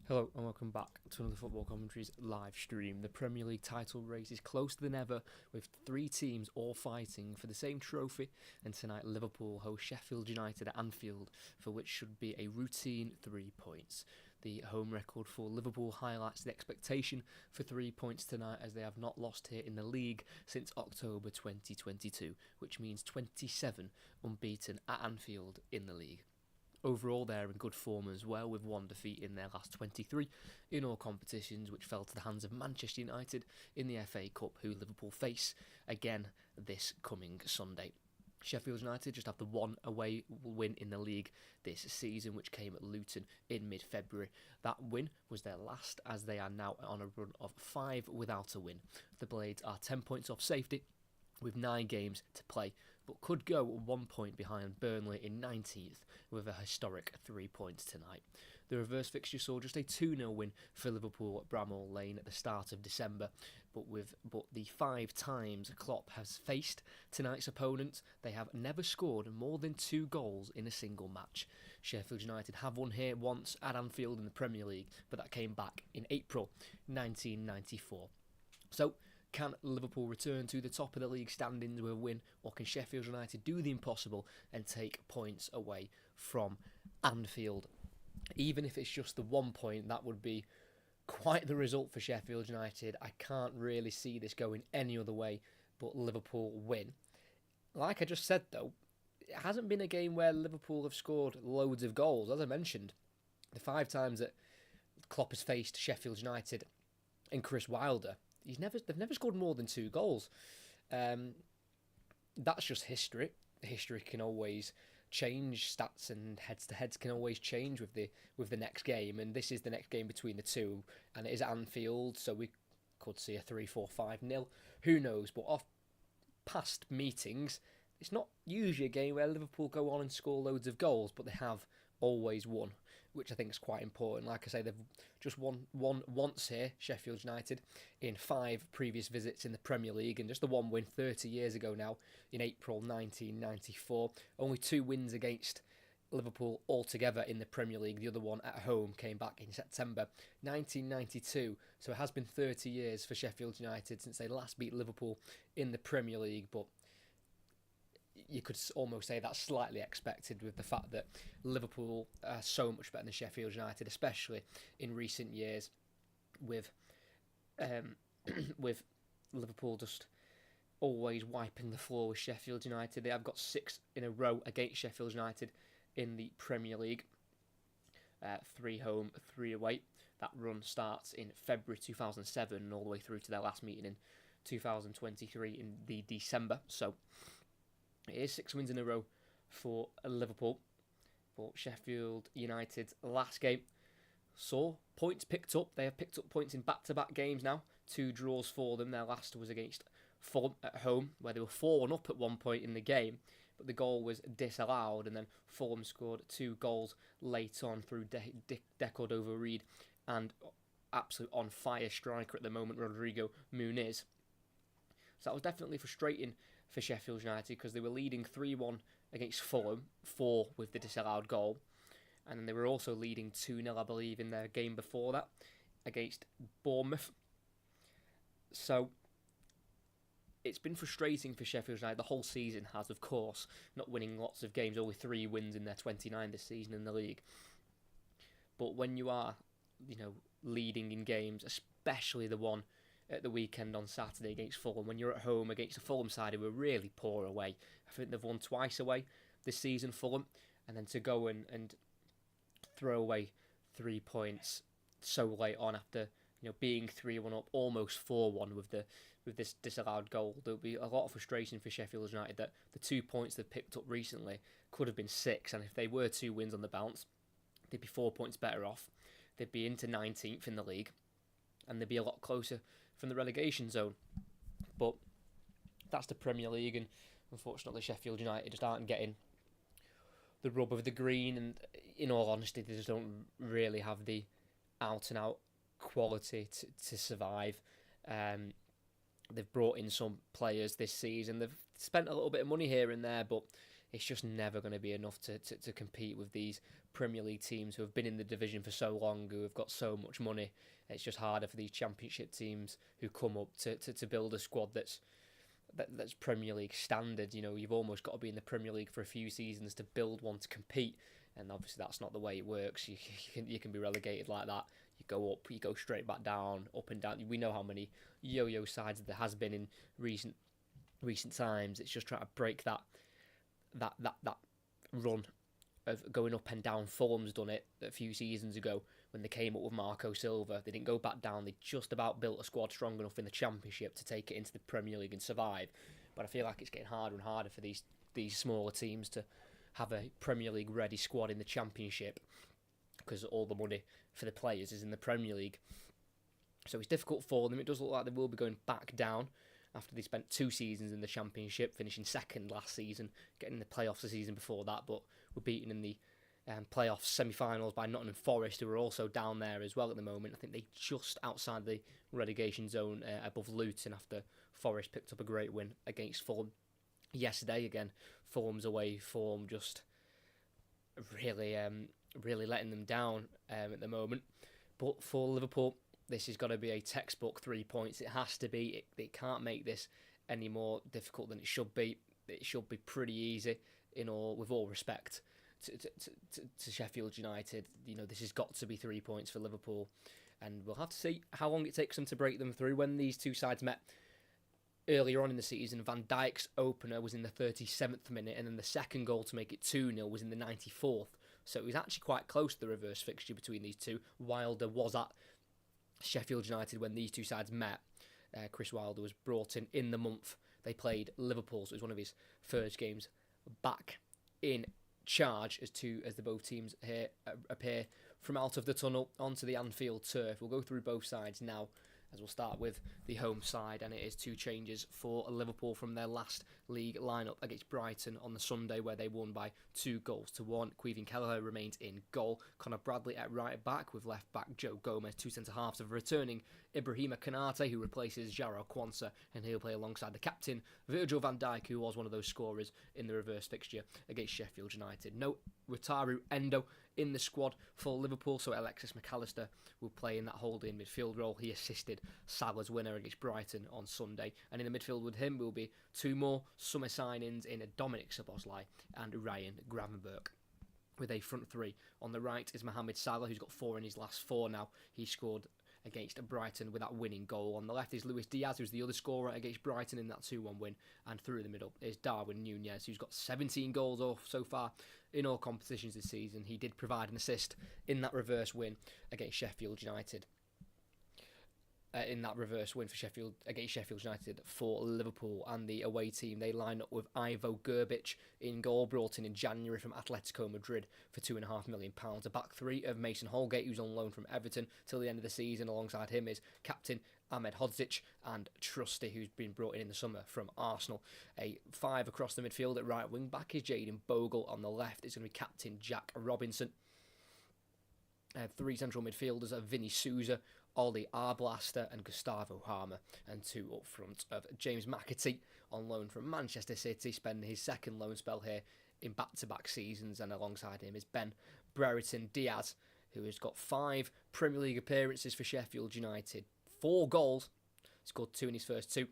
Hello and welcome back to another Football Commentaries live stream. The Premier League title race is closer than ever, with three teams all fighting for the same trophy, and tonight Liverpool host Sheffield United at Anfield, for which should be a routine 3 points. The home record for Liverpool highlights the expectation for 3 points tonight, as they have not lost here in the league since October 2022, which means 27 unbeaten at Anfield in the league. Overall, they're in good form as well, with one defeat in their last 23 in all competitions, which fell to the hands of Manchester United in the FA Cup, who Liverpool face again this coming Sunday. Sheffield United just have the one away win in the league this season, which came at Luton in mid-February. That win was their last, as they are now on a run of 5 without a win. The Blades are 10 points off safety, with 9 games to play, but could go 1 point behind Burnley in 19th with a historic 3 points tonight. The reverse fixture saw just a 2-0 win for Liverpool at Bramall Lane at the start of December, but the 5 times Klopp has faced tonight's opponents, they have never scored more than 2 goals in a single match. Sheffield United have won here once at Anfield in the Premier League, but that came back in April 1994. So, can Liverpool return to the top of the league standings with a win, or can Sheffield United do the impossible and take points away from Anfield? Even if it's just the 1 point, that would be quite the result for Sheffield United. I can't really see this going any other way but Liverpool win. Like I just said though, it hasn't been a game where Liverpool have scored loads of goals. As I mentioned, the 5 times that Klopp has faced Sheffield United and Chris Wilder, they've never scored more than 2 goals. That's just history. History can always change. Stats and heads-to-heads can always change with the next game, and this is the next game between the two, and it is at Anfield, so we could see a 3-4-5-0. Who knows? But off past meetings, it's not usually a game where Liverpool go on and score loads of goals, but they have always won, which I think is quite important. Like I say, they've just won once here, Sheffield United, in 5 previous visits in the Premier League, and just the one win 30 years ago now, in April 1994. Only 2 wins against Liverpool altogether in the Premier League. The other one at home came back in September 1992. So it has been 30 years for Sheffield United since they last beat Liverpool in the Premier League, but you could almost say that's slightly expected, with the fact that Liverpool are so much better than Sheffield United, especially in recent years, with with Liverpool just always wiping the floor with Sheffield United. They have got 6 in a row against Sheffield United in the Premier League. 3 home, 3 away. That run starts in February 2007 and all the way through to their last meeting in 2023 in the December. So it is 6 wins in a row for Liverpool. But Sheffield United's last game saw points picked up. They have picked up points in back-to-back games now. 2 draws for them. Their last was against Fulham at home, where they were 4-1 up at one point in the game, but the goal was disallowed, and then Fulham scored 2 goals late on through Decordova-Reid and absolute on-fire striker at the moment, Rodrigo Muniz. So that was definitely frustrating for Sheffield United, because they were leading 3-1 against Fulham, 4 with the disallowed goal, and then they were also leading 2-0, I believe, in their game before that against Bournemouth. So it's been frustrating for Sheffield United. The whole season has, of course, not winning lots of games, only 3 wins in their 29 this season in the league. But when you are, leading in games, especially the one at the weekend on Saturday against Fulham, when you're at home against a Fulham side who were really poor away. I think they've won twice away this season, Fulham, and then to go and throw away 3 points so late on after being 3-1 up, almost 4-1 with this disallowed goal. There'll be a lot of frustration for Sheffield United that the 2 points they've picked up recently could have been 6, and if they were 2 wins on the bounce, they'd be 4 points better off. They'd be into 19th in the league, and they'd be a lot closer from the relegation zone. But that's the Premier League, and unfortunately Sheffield United just aren't getting the rub of the green, and in all honesty they just don't really have the out and out quality to survive. They've brought in some players this season. They've spent a little bit of money here and there, but it's just never going to be enough to compete with these Premier League teams who have been in the division for so long, who have got so much money. It's just harder for these Championship teams who come up to build a squad that's Premier League standard. You've almost got to be in the Premier League for a few seasons to build one to compete, and obviously that's not the way it works. You can be relegated like that. You go up, you go straight back down, up and down. We know how many yo-yo sides there has been in recent times. It's just trying to break that run of going up and down. Fulham's done it a few seasons ago when they came up with Marco Silva. They didn't go back down. They just about built a squad strong enough in the Championship to take it into the Premier League and survive. But I feel like it's getting harder and harder for these smaller teams to have a Premier League ready squad in the Championship, because all the money for the players is in the Premier League. So it's difficult for them. It does look like they will be going back down after they spent 2 seasons in the Championship, finishing second last season, getting in the playoffs the season before that, but were beaten in the playoffs semi-finals by Nottingham Forest, who are also down there as well at the moment. I think they're just outside the relegation zone above Luton after Forest picked up a great win against Fulham yesterday. Again, Fulham's away form just really letting them down at the moment. But for Liverpool, this has got to be a textbook 3 points. It has to be. It can't make this any more difficult than it should be. It should be pretty easy, with all respect to Sheffield United. This has got to be 3 points for Liverpool, and we'll have to see how long it takes them to break them through. When these two sides met earlier on in the season, Van Dijk's opener was in the 37th minute, and then the second goal to make it 2-0 was in the 94th. So it was actually quite close to the reverse fixture between these two. Wilder was at Sheffield United when these two sides met. Chris Wilder was brought in the month they played Liverpool, so it was one of his first games back in charge as the both teams here appear from out of the tunnel onto the Anfield turf. We'll go through both sides now, as we'll start with the home side, and it is 2 changes for Liverpool from their last league lineup against Brighton on the Sunday, where they won by 2-1. Queven Kelleher remains in goal. Connor Bradley at right back, with left back Joe Gomez. 2 centre-halves of returning Ibrahima Konate, who replaces Jarrell Quansah, and he'll play alongside the captain Virgil van Dijk, who was one of those scorers in the reverse fixture against Sheffield United. No Wataru Endo in the squad for Liverpool, so Alexis McAllister will play in that holding midfield role. He assisted Salah's winner against Brighton on Sunday, and in the midfield with him will be 2 more summer signings in Dominic Szoboszlai and Ryan Gravenberch, with a front 3. On the right is Mohamed Salah, who's got 4 in his last 4 now. He scored against Brighton with that winning goal. On the left is Luis Diaz, who's the other scorer against Brighton in that 2-1 win. And through the middle is Darwin Núñez, who's got 17 goals off so far in all competitions this season. He did provide an assist in that reverse win against Sheffield United. In that reverse win for Sheffield United for Liverpool, and the away team, they line up with Ivo Grbić in goal, brought in January from Atletico Madrid for £2.5 million. A back 3 of Mason Holgate, who's on loan from Everton till the end of the season. Alongside him is captain Ahmed Hodzic and Trusty, who's been brought in the summer from Arsenal. A 5 across the midfield at right wing back is Jayden Bogle. On the left is going to be captain Jack Robinson. 3 central midfielders are Vinny Souza, Ollie Arblaster and Gustavo Harmer, and 2 up front of James McAtee on loan from Manchester City, spending his second loan spell here in back-to-back seasons, and alongside him is Ben Brereton Diaz, who has got 5 Premier League appearances for Sheffield United, 4 goals, scored 2 in his first 2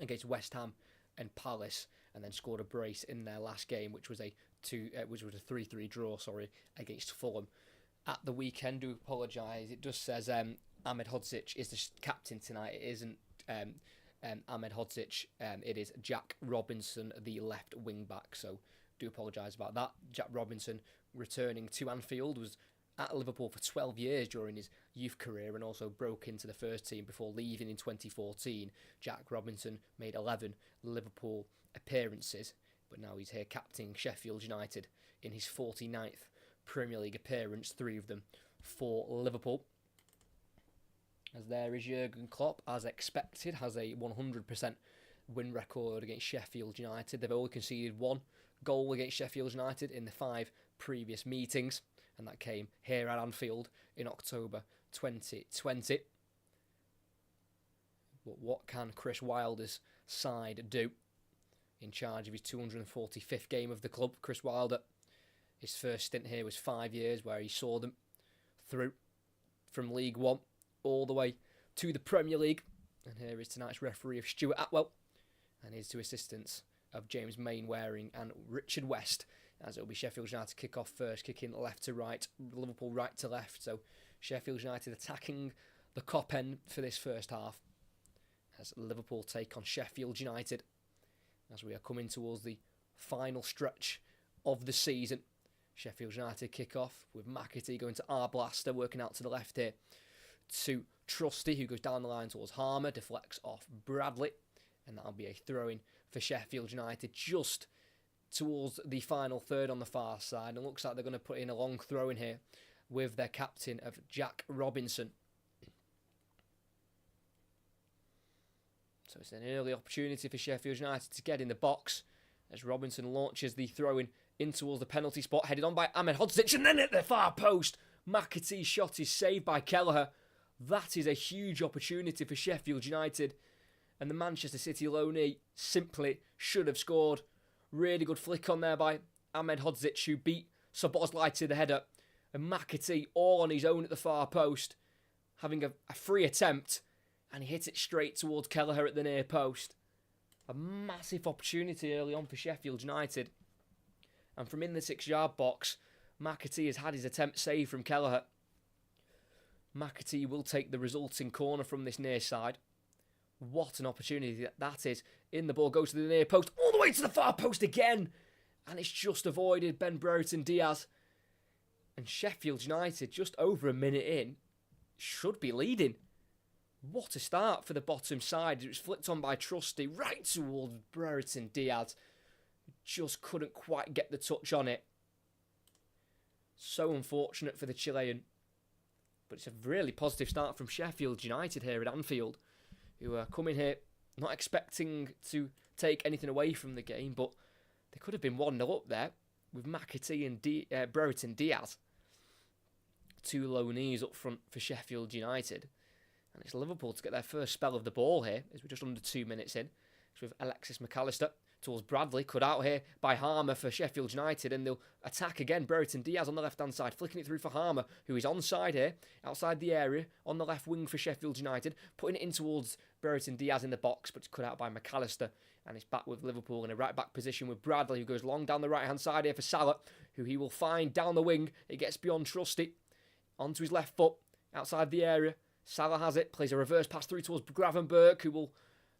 against West Ham and Palace, and then scored a brace in their last game, which was a 3-3 draw, against Fulham. At the weekend, do apologise, it just says Ahmed Hodzic is the captain tonight. It isn't Ahmed Hodzic, it is Jack Robinson, the left wing back, so do apologise about that. Jack Robinson, returning to Anfield, was at Liverpool for 12 years during his youth career, and also broke into the first team before leaving in 2014. Jack Robinson made 11 Liverpool appearances, but now he's here captaining Sheffield United in his 49th Premier League appearance, 3 of them for Liverpool. As there is Jurgen Klopp, as expected, has a 100% win record against Sheffield United. They've only conceded 1 goal against Sheffield United in the 5 previous meetings, and that came here at Anfield in October 2020. But what can Chris Wilder's side do in charge of his 245th game of the club. Chris Wilder, his first stint here was 5 years, where he saw them through from League One all the way to the Premier League. And here is tonight's referee of Stuart Atwell and his two assistants of James Mainwaring and Richard West, as it'll be Sheffield United kick off first, kicking left to right, Liverpool right to left. So Sheffield United attacking the Kop end for this first half, as Liverpool take on Sheffield United, as we are coming towards the final stretch of the season. Sheffield United kick off with McAtee going to Arblaster, working out to the left here to Trusty, who goes down the line towards Harmer, deflects off Bradley, and that'll be a throw-in for Sheffield United just towards the final third on the far side. And looks like they're going to put in a long throw-in here with their captain of Jack Robinson. So it's an early opportunity for Sheffield United to get in the box as Robinson launches the throw-in in towards the penalty spot, headed on by Ahmed Hodzic, and then at the far post, McAtee's shot is saved by Kelleher. That is a huge opportunity for Sheffield United, and the Manchester City loanee simply should have scored. Really good flick on there by Ahmed Hodzic, who beat Szoboszlai to the header, and McAtee all on his own at the far post, having a free attempt, and he hit it straight towards Kelleher at the near post. A massive opportunity early on for Sheffield United. And from in the 6-yard box, McAtee has had his attempt saved from Kelleher. McAtee will take the resulting corner from this near side. What an opportunity that is. In the ball goes to the near post, all the way to the far post again. And it's just avoided Ben Brereton Diaz. And Sheffield United, just over a minute in, should be leading. What a start for the bottom side. It was flicked on by Trusty right towards Brereton Diaz. Just couldn't quite get the touch on it. So unfortunate for the Chilean. But it's a really positive start from Sheffield United here at Anfield, who are coming here not expecting to take anything away from the game, but they could have been 1-0 up there with McAtee and Brereton Diaz. Two loanees up front for Sheffield United. And it's Liverpool to get their first spell of the ball here, as we're just under 2 minutes in. It's with Alexis McAllister towards Bradley, cut out here by Harmer for Sheffield United, and they'll attack again. Brereton Diaz on the left-hand side, flicking it through for Harmer, who is onside here, outside the area, on the left wing for Sheffield United, putting it in towards Brereton Diaz in the box, but it's cut out by McAllister, and it's back with Liverpool in a right-back position with Bradley, who goes long down the right-hand side here for Salah, who he will find down the wing. It gets beyond Trusty, onto his left foot, outside the area. Salah has it, plays a reverse pass through towards Gravenberch, who will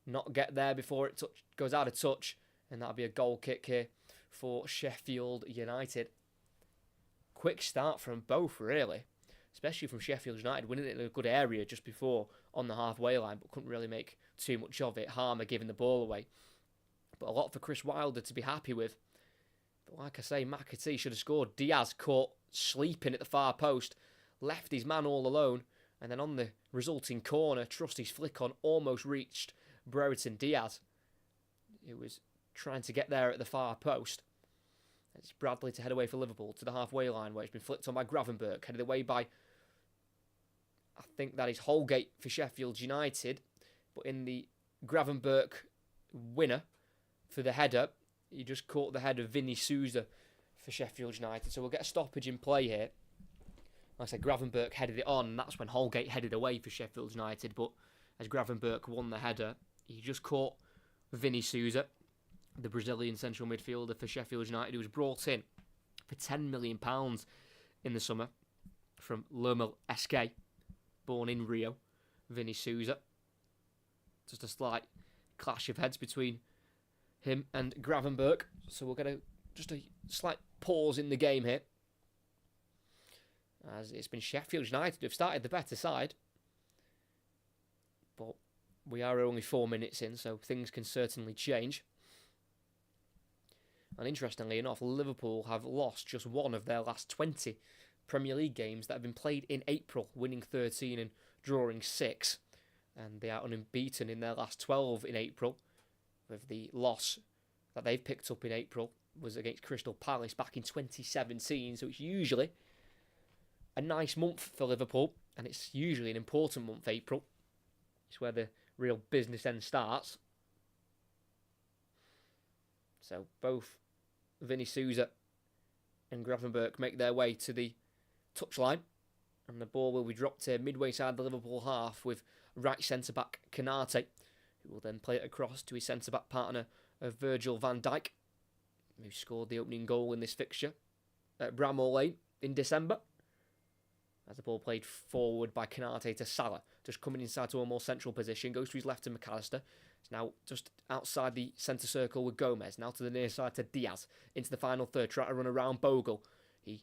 not get there before it goes out of touch. And that'll be a goal kick here for Sheffield United. Quick start from both, really. Especially from Sheffield United, winning it in a good area just before on the halfway line, but couldn't really make too much of it. Harmer giving the ball away. But a lot for Chris Wilder to be happy with. But like I say, McAtee should have scored. Diaz caught sleeping at the far post. Left his man all alone. And then on the resulting corner, Trusty's flick on almost reached Brereton Diaz. It was trying to get there at the far post. It's Bradley to head away for Liverpool to the halfway line, where it's been flicked on by Gravenberch, headed away by, I think that is Holgate for Sheffield United, but in the Gravenberch winner for the header, he just caught the head of Vinny Souza for Sheffield United, so we'll get a stoppage in play here. Like I said, Gravenberch headed it on, and that's when Holgate headed away for Sheffield United, but as Gravenberch won the header, he just caught Vinny Souza, the Brazilian central midfielder for Sheffield United, who was brought in for £10 million in the summer from Lermel SK, born in Rio, Vinny Souza. Just a slight clash of heads between him and Gravenberch, so we'll get just a slight pause in the game here, as it's been Sheffield United who have started the better side, but we are only 4 minutes in, so things can certainly change. And interestingly enough, Liverpool have lost just one of their last 20 Premier League games that have been played in April, winning 13 and drawing 6. And they are unbeaten in their last 12 in April, with the loss that they've picked up in April was against Crystal Palace back in 2017. So it's usually a nice month for Liverpool, and it's usually an important month, April. It's where the real business end starts. So both Vinny Souza and Gravenberch make their way to the touchline, and the ball will be dropped here midway side the Liverpool half with right centre-back Canate, who will then play it across to his centre-back partner of Virgil van Dijk, who scored the opening goal in this fixture at Bramall Lane in December. As the ball played forward by Canate to Salah, just coming inside to a more central position, goes to his left to McAllister. It's now just outside the centre circle with Gomez, now to the near side to Diaz, into the final third, trying to run around Bogle. He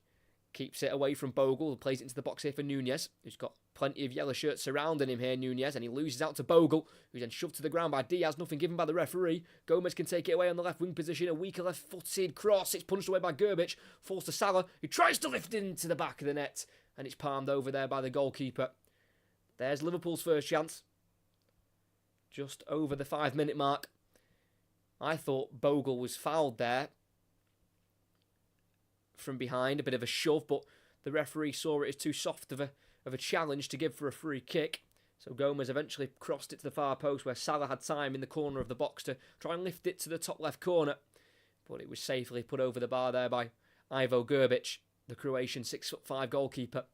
keeps it away from Bogle, plays it into the box here for Nunez, who's got plenty of yellow shirts surrounding him here, Nunez, and he loses out to Bogle, who's then shoved to the ground by Diaz, nothing given by the referee. Gomez can take it away on the left wing position, a weaker left-footed cross, it's punched away by Gerbic, falls to Salah, who tries to lift it into the back of the net, and it's palmed over there by the goalkeeper. There's Liverpool's first chance, just over the 5-minute mark. I thought Bogle was fouled there from behind, a bit of a shove, but the referee saw it as too soft of a challenge to give for a free kick. So Gomez eventually crossed it to the far post where Salah had time in the corner of the box to try and lift it to the top left corner. But it was safely put over the bar there by Ivo Gerbic, the Croatian 6'5" goalkeeper.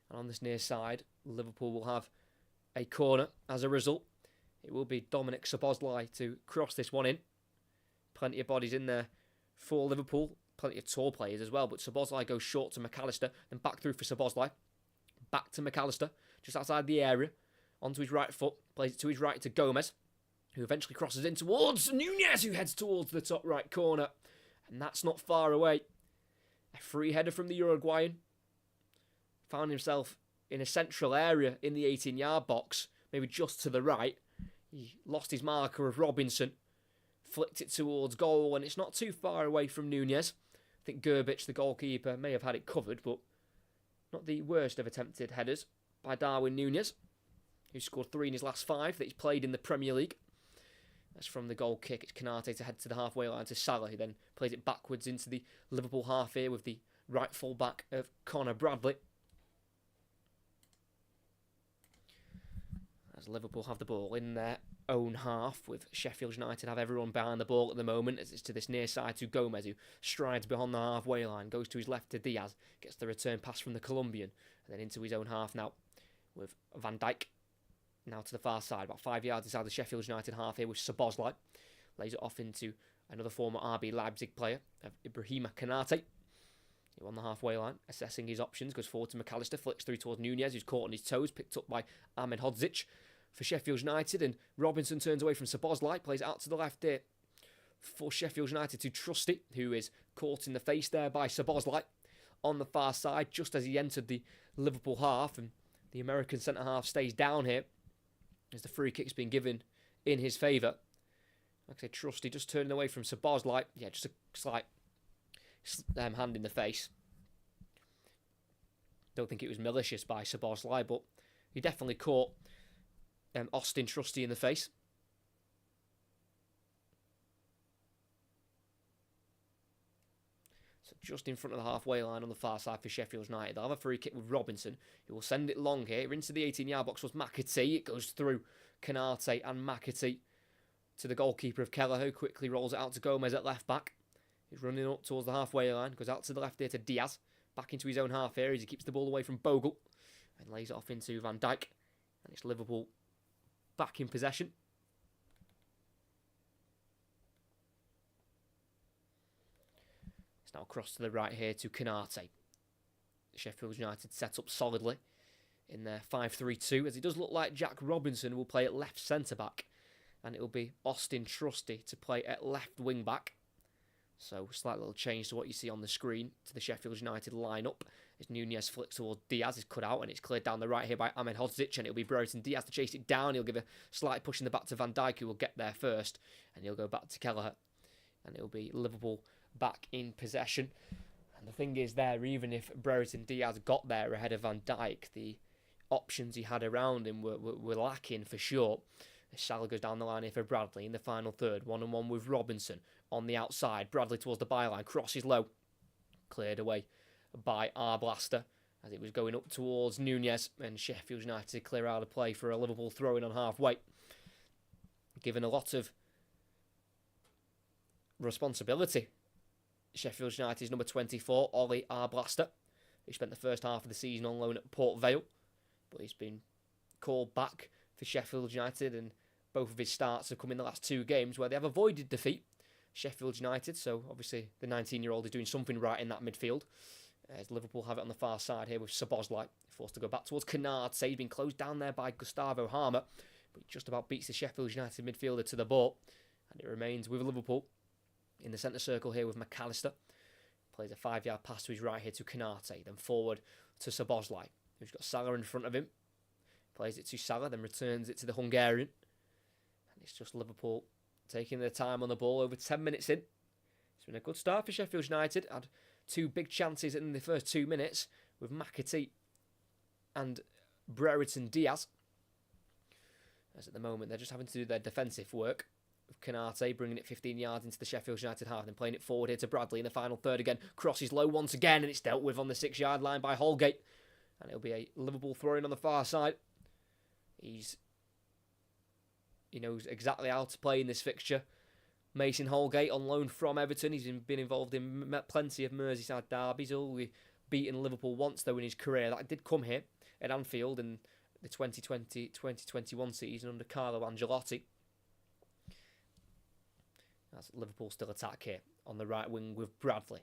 And on this near side, Liverpool will have a corner as a result. It will be Dominic Szoboszlai to cross this one in. Plenty of bodies in there for Liverpool. Plenty of tall players as well, but Szoboszlai goes short to McAllister, then back through for Szoboszlai. Back to McAllister, just outside the area, onto his right foot, plays it to his right to Gomez, who eventually crosses in towards Nunez, who heads towards the top right corner. And that's not far away. A free header from the Uruguayan. Found himself in a central area in the 18-yard box, maybe just to the right. He lost his marker of Robinson, flicked it towards goal, and it's not too far away from Nunez. I think Gerbic, the goalkeeper, may have had it covered, but not the worst of attempted headers by Darwin Nunez, who scored 3 in his last 5 that he's played in the Premier League. That's from the goal kick. It's Canate to head to the halfway line to Salah, who then plays it backwards into the Liverpool half here with the right full back of Connor Bradley. As Liverpool have the ball in their own half, with Sheffield United have everyone behind the ball at the moment, as it's to this near side to Gomez, who strides behind the halfway line, goes to his left to Diaz, gets the return pass from the Colombian, and then into his own half now with Van Dijk. Now to the far side, about 5 yards inside the Sheffield United half here with Szoboszlai. Lays it off into another former RB Leipzig player, Ibrahima Canate, who on the halfway line, assessing his options, goes forward to McAllister, flicks through towards Nunez, who's caught on his toes, picked up by Ahmed Hodzic for Sheffield United, and Robinson turns away from Szoboszlai, plays out to the left here for Sheffield United to Trusty, who is caught in the face there by Szoboszlai on the far side, just as he entered the Liverpool half, and the American centre-half stays down here, as the free kick's been given in his favour. Like I say, Trusty just turning away from Szoboszlai. Yeah, just a slight hand in the face. Don't think it was malicious by Szoboszlai, but he definitely caught Austin Trusty in the face. So just in front of the halfway line on the far side for Sheffield United. They'll have a free kick with Robinson, who will send it long here. Into the 18-yard box was McAtee. It goes through Canate and McAtee to the goalkeeper of Kelleher, who quickly rolls it out to Gomez at left back. He's running up towards the halfway line, goes out to the left here to Diaz. Back into his own half here as he keeps the ball away from Bogle and lays it off into Van Dijk. And it's Liverpool back in possession. Now across to the right here to Canate. Sheffield United set up solidly in their 5-3-2, as it does look like Jack Robinson will play at left centre-back, and it will be Austin Trusty to play at left wing-back. So a slight little change to what you see on the screen to the Sheffield United line-up, as Nunez flicks towards Diaz, is cut out, and it's cleared down the right here by Ahmed Hodzic, and it'll be Brereton Diaz to chase it down. He'll give a slight push in the back to Van Dijk, who will get there first, and he'll go back to Kelleher, and it'll be Liverpool back in possession. And the thing is there, even if Brereton Diaz got there ahead of Van Dijk, the options he had around him were lacking for sure. Salah goes down the line here for Bradley in the final third, 1-on-1 with Robinson on the outside. Bradley towards the byline, crosses low, cleared away by Arblaster as it was going up towards Nunez, and Sheffield United clear out of play for a Liverpool throw-in on halfway. Given a lot of responsibility. Sheffield United's number 24, Ollie Arblaster, who spent the first half of the season on loan at Port Vale, but he's been called back for Sheffield United, and both of his starts have come in the last 2 games where they have avoided defeat. Sheffield United, so obviously the 19-year-old is doing something right in that midfield. As Liverpool have it on the far side here with Szoboszlai, forced to go back towards Canard, he's been closed down there by Gustavo Harmer, but he just about beats the Sheffield United midfielder to the ball, and it remains with Liverpool in the centre circle here with McAllister. Plays a 5-yard pass to his right here to Canate, then forward to Szoboszlai, who's got Salah in front of him. Plays it to Salah, then returns it to the Hungarian. And it's just Liverpool taking their time on the ball, over 10 minutes in. It's been a good start for Sheffield United. Had 2 big chances in the first 2 minutes with McAtee and Brereton Diaz. As at the moment, they're just having to do their defensive work. With Canate bringing it 15 yards into the Sheffield United half, then playing it forward here to Bradley in the final third again. Crosses low once again, and it's dealt with on the 6-yard line by Holgate. And it'll be a Liverpool throw-in on the far side. He knows exactly how to play in this fixture. Mason Holgate on loan from Everton. He's been involved in plenty of Merseyside derbies. Only beaten Liverpool once, though, in his career. That did come here at Anfield in the 2020-2021 season under Carlo Ancelotti. That's Liverpool still attack here on the right wing with Bradley.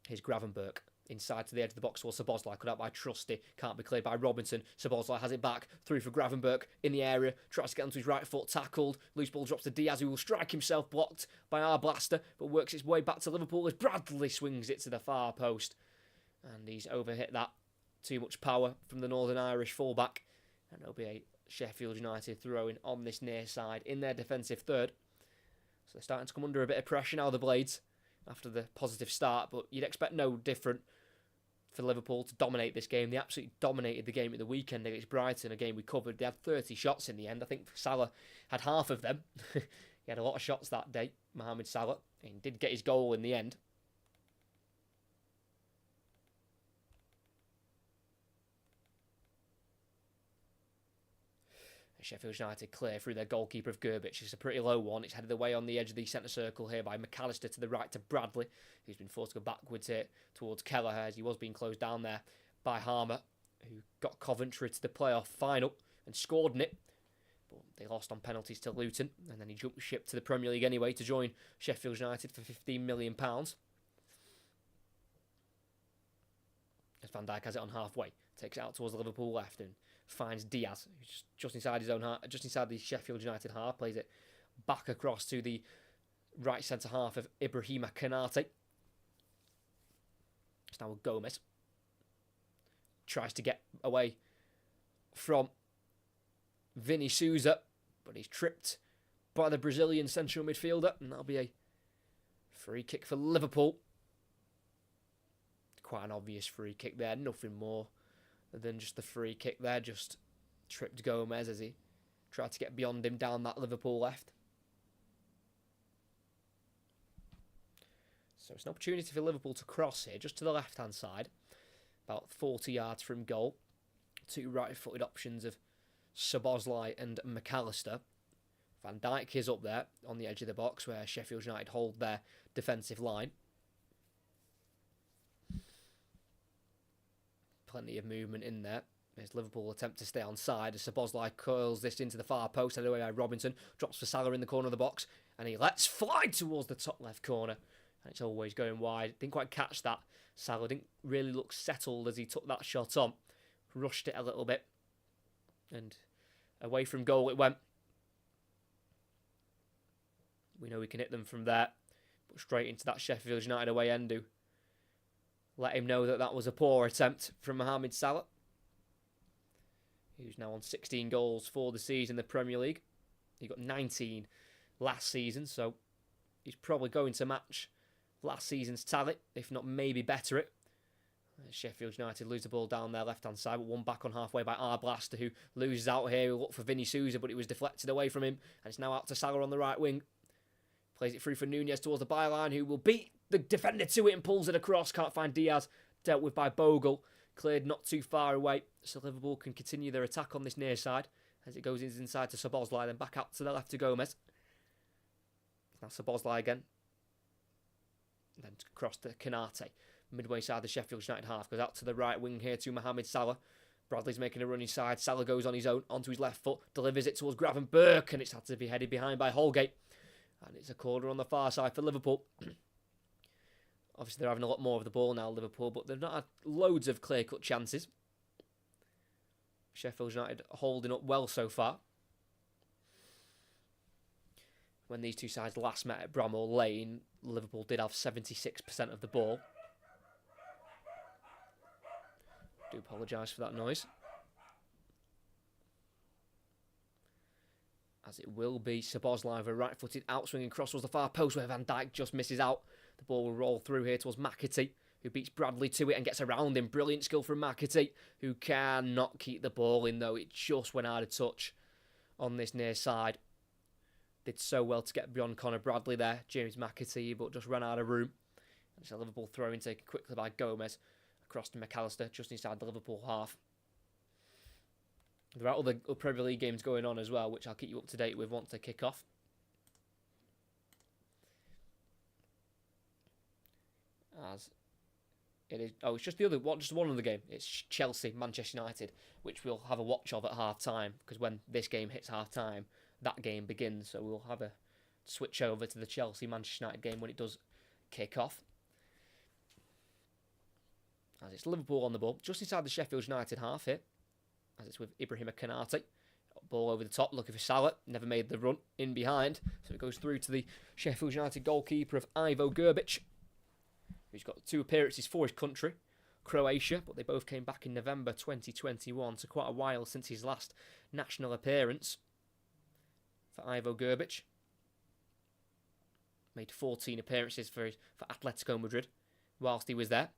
Here's Gravenberch. Inside to the edge of the box towards Szoboszlai, cut out by Trusty, can't be cleared by Robinson. Szoboszlai has it back, through for Gravenberch in the area, tries to get onto his right foot, tackled. Loose ball drops to Diaz, who will strike himself, blocked by Arblaster, but works its way back to Liverpool as Bradley swings it to the far post. And he's overhit that. Too much power from the Northern Irish fullback. And it'll be a Sheffield United throw-in on this near side in their defensive third. So they're starting to come under a bit of pressure now, the Blades, after the positive start, but you'd expect no different for Liverpool to dominate this game. They absolutely dominated the game at the weekend against Brighton, a game we covered. They had 30 shots in the end. I think Salah had half of them. He had a lot of shots that day, Mohamed Salah, and did get his goal in the end. Sheffield United clear through their goalkeeper of Gerbic. It's a pretty low one. It's headed away on the edge of the centre circle here by McAllister to the right to Bradley, who's been forced to go backwards here towards Kelleher as he was being closed down there by Harmer, who got Coventry to the playoff final and scored in it. But they lost on penalties to Luton, and then he jumped ship to the Premier League anyway to join Sheffield United for £15 million. As Van Dijk has it on halfway, takes it out towards the Liverpool left and finds Diaz, who's just inside his own half, just inside the Sheffield United half, plays it back across to the right centre half of Ibrahima Konate. It's now Gomez. Tries to get away from Vini Souza, but he's tripped by the Brazilian central midfielder, and that'll be a free kick for Liverpool. Quite an obvious free kick there, nothing more than just the free kick there. Just tripped Gomez as he tried to get beyond him down that Liverpool left. So it's an opportunity for Liverpool to cross here, just to the left-hand side, about 40 yards from goal. 2 right-footed options of Szoboszlai and McAllister. Van Dijk is up there on the edge of the box where Sheffield United hold their defensive line. Plenty of movement in there. As Liverpool attempt to stay on side, as Szoboszlai curls this into the far post, headed away by Robinson, drops for Salah in the corner of the box, and he lets fly towards the top left corner. And it's always going wide. Didn't quite catch that. Salah didn't really look settled as he took that shot on. Rushed it a little bit. And away from goal it went. We know we can hit them from there. But straight into that Sheffield United away end, who let him know that that was a poor attempt from Mohamed Salah, who's now on 16 goals for the season in the Premier League. He got 19 last season, so he's probably going to match last season's tally, if not maybe better it. Sheffield United lose the ball down their left-hand side, but one back on halfway by Arblaster, who loses out here. He'll look for Vini Souza, but it was deflected away from him, and it's now out to Salah on the right wing. Plays it through for Nunez towards the byline, who will beat the defender to it and pulls it across. Can't find Diaz. Dealt with by Bogle. Cleared not too far away. So Liverpool can continue their attack on this near side as it goes inside to Szoboszlai, then back out to the left to Gomez. That's a Bosley again. And then across to Canate. Midway side of the Sheffield United half. Goes out to the right wing here to Mohamed Salah. Bradley's making a run inside. Salah goes on his own, onto his left foot. Delivers it towards Gravenberch. And it's had to be headed behind by Holgate. And it's a corner on the far side for Liverpool. Obviously, they're having a lot more of the ball now, Liverpool. But they've not had loads of clear-cut chances. Sheffield United holding up well so far. When these two sides last met at Bramall Lane, Liverpool did have 76% of the ball. Do apologise for that noise. As it will be Szoboszlai with a right-footed out-swinging cross towards the far post where Van Dijk just misses out. The ball will roll through here towards McAtee, who beats Bradley to it and gets around him. Brilliant skill from McAtee, who cannot keep the ball in, though. It just went out of touch on this near side. Did so well to get beyond Conor Bradley there, James McAtee, but just ran out of room. And it's a Liverpool throw-in taken quickly by Gomez across to McAllister, just inside the Liverpool half. There are other Premier League games going on as well, which I'll keep you up to date with once they kick off. As it is, it's just just one other game. It's Chelsea, Manchester United, which we'll have a watch of at half time, because when this game hits half time, that game begins. So we'll have a switch over to the Chelsea Manchester United game when it does kick off. As it's Liverpool on the ball, just inside the Sheffield United half here. As it's with Ibrahima Konate. Ball over the top, looking for Salah. Never made the run in behind. So it goes through to the Sheffield United goalkeeper of Ivo Grbić, who's got 2 appearances for his country, Croatia, but they both came back in November 2021, so quite a while since his last national appearance for Ivo Grbić. Made 14 appearances for Atletico Madrid whilst he was there.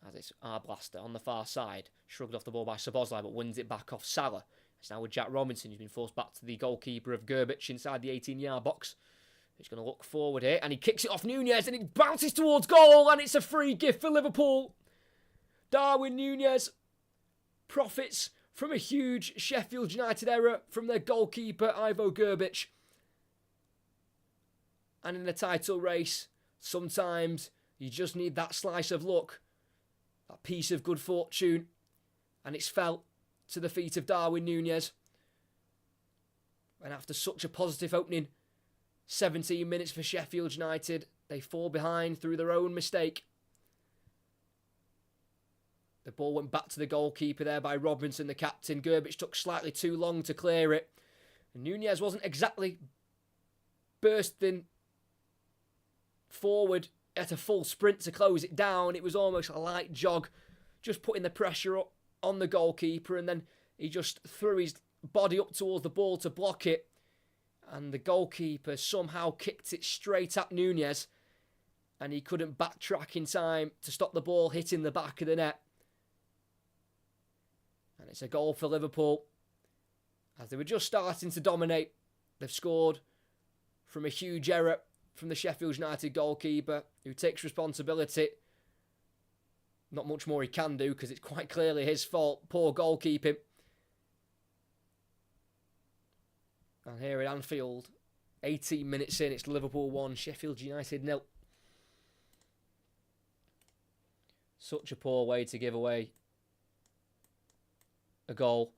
As it's Arblaster on the far side, shrugged off the ball by Szoboszlai, but wins it back off Salah. It's now with Jack Robinson, who's been forced back to the goalkeeper of Grbić inside the 18-yard box. He's going to look forward here, and he kicks it off Nunez, and it bounces towards goal, and it's a free gift for Liverpool. Darwin Nunez profits from a huge Sheffield United error from their goalkeeper, Ivo Grbić. And in the title race, sometimes you just need that slice of luck, that piece of good fortune, and it's fell to the feet of Darwin Nunez. And after such a positive opening 17 minutes for Sheffield United, they fall behind through their own mistake. The ball went back to the goalkeeper there by Robinson, the captain. Grbić took slightly too long to clear it. And Nunez wasn't exactly bursting forward at a full sprint to close it down. It was almost a light jog, just putting the pressure up on the goalkeeper, and then he just threw his body up towards the ball to block it. And the goalkeeper somehow kicked it straight at Nunez, and he couldn't backtrack in time to stop the ball hitting the back of the net. And it's a goal for Liverpool. As they were just starting to dominate, they've scored from a huge error from the Sheffield United goalkeeper, who takes responsibility. Not much more he can do, because it's quite clearly his fault. Poor goalkeeping. And here at Anfield, 18 minutes in, it's Liverpool 1, Sheffield United 0. Such a poor way to give away a goal.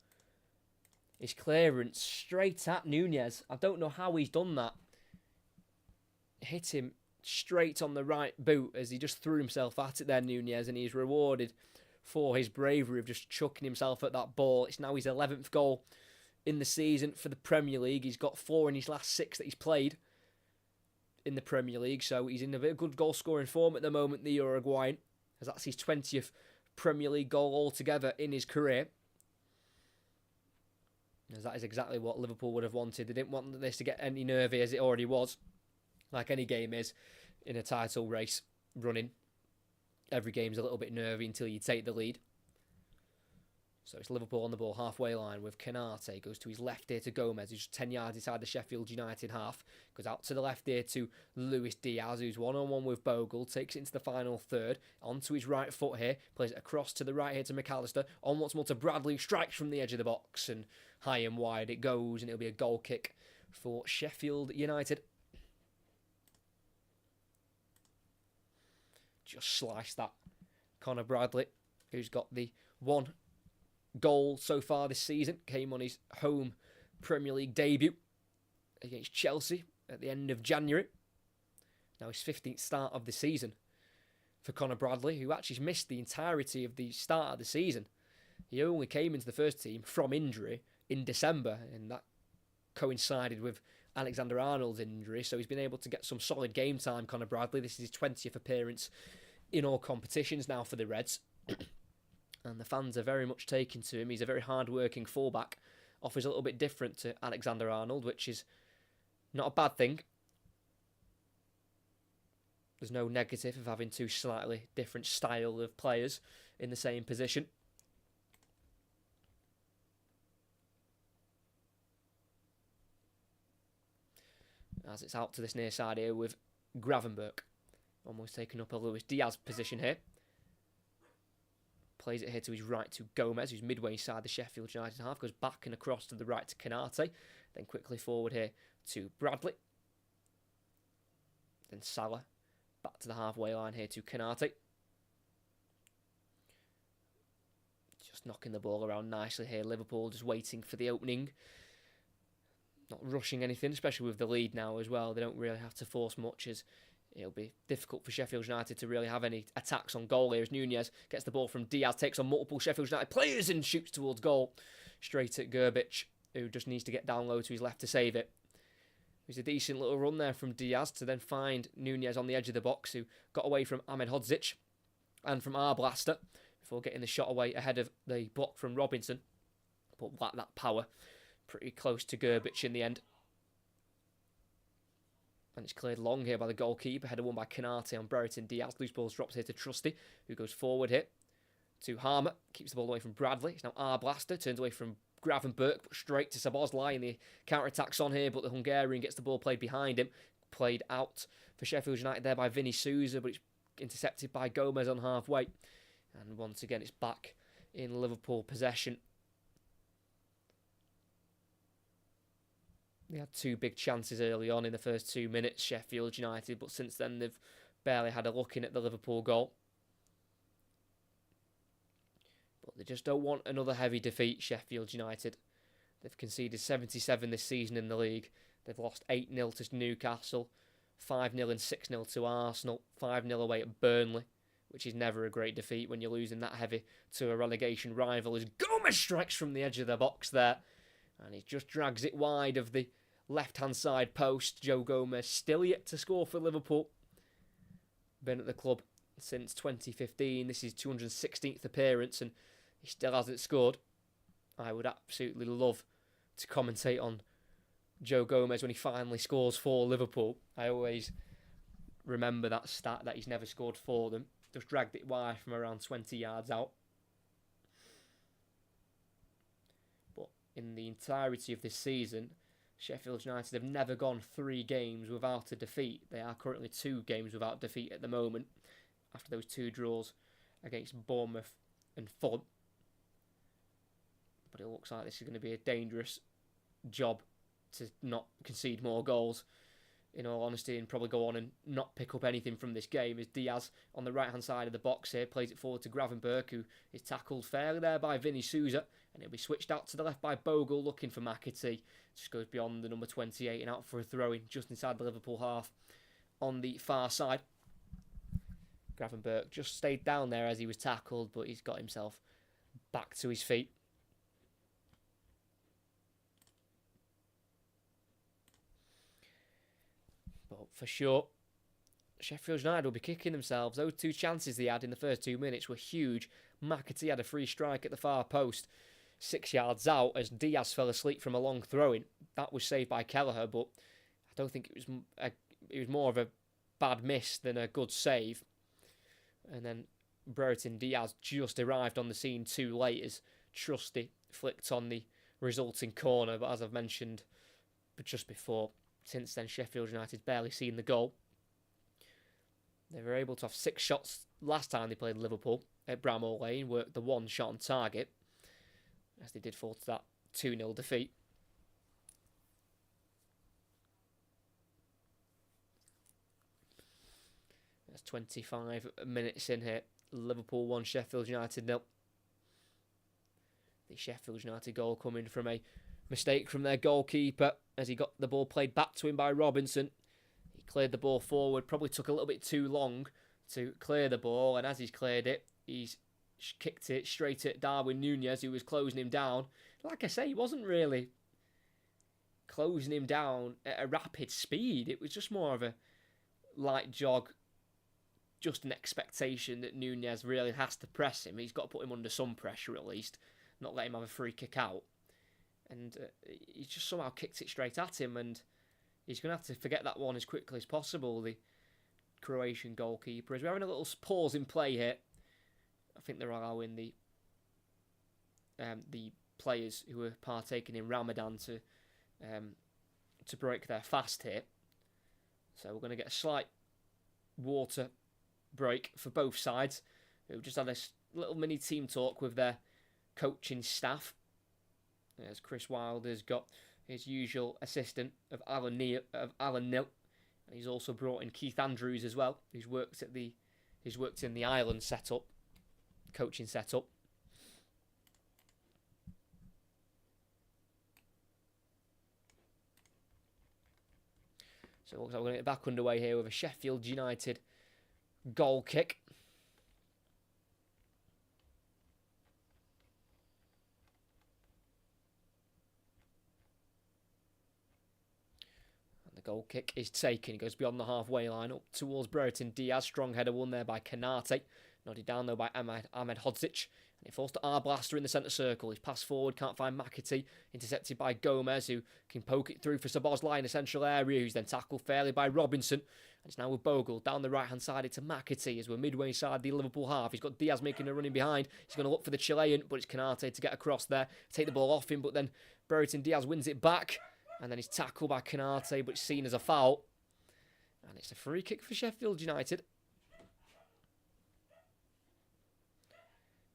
His clearance straight at Nunez. I don't know how he's done that. Hit him straight on the right boot as he just threw himself at it there, Nunez, and he's rewarded for his bravery of just chucking himself at that ball. It's now his 11th goal in the season for the Premier League. He's got 4 in his last 6 that he's played in the Premier League, so he's in a very good goal-scoring form at the moment, the Uruguayan, as that's his 20th Premier League goal altogether in his career. As that is exactly what Liverpool would have wanted. They didn't want this to get any nervy, as it already was, like any game is in a title race running. Every game's a little bit nervy until you take the lead. So it's Liverpool on the ball, halfway line with Konate. Goes to his left here to Gomez, who's 10 yards inside the Sheffield United half. Goes out to the left here to Luis Diaz, who's one-on-one with Bogle. Takes it into the final third. Onto his right foot here. Plays it across to the right here to McAllister. On once more to Bradley, who strikes from the edge of the box. And high and wide it goes, and it'll be a goal kick for Sheffield United. Just sliced that. Connor Bradley, who's got the one goal so far this season, came on his home Premier League debut against Chelsea at the end of January. Now his 15th start of the season for Connor Bradley, who actually missed the entirety of the start of the season. He only came into the first team from injury in December, and that coincided with Alexander-Arnold's injury, so he's been able to get some solid game time, Connor Bradley. This is his 20th appearance in all competitions now for the Reds. And the fans are very much taken to him. He's a very hard-working fullback. Offers a little bit different to Alexander-Arnold, which is not a bad thing. There's no negative of having two slightly different style of players in the same position. As it's out to this near side here with Gravenberch. Almost taking up a Luis Diaz position here. Plays it here to his right to Gomez, who's midway inside the Sheffield United half. Goes back and across to the right to Canate. Then quickly forward here to Bradley. Then Salah. Back to the halfway line here to Canate. Just knocking the ball around nicely here. Liverpool just waiting for the opening. Not rushing anything, especially with the lead now as well. They don't really have to force much, as it'll be difficult for Sheffield United to really have any attacks on goal here, as Nunez gets the ball from Diaz, takes on multiple Sheffield United players and shoots towards goal. Straight at Gerbic, who just needs to get down low to his left to save it. There's a decent little run there from Diaz to then find Nunez on the edge of the box, who got away from Ahmed Hodzic and from Arblaster before getting the shot away ahead of the block from Robinson. But lacked that power. Pretty close to Gerbic in the end. And it's cleared long here by the goalkeeper. Header won by Canate on Brereton Diaz. Loose balls dropped here to Trusty, who goes forward here to Harmer. Keeps the ball away from Bradley. It's now Arblaster. Turns away from Gravenberch, but straight to Szoboszlai. And the counter-attack's on here, but the Hungarian gets the ball played behind him. Played out for Sheffield United there by Vinny Souza, but it's intercepted by Gomez on halfway. And once again, it's back in Liverpool possession. They had two big chances early on in the first 2 minutes, Sheffield United, but since then they've barely had a look in at the Liverpool goal. But they just don't want another heavy defeat, Sheffield United. They've conceded 77 this season in the league. They've lost 8-0 to Newcastle, 5-0 and 6-0 to Arsenal, 5-0 away at Burnley, which is never a great defeat when you're losing that heavy to a relegation rival. As Gomez strikes from the edge of the box there, and he just drags it wide of the left-hand side post. Joe Gomez still yet to score for Liverpool. Been at the club since 2015. This is his 216th appearance and he still hasn't scored. I would absolutely love to commentate on Joe Gomez when he finally scores for Liverpool. I always remember that stat that he's never scored for them. Just dragged it wide from around 20 yards out. But in the entirety of this season, Sheffield United have never gone 3 games without a defeat. They are currently 2 games without defeat at the moment, after those 2 draws against Bournemouth and Fulham. But it looks like this is going to be a dangerous job to not concede more goals, in all honesty, and probably go on and not pick up anything from this game. As Diaz on the right-hand side of the box here plays it forward to Gravenberch, who is tackled fairly there by Vinny Souza, and it'll be switched out to the left by Bogle, looking for McAtee. Just goes beyond the number 28 and out for a throw-in just inside the Liverpool half on the far side. Gravenberch just stayed down there as he was tackled, but he's got himself back to his feet. But for sure, Sheffield United will be kicking themselves. Those 2 chances they had in the first 2 minutes were huge. McAtee had a free strike at the far post, 6 yards out, as Diaz fell asleep from a long throw-in. That was saved by Kelleher, but I don't think it was more of a bad miss than a good save. And then Brereton Diaz just arrived on the scene too late as Trusty flicked on the resulting corner. But as I've mentioned just before, since then Sheffield United's barely seen the goal. They were able to have 6 shots last time they played Liverpool at Bramall Lane, worked the 1 shot on target, as they did fall to that 2-0 defeat. There's 25 minutes in here. Liverpool 1, Sheffield United 0. The Sheffield United goal coming from a mistake from their goalkeeper as he got the ball played back to him by Robinson. He cleared the ball forward, probably took a little bit too long to clear the ball, and as he's cleared it, he's kicked it straight at Darwin Núñez, who was closing him down. Like I say, he wasn't really closing him down at a rapid speed. It was just more of a light jog, just an expectation that Núñez really has to press him. He's got to put him under some pressure at least, not let him have a free kick out. And he just somehow kicked it straight at him, and he's going to have to forget that one as quickly as possible, the Croatian goalkeeper. As we're having a little pause in play here, I think they're allowing the players who are partaking in Ramadan to break their fast here. So we're going to get a slight water break for both sides. We've just had this little mini team talk with their coaching staff. As Chris Wilder's got his usual assistant of Alan Neil, and he's also brought in Keith Andrews as well, who's worked in the Ireland setup, coaching setup. So it looks like we're going to get back underway here with a Sheffield United goal kick. Goal kick is taken. He goes beyond the halfway line up towards Brereton Diaz. Strong header won there by Canate. Nodded down though by Ahmed Hodzic. And it falls to Arblaster in the centre circle. He's passed forward, can't find McAtee. Intercepted by Gomez, who can poke it through for Szoboszlai in the central area, who's then tackled fairly by Robinson. And it's now with Bogle down the right hand side. It's to McAtee as we're midway inside the Liverpool half. He's got Diaz making a running behind. He's going to look for the Chilean, but it's Canate to get across there. Take the ball off him, but then Brereton Diaz wins it back. And then he's tackled by Canate, but it's seen as a foul. And it's a free kick for Sheffield United.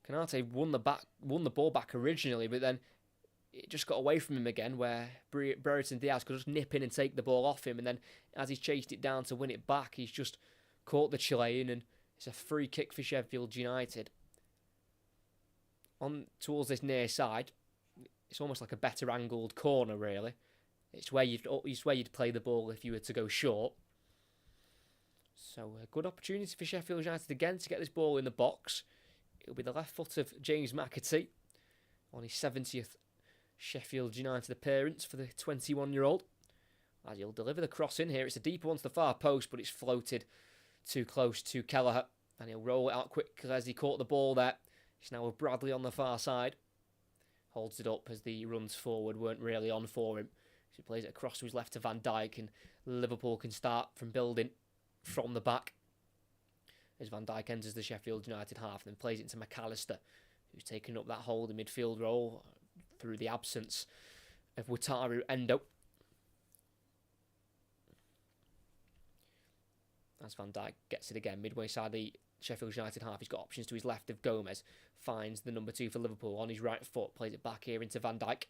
Canate won the ball back originally, but then it just got away from him again, where Brereton Diaz could just nip in and take the ball off him. And then as he's chased it down to win it back, he's just caught the Chilean, and it's a free kick for Sheffield United. On towards this near side, it's almost like a better angled corner, really. It's where you'd play the ball if you were to go short. So a good opportunity for Sheffield United again to get this ball in the box. It'll be the left foot of James McAtee on his 70th Sheffield United appearance for the 21-year-old. As he'll deliver the cross in here. It's a deeper one to the far post, but it's floated too close to Kelleher. And he'll roll it out quickly as he caught the ball there. He's now with Bradley on the far side. Holds it up as the runs forward weren't really on for him. He plays it across to his left to Van Dijk, and Liverpool can start from building from the back as Van Dijk enters the Sheffield United half and then plays it into McAllister, who's taken up that holding midfield role through the absence of Wataru Endo. As Van Dijk gets it again midway side the Sheffield United half, he's got options to his left of Gomez, finds the number 2 for Liverpool on his right foot, plays it back here into Van Dijk.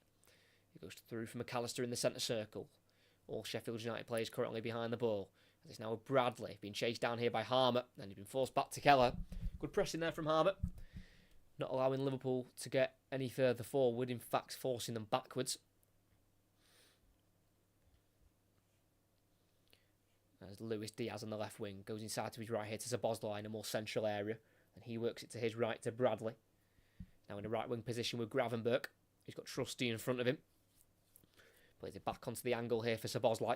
He goes through from McAllister in the centre circle. All Sheffield United players currently behind the ball. As it's now with Bradley, being chased down here by Harmer. And he's been forced back to Keller. Good pressing there from Harmer. Not allowing Liverpool to get any further forward. In fact, forcing them backwards. As Luis Diaz on the left wing goes inside to his right here to Szoboszlai in a more central area. And he works it to his right to Bradley. Now in a right wing position with Gravenberch. He's got Trusty in front of him. Plays it back onto the angle here for Szoboszlai.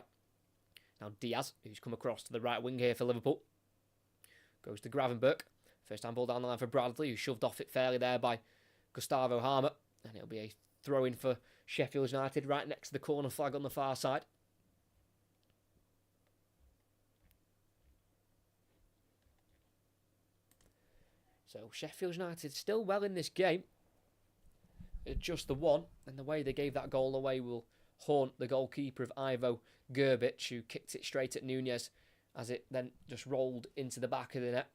Now Diaz, who's come across to the right wing here for Liverpool. Goes to Gravenberch. First hand ball down the line for Bradley, who shoved off it fairly there by Gustavo Harmer. And it'll be a throw-in for Sheffield United right next to the corner flag on the far side. So Sheffield United still well in this game. Just the one, and the way they gave that goal away will haunt the goalkeeper of Ivo Grbic, who kicked it straight at Núñez as it then just rolled into the back of the net.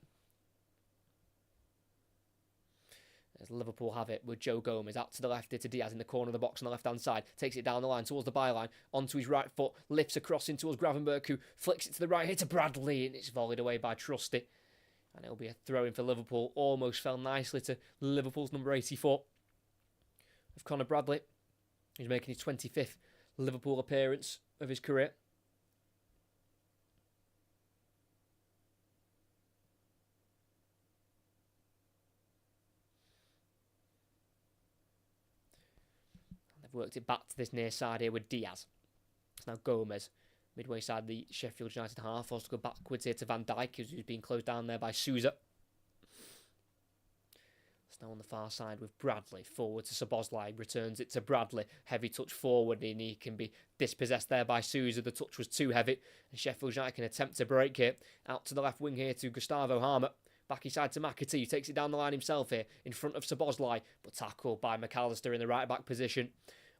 As Liverpool have it with Joe Gomez out to the left here to Diaz in the corner of the box on the left-hand side. Takes it down the line towards the byline, onto his right foot, lifts across in towards Gravenberch, who flicks it to the right here to Bradley, and it's volleyed away by Trusty. And it'll be a throw-in for Liverpool. Almost fell nicely to Liverpool's number 84 of Conor Bradley. He's making his 25th Liverpool appearance of his career. They've worked it back to this near side here with Diaz. It's now Gomez, midway side the Sheffield United half. Forced to go backwards here to Van Dijk, who's being closed down there by Souza. It's now on the far side with Bradley. Forward to Szoboszlai, returns it to Bradley. Heavy touch forward, and he can be dispossessed there by Souza. The touch was too heavy, and Sheffield United can attempt to break it. Out to the left wing here to Gustavo Harmer. Back inside to McAtee, who takes it down the line himself here, in front of Szoboszlai, but tackled by McAllister in the right-back position.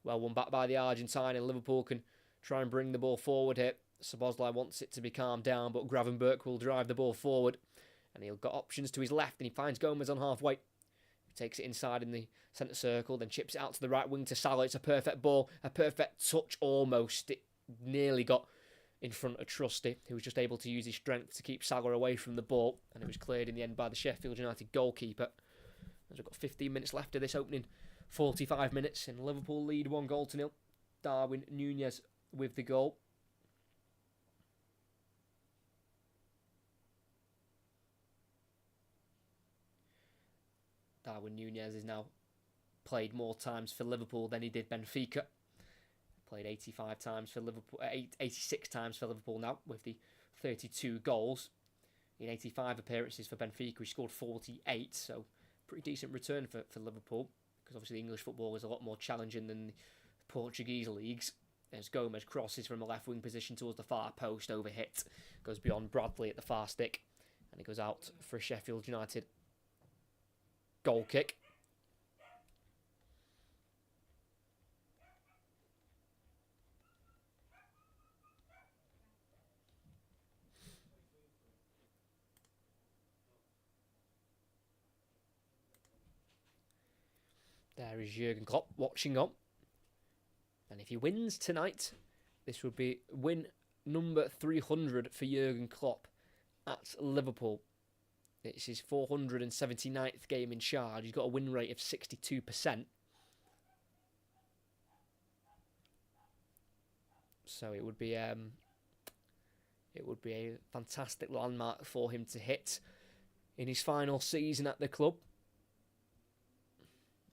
Well won back by the Argentine, and Liverpool can try and bring the ball forward here. Szoboszlai wants it to be calmed down, but Gravenberch will drive the ball forward, and he'll got options to his left, and he finds Gomez on halfway. He takes it inside in the centre circle, then chips it out to the right wing to Salah. It's a perfect ball, a perfect touch almost. It nearly got in front of Trusty, who was just able to use his strength to keep Salah away from the ball, and it was cleared in the end by the Sheffield United goalkeeper. As we've got 15 minutes left of this opening 45 minutes, and Liverpool lead 1-0. Darwin Núñez with the goal. Darwin Núñez has now played more times for Liverpool than he did Benfica. Played 85 times for Liverpool, 86 times for Liverpool now, with the 32 goals. In 85 appearances for Benfica, he scored 48, so pretty decent return for Liverpool, because obviously English football is a lot more challenging than the Portuguese leagues. As Gomez crosses from a left wing position towards the far post, overhit, goes beyond Bradley at the far stick, and it goes out for a Sheffield United goal kick. There is Jurgen Klopp watching on. And if he wins tonight, this would be win number 300 for Jurgen Klopp at Liverpool. It's his 479th game in charge. He's got a win rate of 62%. So it would be a fantastic landmark for him to hit in his final season at the club.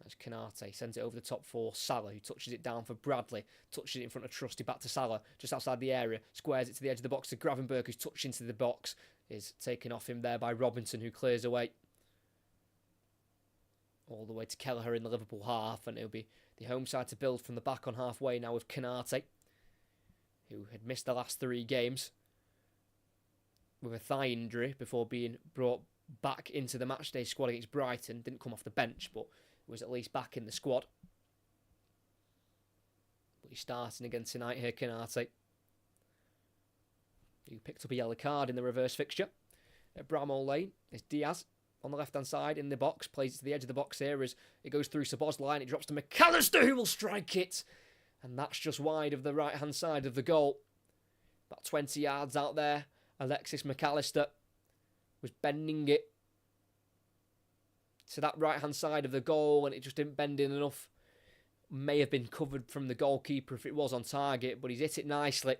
As Canate sends it over the top for Salah, who touches it down for Bradley, touches it in front of Trusty, back to Salah, just outside the area, squares it to the edge of the box to Gravenberch, who's touched into the box, is taken off him there by Robinson, who clears away. All the way to Kelleher in the Liverpool half, and it'll be the home side to build from the back on halfway now with Canate, who had missed the last 3 games with a thigh injury before being brought back into the matchday squad against Brighton. Didn't come off the bench, but was at least back in the squad. But he's starting again tonight here, Canate, who picked up a yellow card in the reverse fixture. At Bramall Lane, it's Diaz on the left-hand side in the box, plays it to the edge of the box here as it goes through Szoboszlai, and it drops to McAllister, who will strike it. And that's just wide of the right-hand side of the goal. About 20 yards out there, Alexis McAllister was bending it to that right-hand side of the goal, and it just didn't bend in enough. May have been covered from the goalkeeper if it was on target, but he's hit it nicely.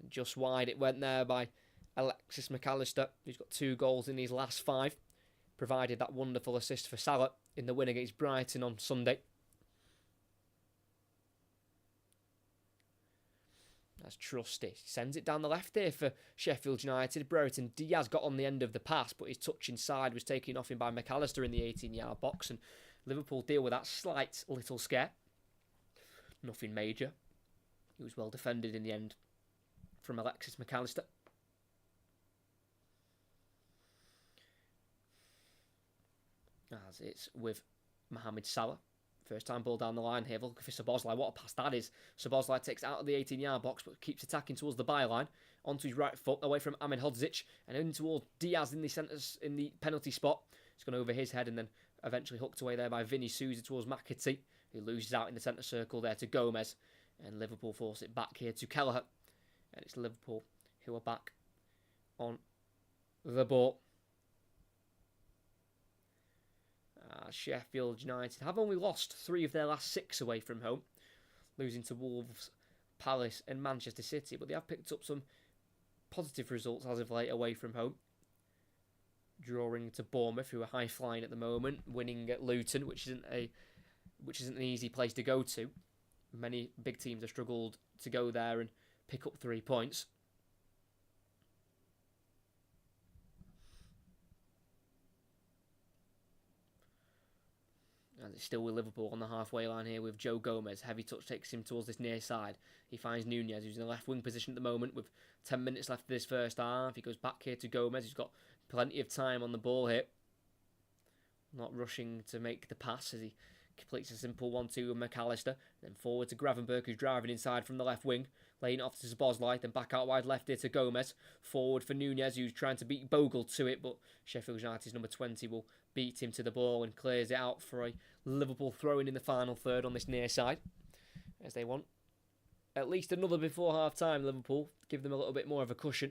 And just wide it went there by Alexis McAllister, who's got 2 goals in his last 5. Provided that wonderful assist for Salah in the win against Brighton on Sunday. That's Trusty. Sends it down the left here for Sheffield United. Brereton Diaz got on the end of the pass, but his touch inside was taken off him by McAllister in the 18-yard box, and Liverpool deal with that slight little scare. Nothing major. He was well defended in the end from Alexis McAllister. As it's with Mohamed Salah. First time ball down the line here. Looking for Szoboszlai. What a pass that is. Szoboszlai takes it out of the 18-yard box, but keeps attacking towards the byline. Onto his right foot, away from Ahmed Hodzic, and in towards Diaz in the centres, in the penalty spot. It's gone over his head and then Eventually hooked away there by Vinny Souza towards McAtee, who loses out in the centre circle there to Gomez. And Liverpool force it back here to Kelleher. And it's Liverpool who are back on the ball. Sheffield United have only lost 3 of their last 6 away from home, losing to Wolves, Palace and Manchester City, but they have picked up some positive results as of late away from home. Drawing to Bournemouth, who are high flying at the moment, winning at Luton, which isn't an easy place to go to. Many big teams have struggled to go there and pick up 3 points. And it's still with Liverpool on the halfway line here with Joe Gomez. Heavy touch takes him towards this near side. He finds Nunez, who's in the left wing position at the moment with 10 minutes left of this first half. He goes back here to Gomez, who's got plenty of time on the ball here. Not rushing to make the pass as he completes a simple 1-2 with McAllister. Then forward to Gravenberch, who's driving inside from the left wing. Laying it off to Szoboszlai, then back out wide left here to Gomez. Forward for Nunez, who's trying to beat Bogle to it, but Sheffield United's number 20 will beat him to the ball and clears it out for a Liverpool throw-in in the final third on this near side. As they want at least another before half-time, Liverpool. Give them a little bit more of a cushion.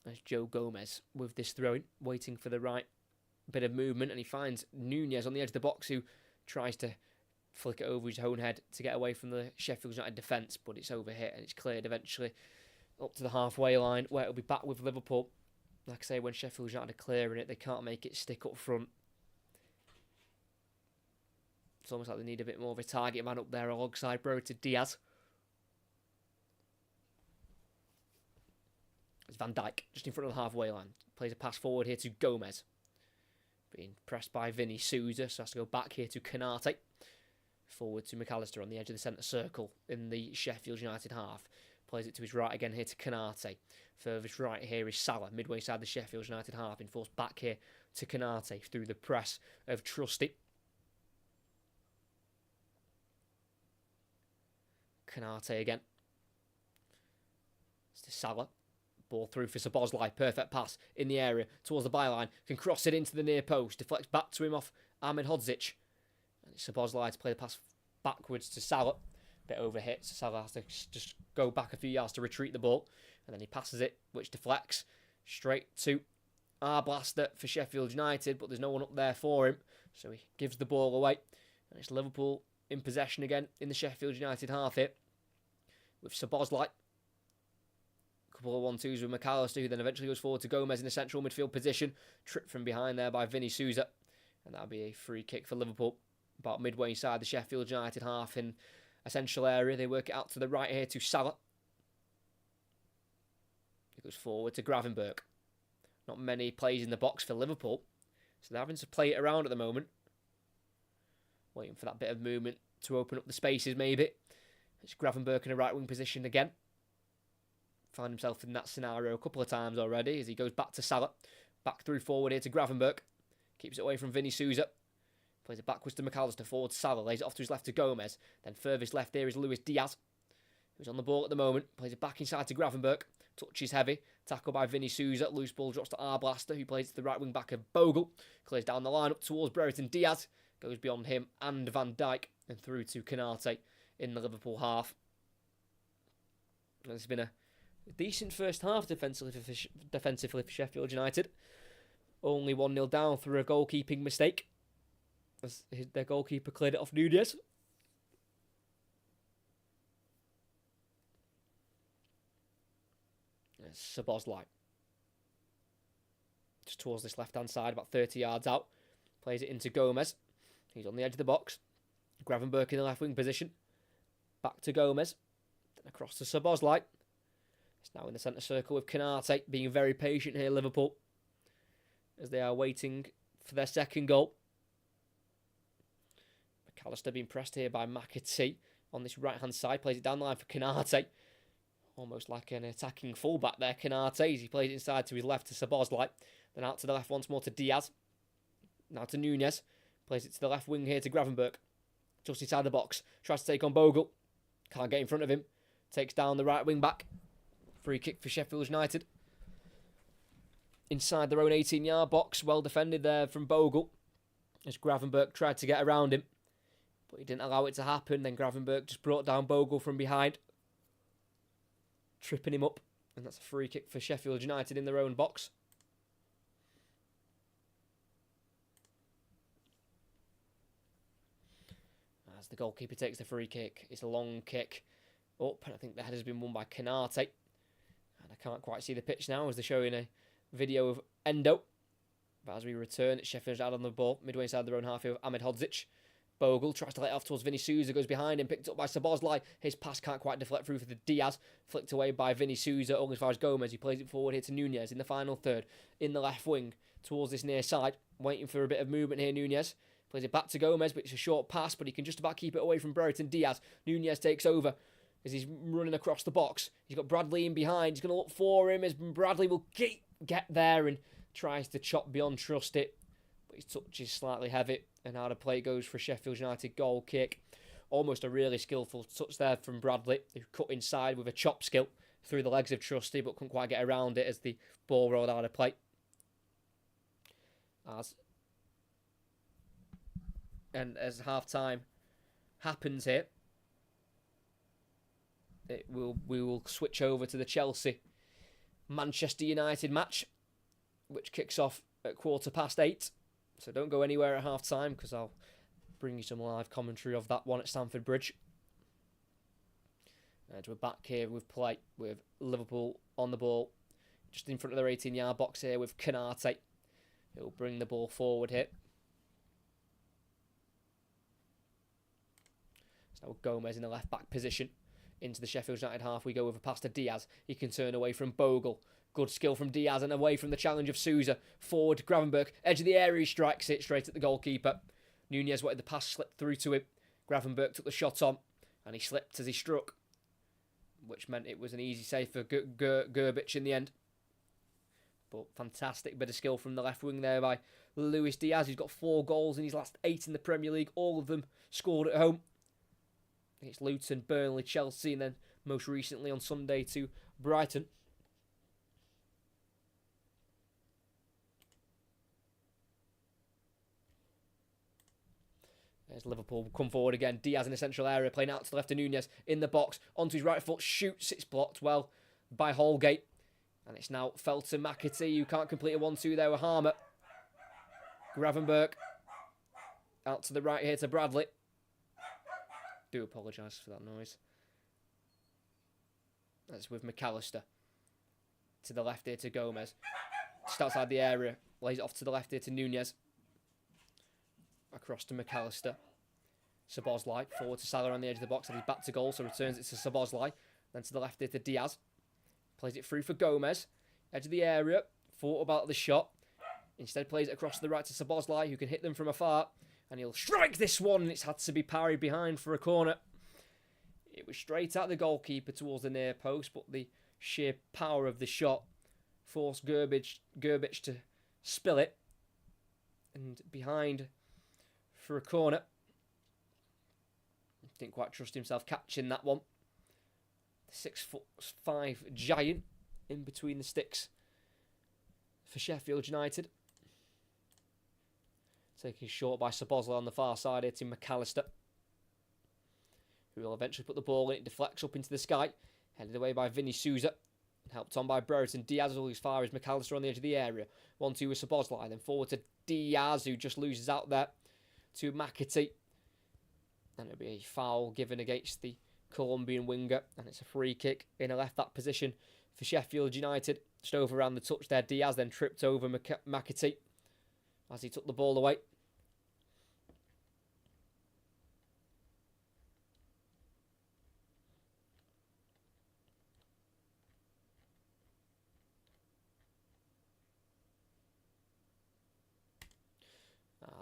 There's Joe Gomez with this throw-in, waiting for the right bit of movement, and he finds Nunez on the edge of the box, who tries to flick it over his own head to get away from the Sheffield United defence, but it's overhit and it's cleared eventually up to the halfway line, where it'll be back with Liverpool. Like I say, when Sheffield United are clearing it, they can't make it stick up front. It's almost like they need a bit more of a target man up there alongside Broton Diaz. It's Van Dijk, just in front of the halfway line. Plays a pass forward here to Gomez. Being pressed by Vinny Souza, so has to go back here to Canate. Forward to McAllister on the edge of the centre circle in the Sheffield United half. Plays it to his right again here to Canate. Furthest right here is Salah, midway side the Sheffield United half. Enforced back here to Canate through the press of Trusty. Canate again. It's to Salah. Ball through for Szoboszlai. Perfect pass in the area towards the byline. Can cross it into the near post. Deflects back to him off Ahmed Hodzic. And it's Szoboszlai to play the pass backwards to Salah. Bit overhit. So Salah has to just go back a few yards to retreat the ball. And then he passes it, which deflects straight to Arblaster for Sheffield United. But there's no one up there for him. So he gives the ball away. And it's Liverpool in possession again in the Sheffield United half here. With Szoboszlai. Couple of 1-2s with McAllister, who then eventually goes forward to Gomez in the central midfield position. Tripped from behind there by Vinny Souza. And that'll be a free kick for Liverpool. About midway inside the Sheffield United half in a central area. They work it out to the right here to Salah. He goes forward to Gravenberch. Not many plays in the box for Liverpool. So they're having to play it around at the moment. Waiting for that bit of movement to open up the spaces maybe. It's Gravenberch in a right wing position again. Found himself in that scenario a couple of times already as he goes back to Salah. Back through forward here to Gravenberch. Keeps it away from Vinny Souza. Plays it backwards to McAllister. Forward to Salah. Lays it off to his left to Gomez. Then furthest left here is Luis Diaz, who's on the ball at the moment. Plays it back inside to Gravenberch. Touches heavy. Tackle by Vinny Souza. Loose ball drops to Arblaster, who plays it to the right wing back of Bogle. Clears down the line up towards Brereton Diaz. Goes beyond him and Van Dijk. And through to Canate in the Liverpool half. And it's been a decent first half defensively for Sheffield United. Only 1-0 down through a goalkeeping mistake. As their goalkeeper cleared it off Nunez. Szoboszlai. Just towards this left-hand side, about 30 yards out. Plays it into Gomez. He's on the edge of the box. Gravenberch in the left wing position. Back to Gomez. Then across to Szoboszlai. It's now in the centre circle with Canate, being very patient here, Liverpool, as they are waiting for their second goal. McAllister being pressed here by McAtee on this right-hand side. Plays it down the line for Canate. Almost like an attacking fullback there, Canate, as he plays it inside to his left to Szoboszlai. Then out to the left once more to Diaz. Now to Nunez. Plays it to the left wing here to Gravenberch. just inside the box. Tries to take on Bogle. Can't get in front of him. Takes down the right wing back. Free kick for Sheffield United. Inside their own 18-yard box. Well defended there from Bogle. As Gravenberch tried to get around him. But he didn't allow it to happen. Then Gravenberch just brought down Bogle from behind. Tripping him up. And that's a free kick for Sheffield United in their own box. As the goalkeeper takes the free kick. It's a long kick up. And I think the header's been won by Canate. And I can't quite see the pitch now as they're showing a video of Endo. But as we return, it's Sheffield United on the ball. Midway inside their own half of Ahmed Hodzic. Bogle tries to let it off towards Vinny Souza. Goes behind him. Picked up by Szoboszlai. His pass can't quite deflect through for the Diaz. Flicked away by Vinny Souza. Only as far as Gomez. He plays it forward here to Nunez in the final third. In the left wing towards this near side. Waiting for a bit of movement here, Nunez. Plays it back to Gomez, but it's a short pass. But he can just about keep it away from Brereton Diaz. Nunez takes over as he's running across the box. He's got Bradley in behind. He's going to look for him as Bradley will get there and tries to chop beyond trust it. But his touch is slightly heavy. And out of play goes for Sheffield United goal kick. Almost a really skillful touch there from Bradley, who cut inside with a chop skill through the legs of Trusty, but couldn't quite get around it as the ball rolled out of play. As half-time happens here, we will switch over to the Chelsea-Manchester United match, which kicks off at 8:15. So don't go anywhere at half-time because I'll bring you some live commentary of that one at Stamford Bridge. And we're back here with play with Liverpool on the ball. Just in front of their 18-yard box here with Canate. He'll bring the ball forward here. So Gomez in the left-back position. Into the Sheffield United half we go with a pass to Diaz. He can turn away from Bogle. Good skill from Diaz and away from the challenge of Souza. Forward Gravenberch. Edge of the area, he strikes it straight at the goalkeeper. Nunez wanted the pass slipped through to him. Gravenberch took the shot on and he slipped as he struck, which meant it was an easy save for Gerbic in the end. But fantastic bit of skill from the left wing there by Luis Diaz, who's got 4 goals in his last 8 in the Premier League. All of them scored at home. It's Luton, Burnley, Chelsea, and then most recently on Sunday to Brighton. As Liverpool come forward again. Diaz in the central area, playing out to the left of Nunez. In the box, onto his right foot, shoots. It's blocked well by Holgate. And it's now Felton McAtee, who can't complete a 1-2 there with Harmer. Gravenberch. Out to the right here to Bradley. Do apologise for that noise. That's with McAllister. To the left here to Gomez. Just outside the area. Lays it off to the left here to Nunez. Across to McAllister. Szoboszlai forward to Salah on the edge of the box. And he's back to goal, so returns it to Szoboszlai. Then to the left here to Diaz. Plays it through for Gomez. Edge of the area. Thought about the shot. Instead plays it across to the right to Szoboszlai, who can hit them from afar. And he'll strike this one, and it's had to be parried behind for a corner. It was straight at the goalkeeper towards the near post, but the sheer power of the shot forced Gerbic to spill it. And behind for a corner. Didn't quite trust himself catching that one. The 6'5" giant in between the sticks for Sheffield United. Taken short by Szoboszlai on the far side here to McAllister, who will eventually put the ball in. It deflects up into the sky. Headed away by Vinny Souza. Helped on by Brereton Diaz all as far as McAllister on the edge of the area. 1-2 with Szoboszlai. Then forward to Diaz, who just loses out there to McAtee. And it'll be a foul given against the Colombian winger. And it's a free kick in a left-back position for Sheffield United. Just over around the touch there. Diaz then tripped over McAtee as he took the ball away.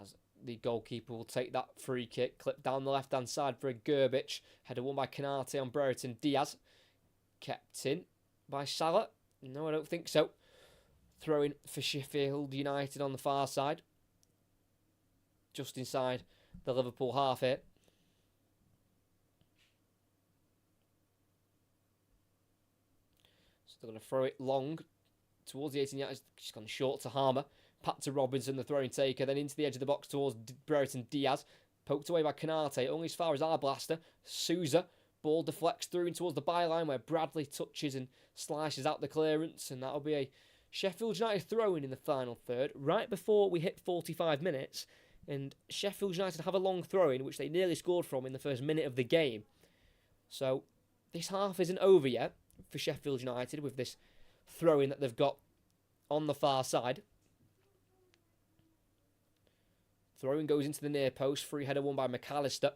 As the goalkeeper will take that free kick, clip down the left-hand side for a Gerbic. Header won by Canate on Brereton Diaz. Kept in by Salah. No, I don't think so. Throwing for Sheffield United on the far side. Just inside the Liverpool half here. They're going to throw it long towards the 18 yards. She's gone short to Harmer. Pat to Robinson, the throwing taker. Then into the edge of the box towards Brereton Diaz. Poked away by Canate, only as far as our blaster. Souza. Ball deflects through and towards the byline where Bradley touches and slices out the clearance. And that'll be a Sheffield United throw-in the final third, right before we hit 45 minutes. And Sheffield United have a long throw-in, which they nearly scored from in the first minute of the game. So this half isn't over yet for Sheffield United with this throw-in that they've got on the far side. Throw-in goes into the near post. Free header won by McAllister.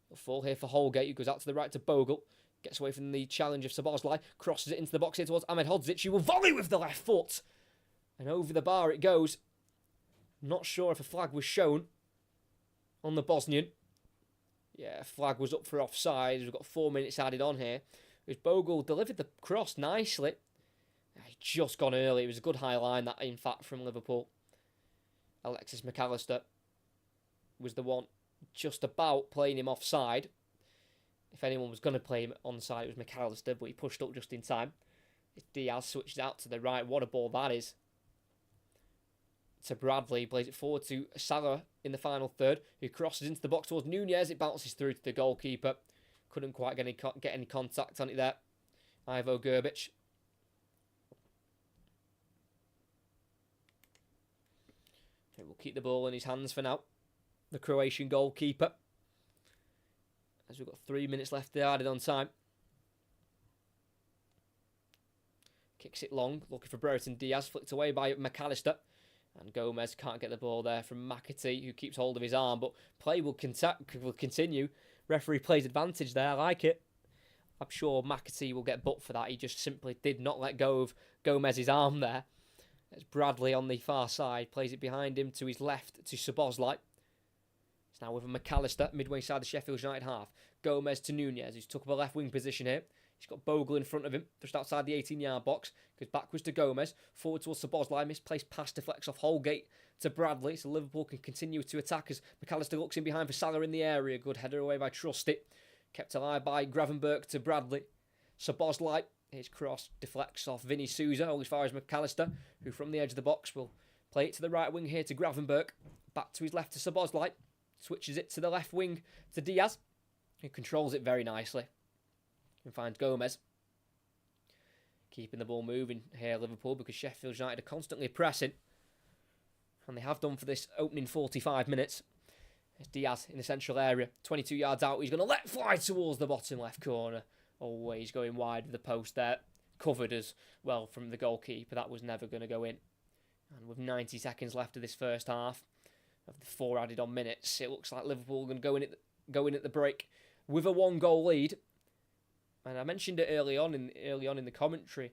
He'll fall here for Holgate, who goes out to the right to Bogle. Gets away from the challenge of Szoboszlai. Crosses it into the box here towards Ahmed Hodzic, who will volley with the left foot. And over the bar it goes. Not sure if a flag was shown on the Bosnian. Yeah, flag was up for offside. We've got 4 minutes added on here. As Bogle delivered the cross nicely. He'd just gone early. It was a good high line, that, in fact, from Liverpool. Alexis McAllister was the one just about playing him offside. If anyone was going to play him onside, it was McAllister, but he pushed up just in time. Diaz switches out to the right. What a ball that is. To Bradley, plays it forward to Salah in the final third, who crosses into the box towards Nunez. It bounces through to the goalkeeper. Couldn't quite get any contact on it there. Ivo Gerbic. He will keep the ball in his hands for now. The Croatian goalkeeper. As we've got 3 minutes left added on time. Kicks it long, looking for Brereton Diaz. Flicked away by McAllister. And Gomez can't get the ball there from McAtee, who keeps hold of his arm. But play will continue. Referee plays advantage there. I like it. I'm sure McAtee will get booked for that. He just simply did not let go of Gomez's arm there. It's Bradley on the far side. Plays it behind him to his left to Szoboszlai. It's now with a McAllister, midway side of the Sheffield United half. Gomez to Nunez, who's took up a left wing position here. He's got Bogle in front of him, just outside the 18-yard box. Goes backwards to Gomez, forward towards Szoboszlai. Misplaced pass deflects off Holgate to Bradley, so Liverpool can continue to attack as McAllister looks in behind for Salah in the area. Good header away by Trusty. Kept alive by Gravenberch to Bradley. Szoboszlai, his cross deflects off Vinny Souza, all as far as McAllister, who from the edge of the box will play it to the right wing here to Gravenberch. Back to his left to Szoboszlai. Switches it to the left wing to Diaz, who controls it very nicely. And finds Gomez. Keeping the ball moving here, Liverpool, because Sheffield United are constantly pressing. And they have done for this opening 45 minutes. There's Diaz in the central area. 22 yards out. He's going to let fly towards the bottom left corner. Always going wide with the post there. Covered as well from the goalkeeper. That was never going to go in. And with 90 seconds left of this first half, of the 4 added on minutes, it looks like Liverpool are going to go in at the break with a 1-goal lead. And I mentioned it early on in the commentary.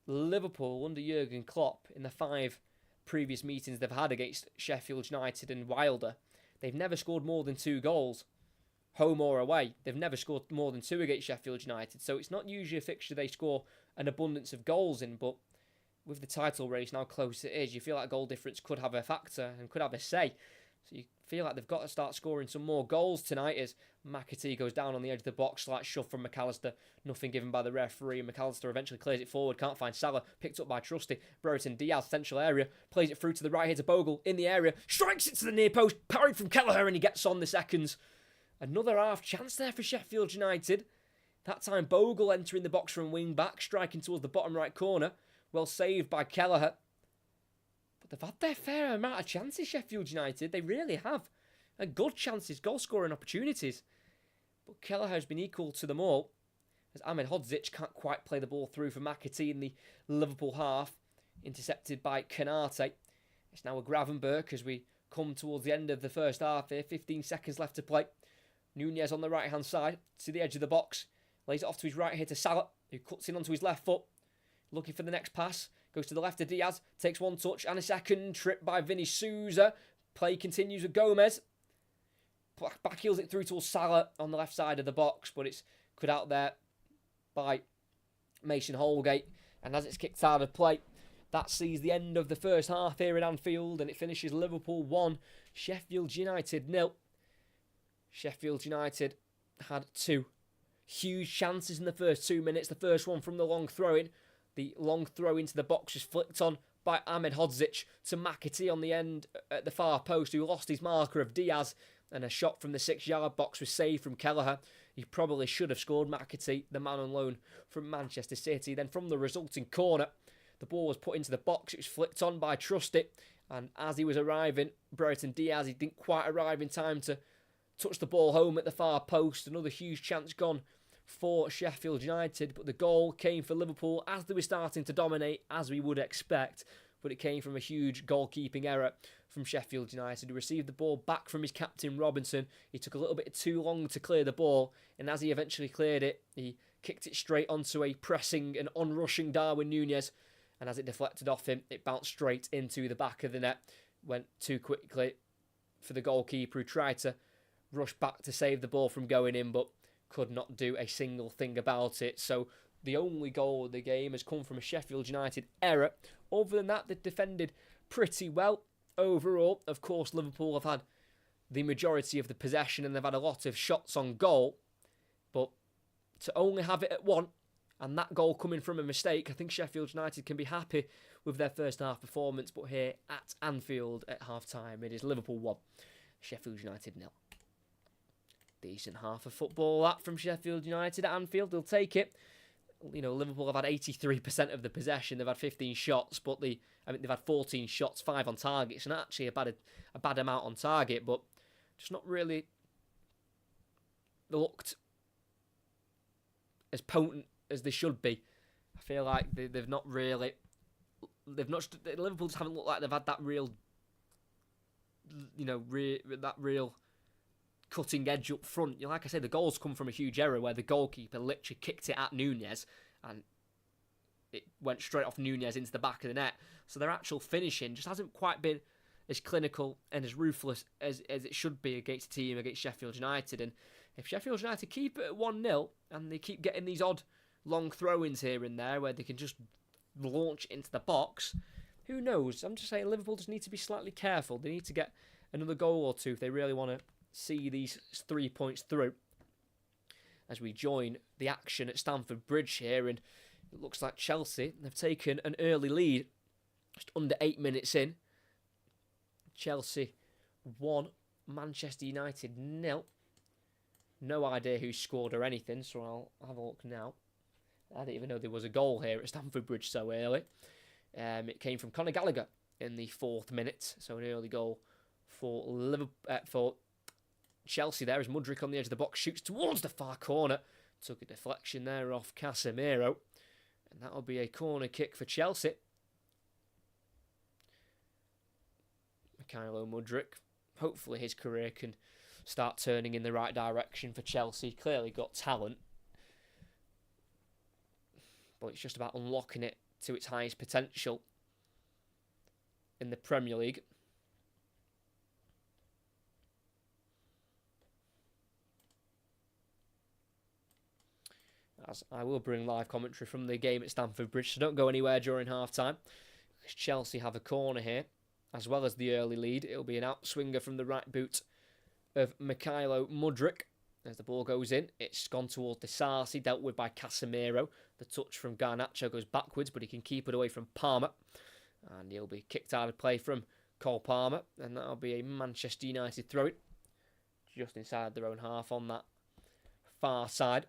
Liverpool under Jurgen Klopp in the 5 previous meetings they've had against Sheffield United and Wilder, they've never scored more than 2 goals, home or away. They've never scored more than 2 against Sheffield United. So it's not usually a fixture they score an abundance of goals in, but with the title race now close it is, you feel like goal difference could have a factor and could have a say. So you feel like they've got to start scoring some more goals tonight as McAtee goes down on the edge of the box, slight shove from McAllister, nothing given by the referee. McAllister eventually clears it forward, can't find Salah, picked up by Trusty. Brereton Diaz, central area, plays it through to the right here to Bogle, in the area, strikes it to the near post, parried from Kelleher, and he gets on the seconds. Another half chance there for Sheffield United. That time Bogle entering the box from wing back, striking towards the bottom right corner. Well saved by Kelleher. But they've had their fair amount of chances, Sheffield United. They really have. And good chances, goal-scoring opportunities. But Kelleher has been equal to them all, as Ahmed Hodzic can't quite play the ball through for McAtee in the Liverpool half, intercepted by Canate. It's now a Gravenberch as we come towards the end of the first half here. 15 seconds left to play. Nunez on the right-hand side to the edge of the box. Lays it off to his right here to Salah, who cuts in onto his left foot. Looking for the next pass. Goes to the left of Diaz. Takes 1 touch and a second. Tripped by Vinny Souza. Play continues with Gomez. Backheels it through to Salah on the left side of the box, but it's cut out there by Mason Holgate. And as it's kicked out of play, that sees the end of the first half here at Anfield, and it finishes Liverpool 1, Sheffield United 0. Sheffield United had 2 huge chances in the first 2 minutes. The first one from the long throw-in. The long throw into the box was flicked on by Ahmed Hodzic to McAtee on the end at the far post, who lost his marker of Diaz, and a shot from the 6-yard box was saved from Kelleher. He probably should have scored, McAtee, the man on loan from Manchester City. Then from the resulting corner, the ball was put into the box. It was flicked on by Trusty, and as he was arriving, Brereton Diaz, he didn't quite arrive in time to touch the ball home at the far post. Another huge chance gone for Sheffield United, but the goal came for Liverpool as they were starting to dominate, as we would expect, but it came from a huge goalkeeping error from Sheffield United, who received the ball back from his captain Robinson. He took a little bit too long to clear the ball, and as he eventually cleared it, he kicked it straight onto a pressing and on-rushing Darwin Núñez, and as it deflected off him, it bounced straight into the back of the net. Went too quickly for the goalkeeper, who tried to rush back to save the ball from going in, but could not do a single thing about it. So the only goal of the game has come from a Sheffield United error. Other than that, they've defended pretty well overall. Of course, Liverpool have had the majority of the possession and they've had a lot of shots on goal, but to only have it at one, and that goal coming from a mistake, I think Sheffield United can be happy with their first half performance. But here at Anfield at half-time, it is Liverpool 1, Sheffield United 0. Decent half of football that from Sheffield United at Anfield. They'll take it. You know, Liverpool have had 83% of the possession. They've had 15 shots, but they've had 14 shots, 5 on target. It's not actually a bad amount on target, but just not really looked as potent as they should be. I feel like Liverpool just haven't looked like they've had that real, that real cutting edge up front. Like I say, the goals come from a huge error where the goalkeeper literally kicked it at Núñez and it went straight off Núñez into the back of the net. So their actual finishing just hasn't quite been as clinical and as ruthless as it should be against a team, against Sheffield United. And if Sheffield United keep it at 1-0 and they keep getting these odd long throw-ins here and there where they can just launch into the box, who knows? I'm just saying Liverpool just need to be slightly careful. They need to get another goal or two if they really want to see these 3 points through. As we join the action at Stamford Bridge here, and it looks like Chelsea have taken an early lead just under 8 minutes in. Chelsea 1, Manchester United 0. No idea who scored or anything, so I'll have a look now. I didn't even know there was a goal here at Stamford Bridge so early. It came from Conor Gallagher in the 4th minute, so an early goal for for Chelsea there as Mudryk on the edge of the box shoots towards the far corner. Took a deflection there off Casemiro, and that'll be a corner kick for Chelsea. Mykhailo Mudryk, hopefully his career can start turning in the right direction for Chelsea. Clearly got talent, but it's just about unlocking it to its highest potential in the Premier League. As I will bring live commentary from the game at Stamford Bridge, so don't go anywhere during half-time. Chelsea have a corner here, as well as the early lead. It'll be an outswinger from the right boot of Mykhailo Mudryk. As the ball goes in, it's gone towards Disasi, dealt with by Casemiro. The touch from Garnacho goes backwards, but he can keep it away from Palmer. And he'll be kicked out of play from Cole Palmer, and that'll be a Manchester United throw-in, just inside their own half on that far side.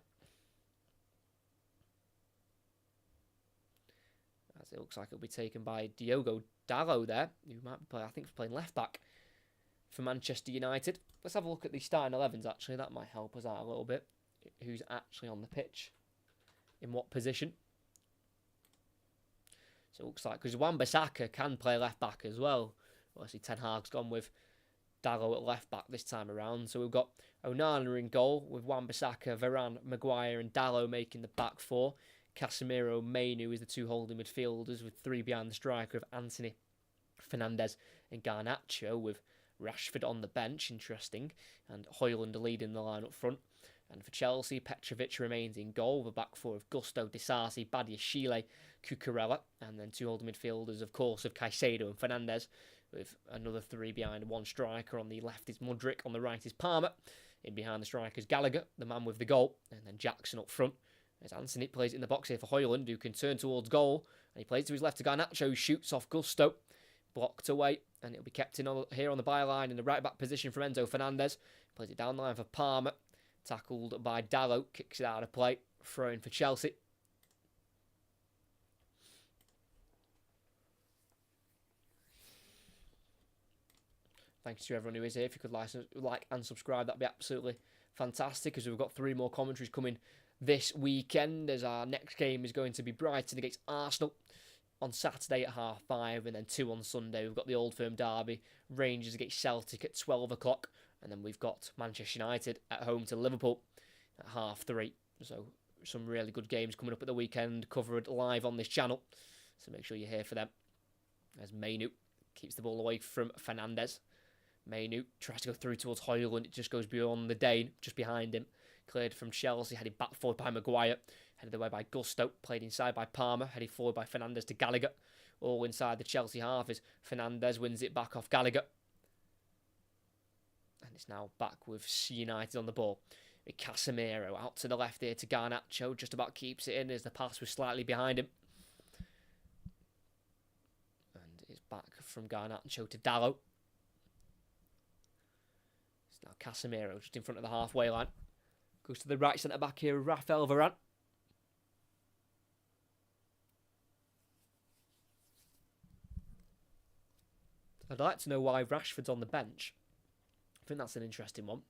As it looks like it'll be taken by Diogo Dalot there, who might be playing, I think he's playing left-back for Manchester United. Let's have a look at the starting 11s, actually. That might help us out a little bit. Who's actually on the pitch? In what position? So it looks like, because Wan-Bissaka can play left-back as well. Obviously, Ten Hag's gone with Dalot at left-back this time around. So we've got Onana in goal, with Wan-Bissaka, Varane, Maguire and Dalot making the back four. Casemiro, Mainu is the two holding midfielders, with three behind the striker of Anthony, Fernandes and Garnacho, with Rashford on the bench, interesting, and Højlund leading the line up front. And for Chelsea, Petrovic remains in goal, the back four of Gusto, Disasi, Badiashile, Cucurella, and then two holding midfielders, of course, of Caicedo and Fernandes, with another three behind one striker. On the left is Mudryk, on the right is Palmer. In behind the strikers, Gallagher, the man with the goal, and then Jackson up front. As Anthony plays it in the box here for Højlund, who can turn towards goal. And he plays to his left to Garnacho, who shoots off Gusto. Blocked away, and it'll be kept in here on the byline in the right-back position from Enzo Fernandez. Plays it down the line for Palmer. Tackled by Dallo, kicks it out of play. Throw in for Chelsea. Thanks to everyone who is here. If you could like and subscribe, that'd be absolutely fantastic, as we've got 3 more commentaries coming this weekend, as our next game is going to be Brighton against Arsenal on Saturday at 5:30, and then 2 on Sunday. We've got the Old Firm derby, Rangers against Celtic at 12 o'clock, and then we've got Manchester United at home to Liverpool at 3:30. So some really good games coming up at the weekend, covered live on this channel, so make sure you're here for them. As Mainu keeps the ball away from Fernandez. Mainu tries to go through towards Højlund. It just goes beyond the Dane, just behind him. Cleared from Chelsea, headed back forward by Maguire. Headed away by Gusto, played inside by Palmer. Headed forward by Fernandez to Gallagher. All inside the Chelsea half as Fernandez wins it back off Gallagher. And it's now back with United on the ball. Casemiro out to the left here to Garnacho. Just about keeps it in as the pass was slightly behind him. And it's back from Garnacho to Dallo. Now Casemiro just in front of the halfway line. Goes to the right centre back here, Rafael Varane. I'd like to know why Rashford's on the bench. I think that's an interesting one.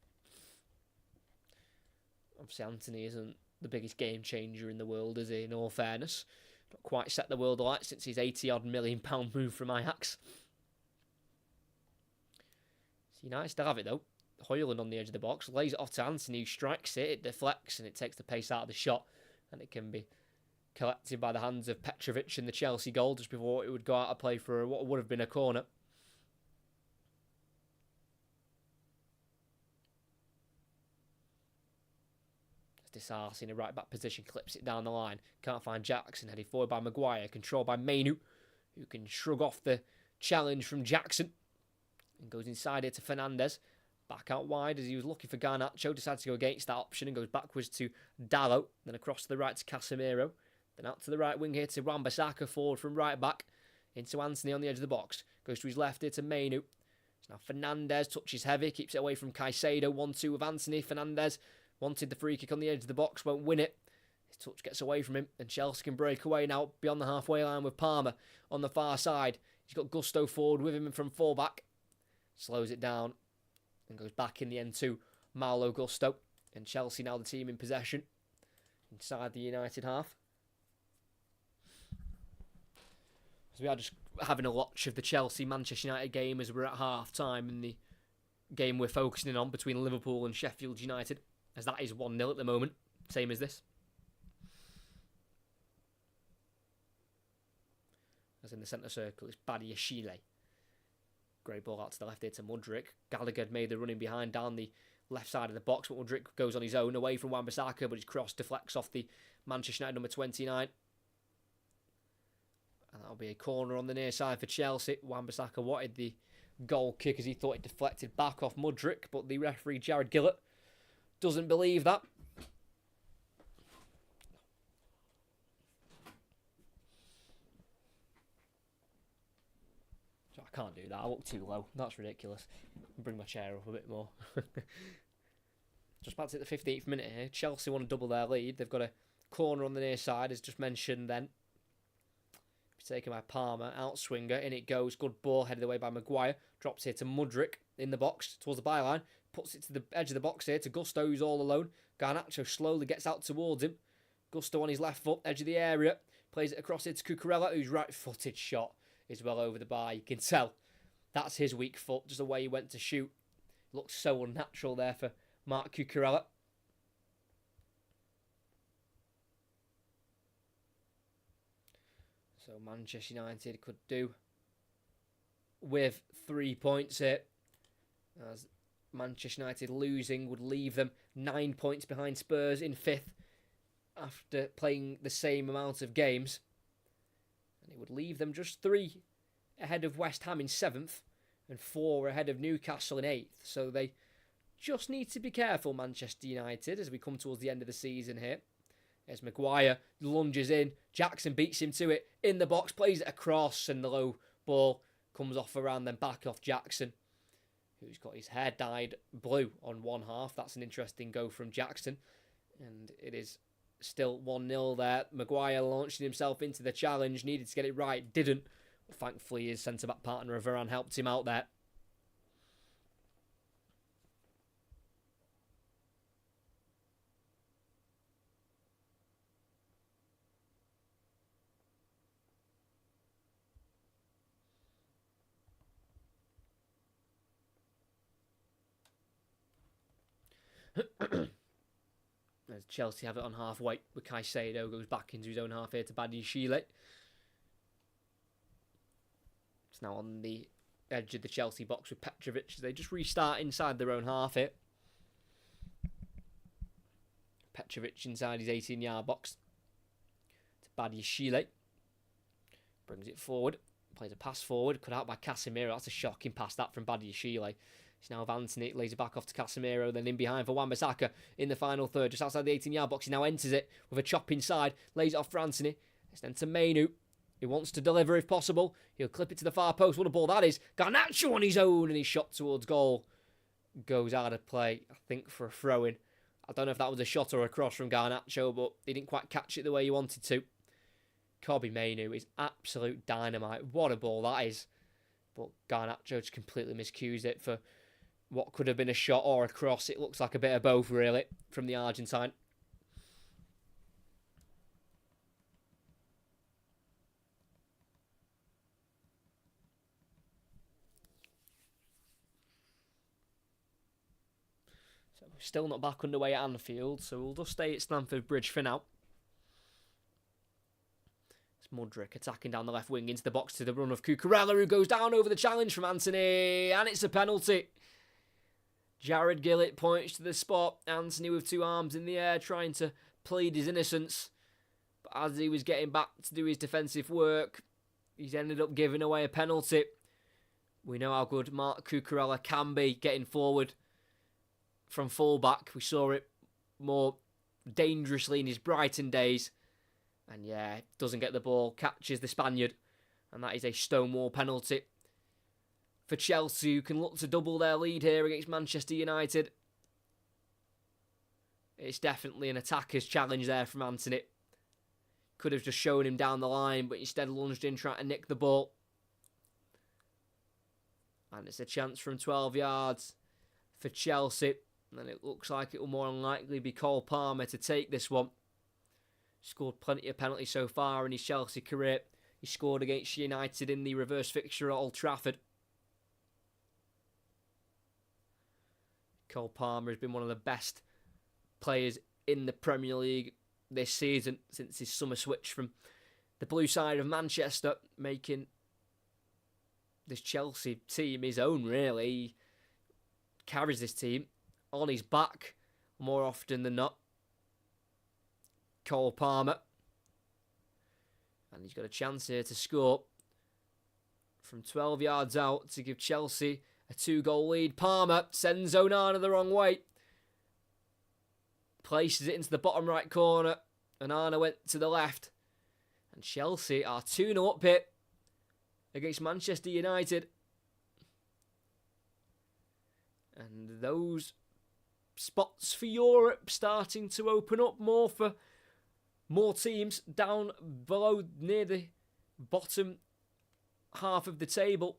Obviously, Anthony isn't the biggest game changer in the world, is he? In all fairness, not quite set the world alight since his £80-odd million move from Ajax. It's United still have it though. Højlund on the edge of the box, lays it off to Anthony, who strikes it, it deflects, and it takes the pace out of the shot, and it can be collected by the hands of Petrovic in the Chelsea goal just before it would go out of play for what would have been a corner. Disarce in a right back position, clips it down the line, can't find Jackson, headed forward by Maguire, controlled by Mainu, who can shrug off the challenge from Jackson, and goes inside here to Fernandez. Back out wide as he was looking for Garnacho, decides to go against that option and goes backwards to Dallo, then across to the right to Casemiro, then out to the right wing here to Wan-Bissaka, forward from right back, into Anthony on the edge of the box, goes to his left here to Mainu. So now Fernandez touches heavy, keeps it away from Caicedo, 1-2 with Anthony. Fernandez wanted the free kick on the edge of the box, won't win it. His touch gets away from him, and Chelsea can break away now beyond the halfway line with Palmer on the far side. He's got Gusto forward with him from fullback, slows it down, and goes back in the end to Malo Gusto. And Chelsea now the team in possession inside the United half. So we are just having a watch of the Chelsea-Manchester United game as we're at half-time in the game we're focusing on between Liverpool and Sheffield United, as that is 1-0 at the moment, same as this. As in the centre circle, it's Badiashile. Great ball out to the left here to Mudryk. Gallagher made the running behind down the left side of the box, but Mudryk goes on his own away from Wan-Bissaka, but his cross deflects off the Manchester United number 29. And that'll be a corner on the near side for Chelsea. Wan-Bissaka wanted the goal kick as he thought it deflected back off Mudryk, but the referee, Jared Gillett, doesn't believe that. I can't do that, I look too low. That's ridiculous. Bring my chair up a bit more. Just back to the 15th minute here. Chelsea want to double their lead. They've got a corner on the near side, as just mentioned then. It's taken by Palmer, outswinger, in it goes. Good ball, headed away by Maguire. Drops here to Mudryk in the box, towards the byline. Puts it to the edge of the box here to Gusto, who's all alone. Garnacho slowly gets out towards him. Gusto on his left foot, edge of the area. Plays it across here to Cucurella, whose right-footed shot is well over the bar. You can tell that's his weak foot, just the way he went to shoot. Looks so unnatural there for Marc Cucurella. So Manchester United could do with 3 points here, as Manchester United losing would leave them 9 points behind Spurs in 5th after playing the same amount of games. And it would leave them just 3 ahead of West Ham in 7th and 4 ahead of Newcastle in 8th. So they just need to be careful, Manchester United, as we come towards the end of the season here. As Maguire lunges in, Jackson beats him to it, in the box, plays it across, and the low ball comes off around, then back off Jackson, who's got his hair dyed blue on one half. That's an interesting go from Jackson. And it is still 1-0 there. Maguire launching himself into the challenge, needed to get it right, didn't. But thankfully his centre-back partner of Varane helped him out there. As Chelsea have it on halfway, with Caicedo goes back into his own half here to Badiashile. It's now on the edge of the Chelsea box with Petrovic. They just restart inside their own half here. Petrovic inside his 18-yard box to Badiashile. Brings it forward. Plays a pass forward. Cut out by Casemiro. That's a shocking pass, that, from Badiashile. It's now Anthony, lays it back off to Casemiro, then in behind for Wan-Bissaka in the final third, just outside the 18-yard box. He now enters it with a chop inside, lays it off for Anthony. It's then to Mainu, who wants to deliver if possible. He'll clip it to the far post. What a ball that is. Garnacho on his own, and his shot towards goal goes out of play, I think, for a throw-in. I don't know if that was a shot or a cross from Garnacho, but he didn't quite catch it the way he wanted to. Kobbie Mainu is absolute dynamite. What a ball that is. But Garnacho just completely miscues it for what could have been a shot or a cross. It looks like a bit of both, really, from the Argentine. So we're still not back underway at Anfield, so we'll just stay at Stamford Bridge for now. It's Mudryk attacking down the left wing into the box to the run of Cucurella, who goes down over the challenge from Anthony, and it's a penalty. Jared Gillett points to the spot. Anthony with two arms in the air trying to plead his innocence. But as he was getting back to do his defensive work, he's ended up giving away a penalty. We know how good Marc Cucurella can be getting forward from fullback. We saw it more dangerously in his Brighton days. And yeah, doesn't get the ball, catches the Spaniard. And that is a stonewall penalty for Chelsea, who can look to double their lead here against Manchester United. It's definitely an attacker's challenge there from Anthony. Could have just shown him down the line, but instead lunged in trying to nick the ball. And it's a chance from 12 yards for Chelsea. And it looks like it will more than likely be Cole Palmer to take this one. Scored plenty of penalties so far in his Chelsea career. He scored against United in the reverse fixture at Old Trafford. Cole Palmer has been one of the best players in the Premier League this season since his summer switch from the blue side of Manchester, making this Chelsea team his own, really. He carries this team on his back more often than not. Cole Palmer. And he's got a chance here to score from 12 yards out to give Chelsea a 2-goal lead. Palmer sends Onana the wrong way. Places it into the bottom right corner. Onana went to the left. And Chelsea are 2-0 up here against Manchester United. And those spots for Europe starting to open up more for more teams down below near the bottom half of the table.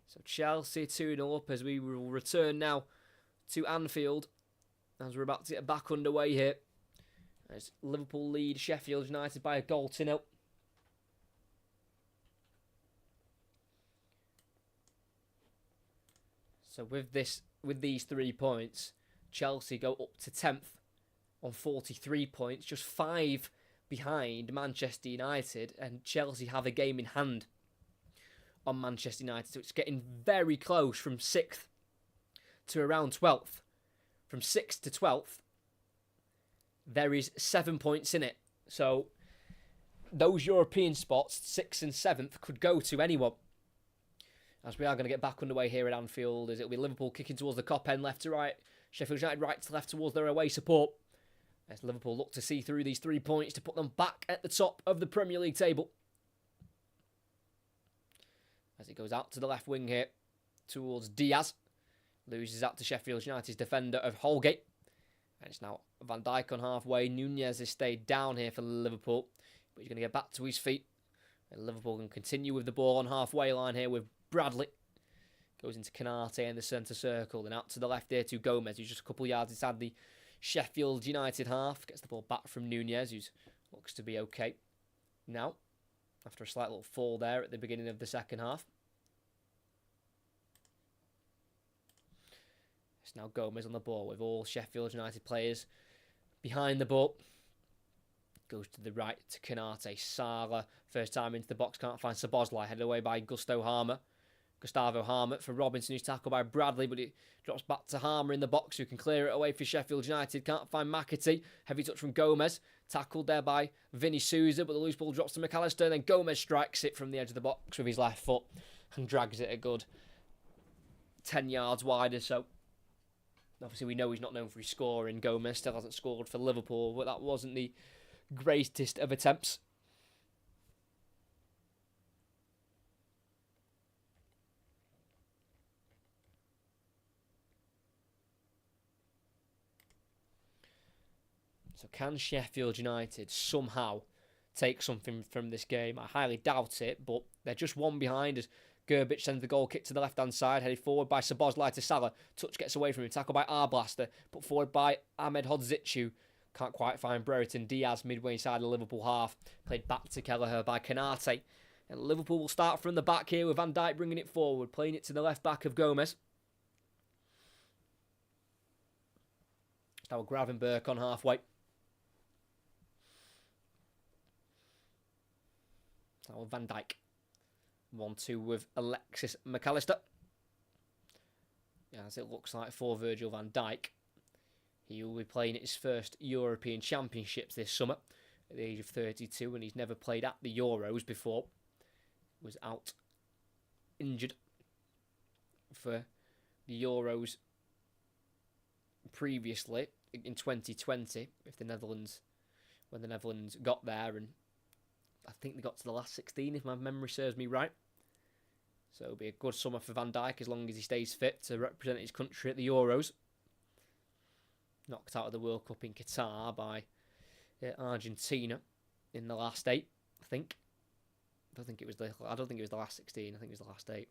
So Chelsea 2-0 up as we will return now to Anfield as we're about to get back underway here. As Liverpool lead Sheffield United by a goal to 0. So with these 3 points, Chelsea go up to 10th on 43 points, just 5 behind Manchester United, and Chelsea have a game in hand on Manchester United. So it's getting very close from 6th to around 12th. From 6th to 12th, there is 7 points in it. So those European spots, 6th and 7th, could go to anyone. As we are going to get back underway here at Anfield, as it'll be Liverpool kicking towards the Kop end, left to right. Sheffield United right to left towards their away support. As Liverpool look to see through these 3 points to put them back at the top of the Premier League table. As it goes out to the left wing here towards Diaz. Loses out to Sheffield United's defender of Holgate. And it's now Van Dijk on halfway. Nunez has stayed down here for Liverpool. But he's going to get back to his feet. And Liverpool can continue with the ball on halfway line here with Bradley. Goes into Canate in the centre circle. Then out to the left here to Gomez, who's just a couple yards inside the Sheffield United half. Gets the ball back from Nunez, who looks to be okay now. After a slight little fall there at the beginning of the second half. It's now Gomez on the ball with all Sheffield United players behind the ball. Goes to the right to Canate. Salah, first time into the box, can't find Szoboszlai. Headed away by Gustavo Hamer for Robinson, who's tackled by Bradley, but it drops back to Hamer in the box, who can clear it away for Sheffield United. Can't find McAtee. Heavy touch from Gomez. Tackled there by Vinny Souza, but the loose ball drops to McAllister. Then Gomez strikes it from the edge of the box with his left foot and drags it a good 10 yards wide or so. Obviously, we know he's not known for his scoring. Gomez still hasn't scored for Liverpool, but that wasn't the greatest of attempts. So can Sheffield United somehow take something from this game? I highly doubt it, but they're just one behind as Gerbic sends the goal kick to the left-hand side, headed forward by Szoboszlai to Salah. Touch gets away from him, tackled by Arblaster, put forward by Ahmed Hodzic, who can't quite find Brereton. Diaz midway inside the Liverpool half, played back to Kelleher by Canate. And Liverpool will start from the back here with Van Dijk bringing it forward, playing it to the left back of Gomez. Now Gravenberch on halfway. Now Van Dijk. 1-2 with Alexis McAllister. As it looks like for Virgil van Dijk, he will be playing at his first European Championships this summer at the age of 32, and he's never played at the Euros before. Was out injured for the Euros previously in 2020 when the Netherlands got there, and I think they got to the last 16 if my memory serves me right. So it'll be a good summer for Van Dijk as long as he stays fit to represent his country at the Euros. Knocked out of the World Cup in Qatar by Argentina in the last 8, I think. I don't think it was the last 16. I think it was the last 8.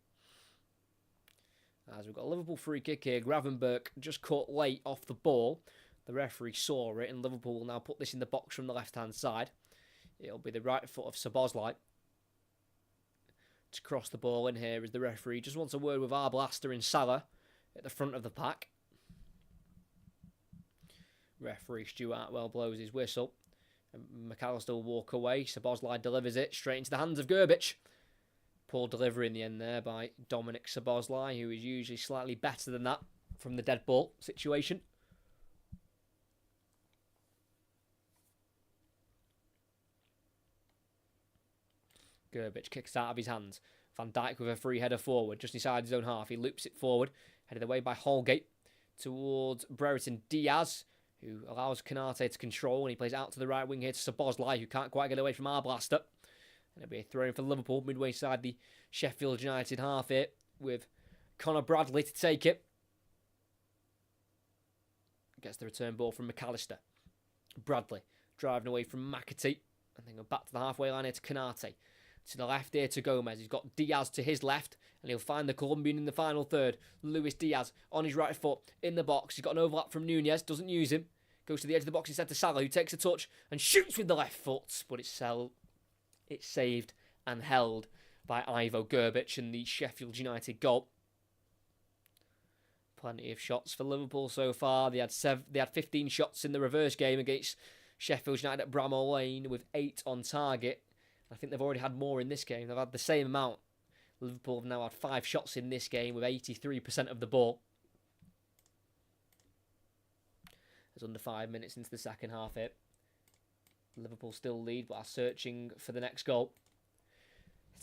As we've got a Liverpool free kick here, Gravenberch just caught late off the ball. The referee saw it, and Liverpool will now put this in the box from the left-hand side. It'll be the right foot of Szoboszlai to cross the ball in here as the referee just wants a word with Arblaster and Salah at the front of the pack. Referee Stuart Atwell blows his whistle. And McAllister will walk away. Szoboszlai delivers it straight into the hands of Gerbic. Poor delivery in the end there by Dominic Szoboszlai, who is usually slightly better than that from the dead ball situation. Gerbic kicks out of his hands. Van Dijk with a free header forward, just inside his own half. He loops it forward, headed away by Holgate towards Brereton. Diaz, who allows Canate to control, and he plays out to the right wing here to Szoboszlai, who can't quite get away from Arblaster. And it'll be a throw in for Liverpool, midway inside the Sheffield United half here, with Conor Bradley to take it. Gets the return ball from McAllister. Bradley driving away from McAtee, and then go back to the halfway line here to Canate. To the left here to Gomez. He's got Diaz to his left, and he'll find the Colombian in the final third. Luis Diaz on his right foot in the box. He's got an overlap from Nunez, doesn't use him. Goes to the edge of the box instead to Salah, who takes a touch and shoots with the left foot, but it's saved and held by Ivo Gerbic, and the Sheffield United goal. Plenty of shots for Liverpool so far. They had 15 shots in the reverse game against Sheffield United at Bramall Lane, with 8 on target. I think they've already had more in this game. They've had the same amount. Liverpool have now had 5 shots in this game with 83% of the ball. It's under 5 minutes into the second half here. Liverpool still lead, but are searching for the next goal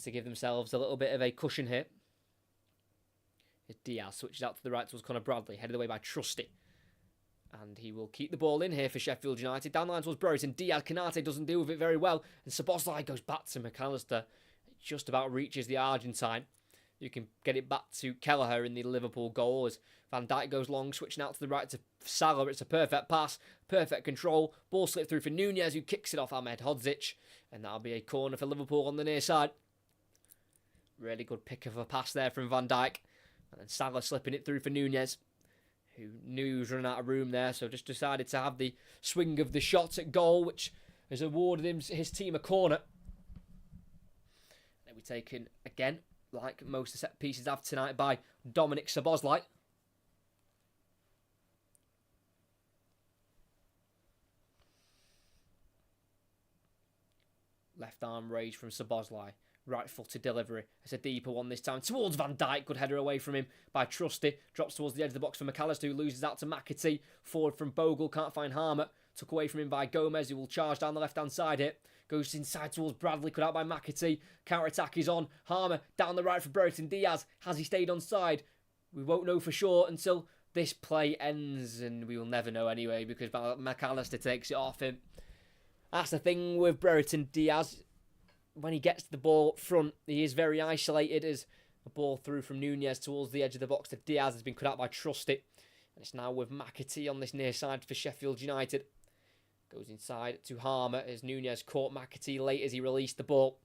to give themselves a little bit of a cushion here. Diaz switches out to the right towards Conor Bradley, headed away by Trusty. And he will keep the ball in here for Sheffield United. Down the line towards Brereton. Diaz, Canate doesn't deal with it very well. And Szoboszlai goes back to McAllister. It just about reaches the Argentine. You can get it back to Kelleher in the Liverpool goal as Van Dijk goes long, switching out to the right to Salah. It's a perfect pass, perfect control. Ball slipped through for Nunez, who kicks it off Ahmed Hodzic. And that'll be a corner for Liverpool on the near side. Really good pick of a pass there from Van Dijk. And then Salah slipping it through for Nunez, who knew he was running out of room there, so just decided to have the swing of the shot at goal, which has awarded his team a corner. They'll be taken again, like most of the set pieces have tonight, by Dominik Szoboszlai. Left arm raised from Szoboszlai. Right footed delivery. It's a deeper one this time towards Van Dijk. Good header away from him by Trusty. Drops towards the edge of the box for McAllister, who loses out to McAtee. Forward from Bogle. Can't find Harmer. Took away from him by Gomez, who will charge down the left-hand side here. Goes inside towards Bradley. Cut out by McAtee. Counter-attack is on. Harmer down the right for Brereton. Diaz. Has he stayed onside? We won't know for sure until this play ends. And we will never know anyway, because McAllister takes it off him. That's the thing with Brereton Diaz. When he gets the ball up front, he is very isolated as the ball through from Nunez towards the edge of the box to Diaz has been cut out by Trusty. And it's now with McAtee on this near side for Sheffield United. Goes inside to Harmer as Nunez caught McAtee late as he released the ball.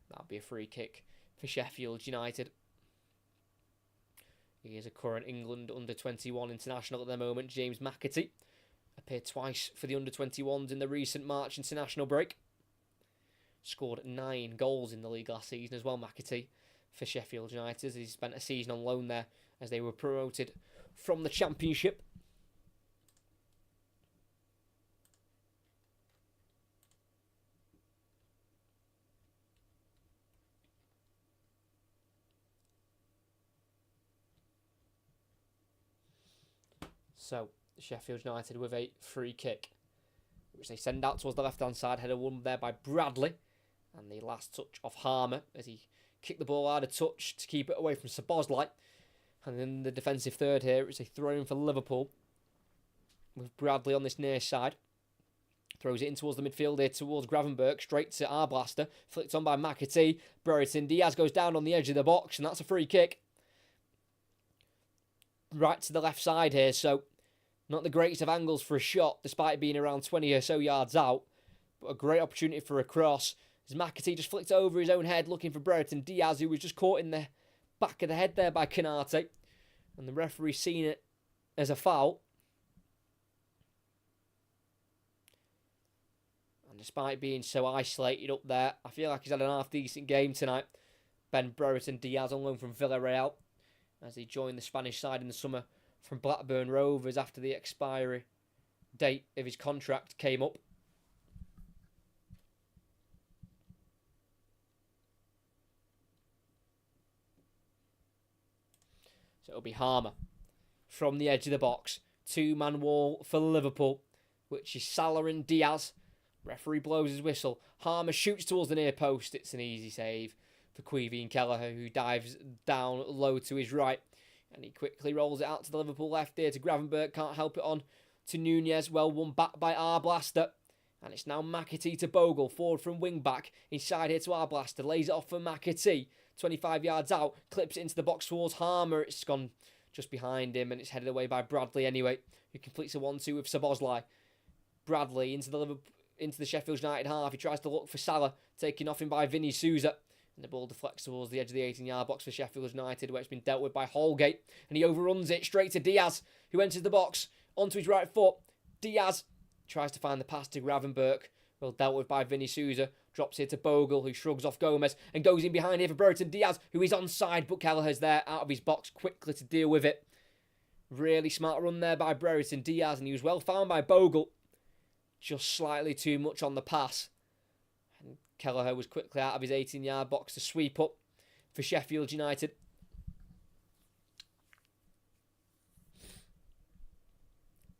That'll be a free kick for Sheffield United. He is a current England under-21 international at the moment, James McAtee. Appeared twice for the under-21s in the recent March international break. Scored 9 goals in the league last season as well, McAtee, for Sheffield United. He spent a season on loan there as they were promoted from the Championship. So, Sheffield United with a free kick, which they send out towards the left-hand side. Header won there by Bradley. And the last touch off Harmer as he kicked the ball out of touch to keep it away from Szoboszlai. And then the defensive third here, it's a throw-in for Liverpool, with Bradley on this near side. Throws it in towards the midfield here, towards Gravenberch, straight to Arblaster. Flicked on by McAtee. Brereton. Diaz goes down on the edge of the box, and that's a free kick. Right to the left side here, so not the greatest of angles for a shot, despite being around 20 or so yards out. But a great opportunity for a cross. As McAtee just flicked over his own head, looking for Brereton Diaz, who was just caught in the back of the head there by Canate. And the referee seen it as a foul. And despite being so isolated up there, I feel like he's had an half-decent game tonight. Ben Brereton Diaz on loan from Villarreal, as he joined the Spanish side in the summer from Blackburn Rovers after the expiry date of his contract came up. So it'll be Harmer from the edge of the box. 2-man wall for Liverpool, which is Salah and Diaz. Referee blows his whistle. Harmer shoots towards the near post. It's an easy save for Queevy and Kelleher, who dives down low to his right. And he quickly rolls it out to the Liverpool left here to Gravenberch. Can't help it on to Nunez. Well won back by Arblaster. And it's now McAtee to Bogle. Forward from wing back. Inside here to Arblaster. Lays it off for McAtee. 25 yards out. Clips it into the box towards Harmer. It's gone just behind him. And it's headed away by Bradley anyway, who completes a 1-2 with Szoboszlai. Bradley into the Sheffield United half. He tries to look for Salah. Taken off him by Vinny Souza. And the ball deflects towards the edge of the 18-yard box for Sheffield United, where it's been dealt with by Holgate. And he overruns it straight to Diaz, who enters the box onto his right foot. Diaz tries to find the pass to Gravenberch. Well dealt with by Vinny Souza. Drops here to Bogle, who shrugs off Gomez. And goes in behind here for Brereton Diaz, who is onside. But Kelleher's there out of his box quickly to deal with it. Really smart run there by Brereton Diaz. And he was well found by Bogle. Just slightly too much on the pass. And Kelleher was quickly out of his 18-yard box to sweep up for Sheffield United.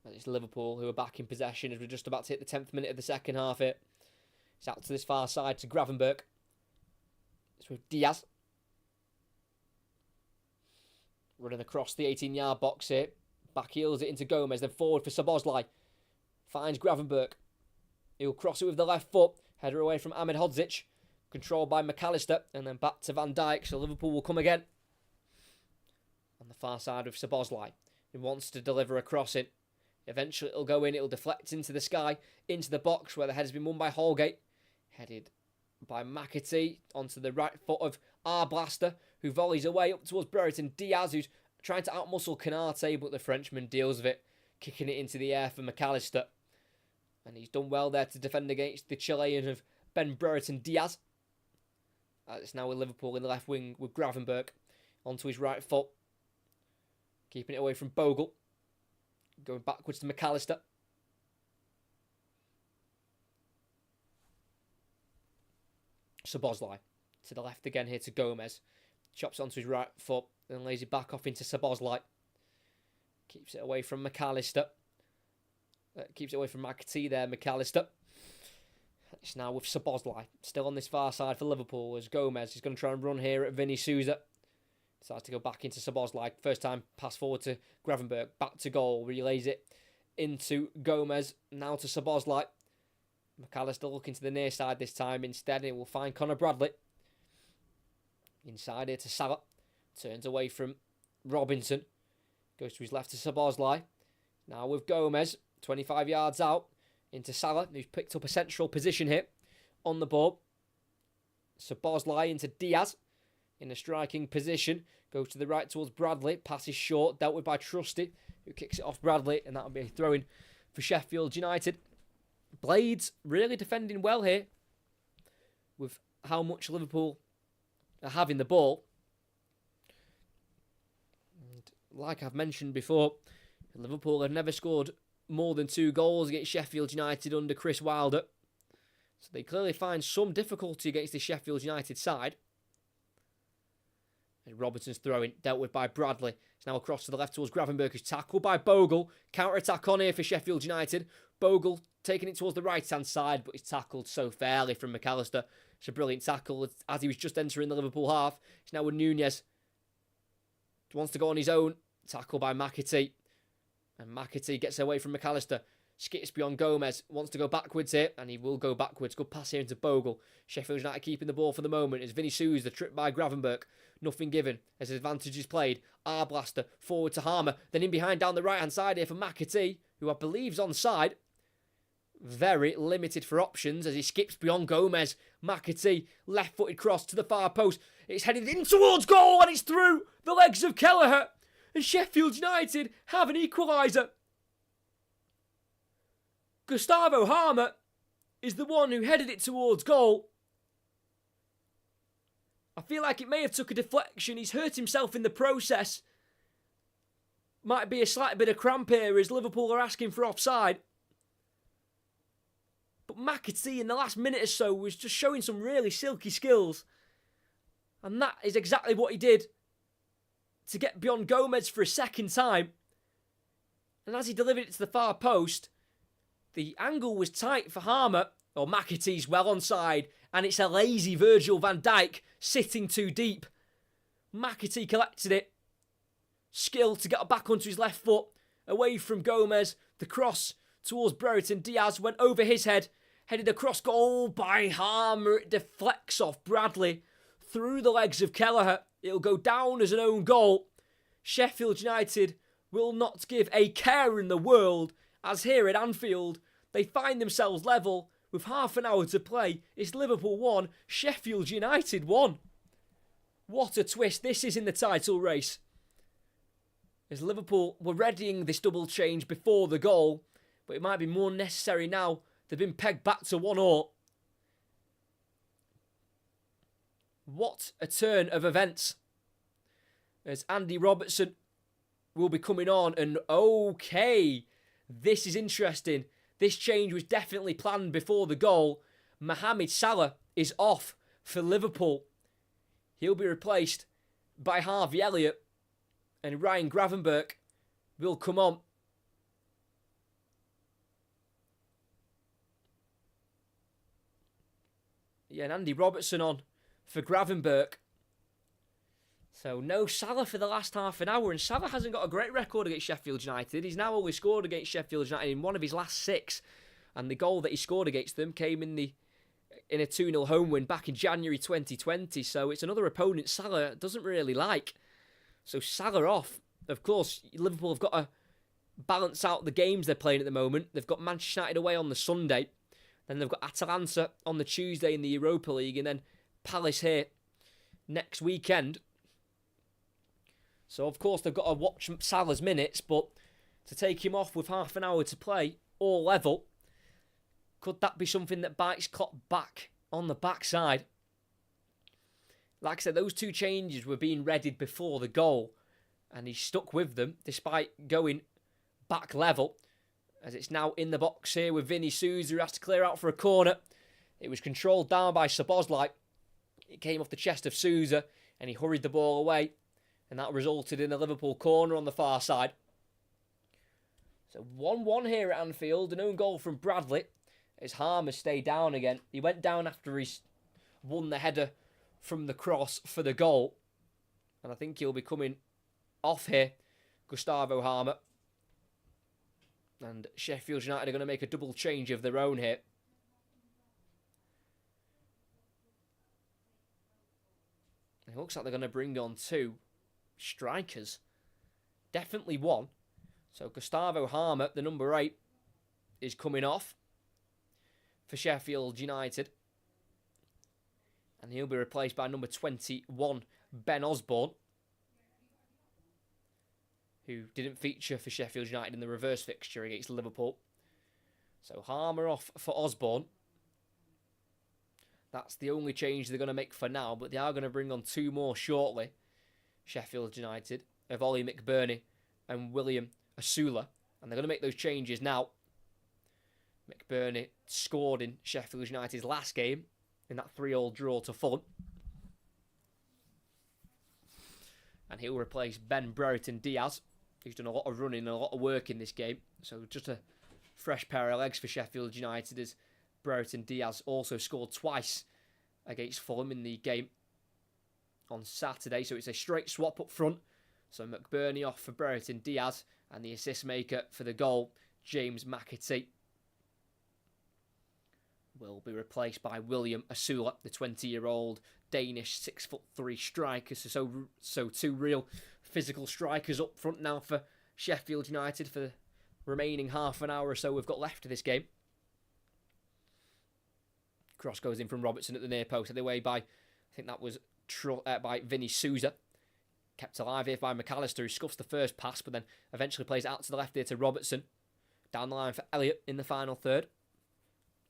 And it's Liverpool who are back in possession as we're just about to hit the 10th minute of the second half here. It's out to this far side to Gravenberch. It's with Diaz. Running across the 18-yard box here. Back heels it into Gomez, then forward for Szoboszlai. Finds Gravenberch. He'll cross it with the left foot. Header away from Ahmed Hodzic. Controlled by McAllister. And then back to Van Dijk. So Liverpool will come again. On the far side of Szoboszlai. He wants to deliver a crossing. Eventually it'll go in. It'll deflect into the sky. Into the box where the header's been won by Holgate. Headed by McAtee. Onto the right foot of Arblaster. Who volleys away up towards Brereton. Diaz, who's trying to outmuscle Canate. But the Frenchman deals with it. Kicking it into the air for McAllister. And he's done well there to defend against the Chilean of Ben Brereton Diaz. It's now with Liverpool in the left wing with Gravenberch onto his right foot. Keeping it away from Bogle. Going backwards to McAllister. Szoboszlai to the left again here to Gomez. Chops onto his right foot and lays it back off into Szoboszlai. Keeps it away from McAllister. Keeps it away from McAtee there, McAllister. It's now with Szoboszlai. Still on this far side for Liverpool as Gomez is going to try and run here at Vinny Souza. Decides to go back into Szoboszlai. First time pass forward to Gravenberch. Back to goal. Relays it into Gomez. Now to Szoboszlai. McAllister looking to the near side this time. Instead, he will find Conor Bradley. Inside here to Salah. Turns away from Robinson. Goes to his left to Szoboszlai. Now with Gomez. 25 yards out into Salah, who's picked up a central position here on the ball. Szoboszlai into Diaz in a striking position. Goes to the right towards Bradley. Passes short, dealt with by Trusty, who kicks it off Bradley, and that'll be a throw-in for Sheffield United. Blades really defending well here with how much Liverpool are having the ball. And like I've mentioned before, Liverpool have never scored more than 2 goals against Sheffield United under Chris Wilder. So they clearly find some difficulty against the Sheffield United side. And Robertson's throwing, dealt with by Bradley. It's now across to the left towards Gravenberch, who's tackled by Bogle. Counter-attack on here for Sheffield United. Bogle taking it towards the right-hand side, but he's tackled so fairly from McAllister. It's a brilliant tackle as he was just entering the Liverpool half. It's now with Nunez. Wants to go on his own. Tackle by McAtee. And McAtee gets away from McAllister. Skips beyond Gomez. Wants to go backwards here. And he will go backwards. Good pass here into Bogle. Sheffield United keeping the ball for the moment. It's Vinny Souza. Tripped by Gravenberch. Nothing given as his advantage is played. Arblaster forward to Harmer. Then in behind down the right-hand side here for McAtee, who I believe is onside. Very limited for options as he skips beyond Gomez. McAtee, left-footed cross to the far post. It's headed in towards goal and it's through the legs of Kelleher. And Sheffield United have an equaliser. Gustavo Harmer is the one who headed it towards goal. I feel like it may have took a deflection. He's hurt himself in the process. Might be a slight bit of cramp here as Liverpool are asking for offside. But McAtee in the last minute or so was just showing some really silky skills. And that is exactly what he did to get beyond Gomez for a second time. And as he delivered it to the far post, the angle was tight for Harmer. Or McAtee's well onside. And it's a lazy Virgil van Dijk sitting too deep. McAtee collected it. Skill to get back onto his left foot. Away from Gomez. The cross towards Brereton Diaz went over his head. Headed across goal by Harmer. It deflects off Bradley. Through the legs of Kelleher. It'll go down as an own goal. Sheffield United will not give a care in the world as here at Anfield they find themselves level with half an hour to play. It's Liverpool 1, Sheffield United 1. What a twist this is in the title race. As Liverpool were readying this double change before the goal, but it might be more necessary now. They've been pegged back to 1-1. What a turn of events. As Andy Robertson will be coming on. And okay, this is interesting. This change was definitely planned before the goal. Mohamed Salah is off for Liverpool. He'll be replaced by Harvey Elliott. And Ryan Gravenberch will come on. Yeah, and Andy Robertson on for Gravenberch. So no Salah for the last half an hour, and Salah hasn't got a great record against Sheffield United. He's now only scored against Sheffield United in one of his last 6, and the goal that he scored against them came in a 2-0 home win back in January 2020. So it's another opponent Salah doesn't really like. So Salah off. Of course, Liverpool have got to balance out the games they're playing at the moment. They've got Manchester United away on the Sunday. Then they've got Atalanta on the Tuesday in the Europa League. And then Palace here next weekend. So, of course, they've got to watch Salah's minutes. But to take him off with half an hour to play, all level, could that be something that bites Klopp back on the backside? Like I said, those 2 changes were being readied before the goal. And he stuck with them despite going back level. As it's now in the box here with Vinny Souza, who has to clear out for a corner. It was controlled down by Szoboszlai. It came off the chest of Souza and he hurried the ball away. And that resulted in a Liverpool corner on the far side. So 1-1 here at Anfield. An own goal from Bradley. As Harmer stayed down again. He went down after he won the header from the cross for the goal. And I think he'll be coming off here, Gustavo Harmer. And Sheffield United are going to make a double change of their own here. It looks like they're going to bring on 2 strikers. Definitely 1. So Gustavo Harmer, the number 8, is coming off for Sheffield United. And he'll be replaced by number 21, Ben Osborne, who didn't feature for Sheffield United in the reverse fixture against Liverpool. So Harmer off for Osborne. That's the only change they're going to make for now, but they are going to bring on 2 more shortly. Sheffield United, of Ollie McBurney and William Asula. And they're going to make those changes now. McBurney scored in Sheffield United's last game in that 3-3 draw to Fulham. And he'll replace Ben Brereton Diaz, who's done a lot of running and a lot of work in this game. So just a fresh pair of legs for Sheffield United, as Brereton Diaz also scored twice against Fulham in the game on Saturday. So it's a straight swap up front. So McBurney off for Brereton Diaz, and the assist maker for the goal, James McAtee, will be replaced by William Asula, the 20-year-old Danish 6'3" striker. So 2 real physical strikers up front now for Sheffield United for the remaining half an hour or so we've got left of this game. Cross goes in from Robertson at the near post, headed away by, I think that was by Vinny Souza. Kept alive here by McAllister, who scuffs the first pass, but then eventually plays it out to the left here to Robertson. Down the line for Elliott in the final third.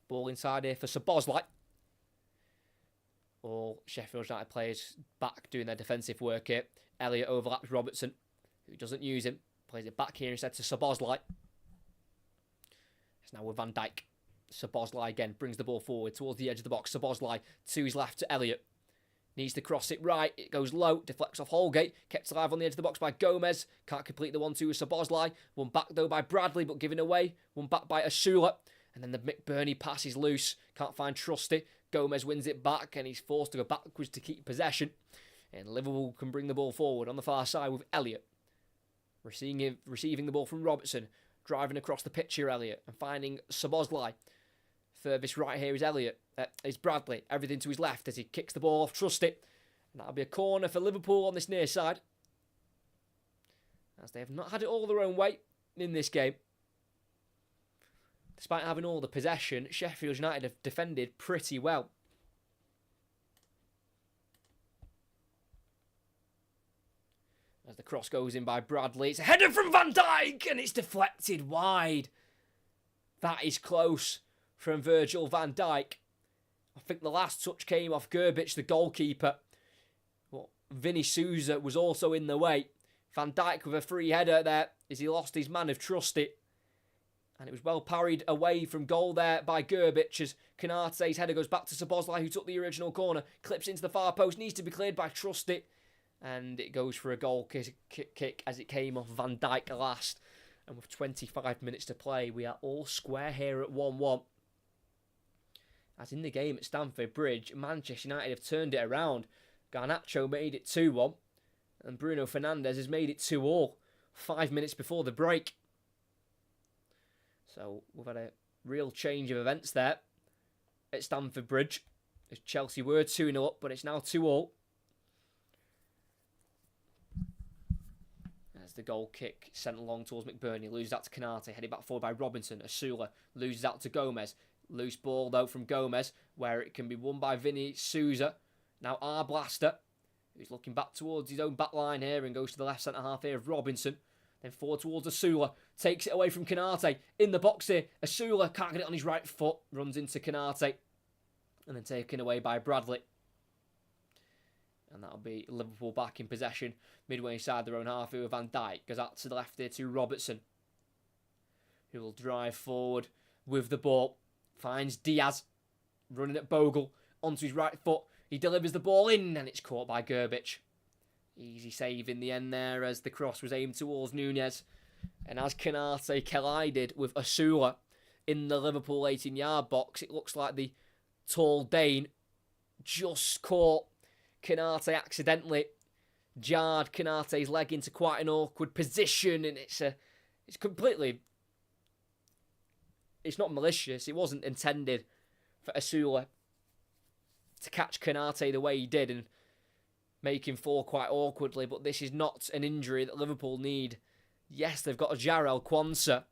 Ball inside here for Szoboszlai. All Sheffield United players back doing their defensive work here. Elliott overlaps Robertson, who doesn't use him. Plays it back here instead to Szoboszlai. It's now with Van Dijk. Szoboszlai again brings the ball forward towards the edge of the box. Szoboszlai to his left to Elliott. Needs to cross it right. It goes low. Deflects off Holgate. Kept alive on the edge of the box by Gomez. Can't complete the 1-2 with Szoboszlai. One back though by Bradley, but given away. One back by Asula. And then the McBurney pass is loose. Can't find Trusty. Gomez wins it back, and he's forced to go backwards to keep possession. And Liverpool can bring the ball forward on the far side with Elliott. Receiving the ball from Robertson. Driving across the pitch here, Elliott. And finding Szoboszlai. Furthest right here is Elliott. Is Bradley. Everything to his left as he kicks the ball off Trusty. And that'll be a corner for Liverpool on this near side, as they have not had it all their own way in this game. Despite having all the possession, Sheffield United have defended pretty well. As the cross goes in by Bradley, it's a header from Van Dijk, and it's deflected wide. That is close from Virgil van Dijk. I think the last touch came off Gerbic, the goalkeeper. But Vinny Souza was also in the way. Van Dijk with a free header there as he lost his man of Trusty. And it was well parried away from goal there by Gerbic, as Konate's header goes back to Szoboszlai, who took the original corner. Clips into the far post, needs to be cleared by Trusty. And it goes for a goal kick as it came off Van Dijk last. And with 25 minutes to play, we are all square here at 1-1. As in the game at Stamford Bridge, Manchester United have turned it around. Garnacho made it 2-1. And Bruno Fernandes has made it 2-2 5 minutes before the break. So we've had a real change of events there at Stamford Bridge. As Chelsea were 2-0 up, but it's now 2-2. As the goal kick sent along towards McBurney. Loses that to Canate. Headed back forward by Robinson. Asula loses out to Gomez. Loose ball though from Gomez, where it can be won by Vinny Souza. Now Arblaster, who's looking back towards his own back line here and goes to the left centre half here of Robinson. Then forward towards Asula. Takes it away from Canate. In the box here. Asula can't get it on his right foot. Runs into Canate. And then taken away by Bradley. And that'll be Liverpool back in possession. Midway inside their own half here with Van Dijk. Goes out to the left here to Robertson, who will drive forward with the ball. Finds Diaz. Running at Bogle. Onto his right foot. He delivers the ball in and it's caught by Gerbic. Easy save in the end there as the cross was aimed towards Nunez. And as Canate collided with Asula in the Liverpool 18-yard box, it looks like the tall Dane just caught Canate accidentally. Jarred Canate's leg into quite an awkward position, and it's completely... It's not malicious. It wasn't intended for Asula to catch Canate the way he did and make him fall quite awkwardly, but this is not an injury that Liverpool need. Yes, they've got a Jarrell Quansah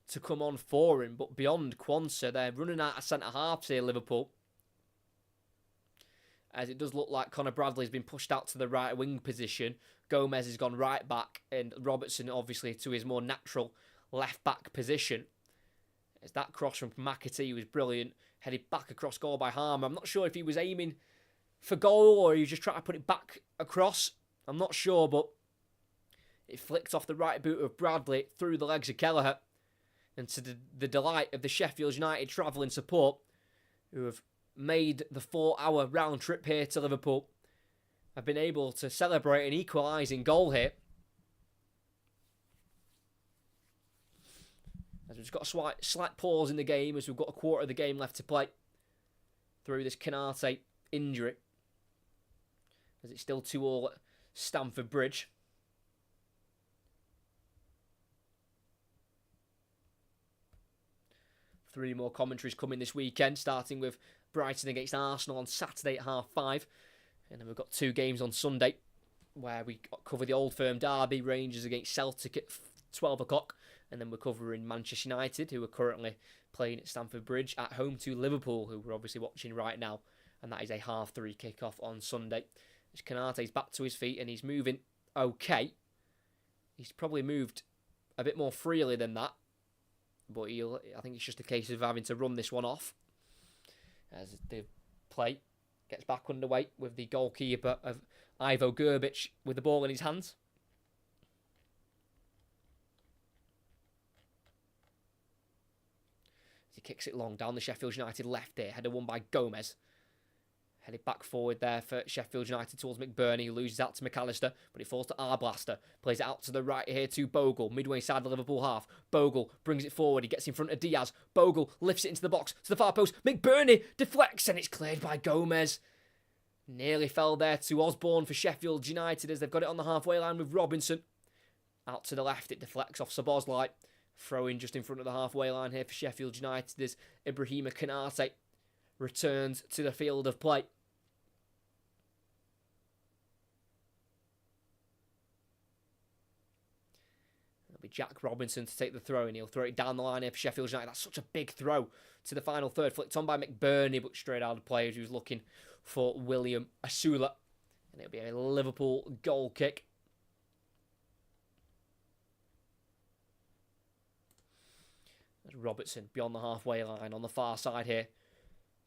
to come on for him, but beyond Quansah, they're running out of centre-halves here, Liverpool. As it does look like Conor Bradley's been pushed out to the right wing position. Gomez has gone right back, and Robertson obviously to his more natural left back position. As that cross from McAtee was brilliant, headed back across goal by Harmer. I'm not sure if he was aiming for goal or he was just trying to put it back across. I'm not sure, but it flicked off the right boot of Bradley through the legs of Kelleher. And to the delight of the Sheffield United travelling support, who have made the 4-hour round trip here to Liverpool, have been able to celebrate an equalising goal here. As we've just got a slight pause in the game as we've got a quarter of the game left to play through this Canate injury. As it's still 2-2 at Stamford Bridge. Three more commentaries coming this weekend, starting with Brighton against Arsenal on Saturday at 5:30. And then we've got two games on Sunday where we cover the Old Firm derby, Rangers against Celtic at 12 o'clock. And then we're covering Manchester United, who are currently playing at Stamford Bridge, at home to Liverpool, who we're obviously watching right now. And that is a 3:30 kick-off on Sunday. As Canate's back to his feet and he's moving okay. He's probably moved a bit more freely than that. But I think it's just a case of having to run this one off. As the play gets back underway with the goalkeeper of Ivo Gerbic with the ball in his hands. As he kicks it long down the Sheffield United left here. Header won by Gomez. Headed back forward there for Sheffield United towards McBurney, who loses out to McAllister, but it falls to Arblaster. Plays it out to the right here to Bogle, midway side the Liverpool half. Bogle brings it forward, he gets in front of Diaz. Bogle lifts it into the box, to the far post. McBurney deflects, and it's cleared by Gomez. Nearly fell there to Osborne for Sheffield United as they've got it on the halfway line with Robinson. Out to the left, it deflects off Szoboszlai. Throwing just in front of the halfway line here for Sheffield United as Ibrahima Konate returns to the field of play. It'll be Jack Robinson to take the throw, and he'll throw it down the line here for Sheffield United. That's such a big throw to the final third. Flicked on by McBurney, but straight out of play as he was looking for William Asula. And it'll be a Liverpool goal kick. There's Robertson beyond the halfway line on the far side here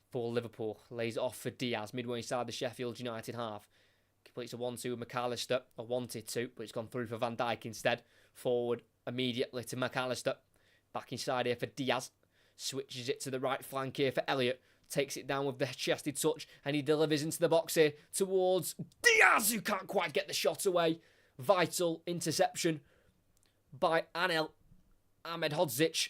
for Liverpool. Lays it off for Diaz, midway inside the Sheffield United half. Completes a 1-2 with McAllister, or wanted to, but it's gone through for Van Dijk instead. Forward immediately to McAllister. Back inside here for Diaz. Switches it to the right flank here for Elliott. Takes it down with the chested touch, and he delivers into the box here towards Diaz, who can't quite get the shot away. Vital interception by Anel Ahmedhodzic,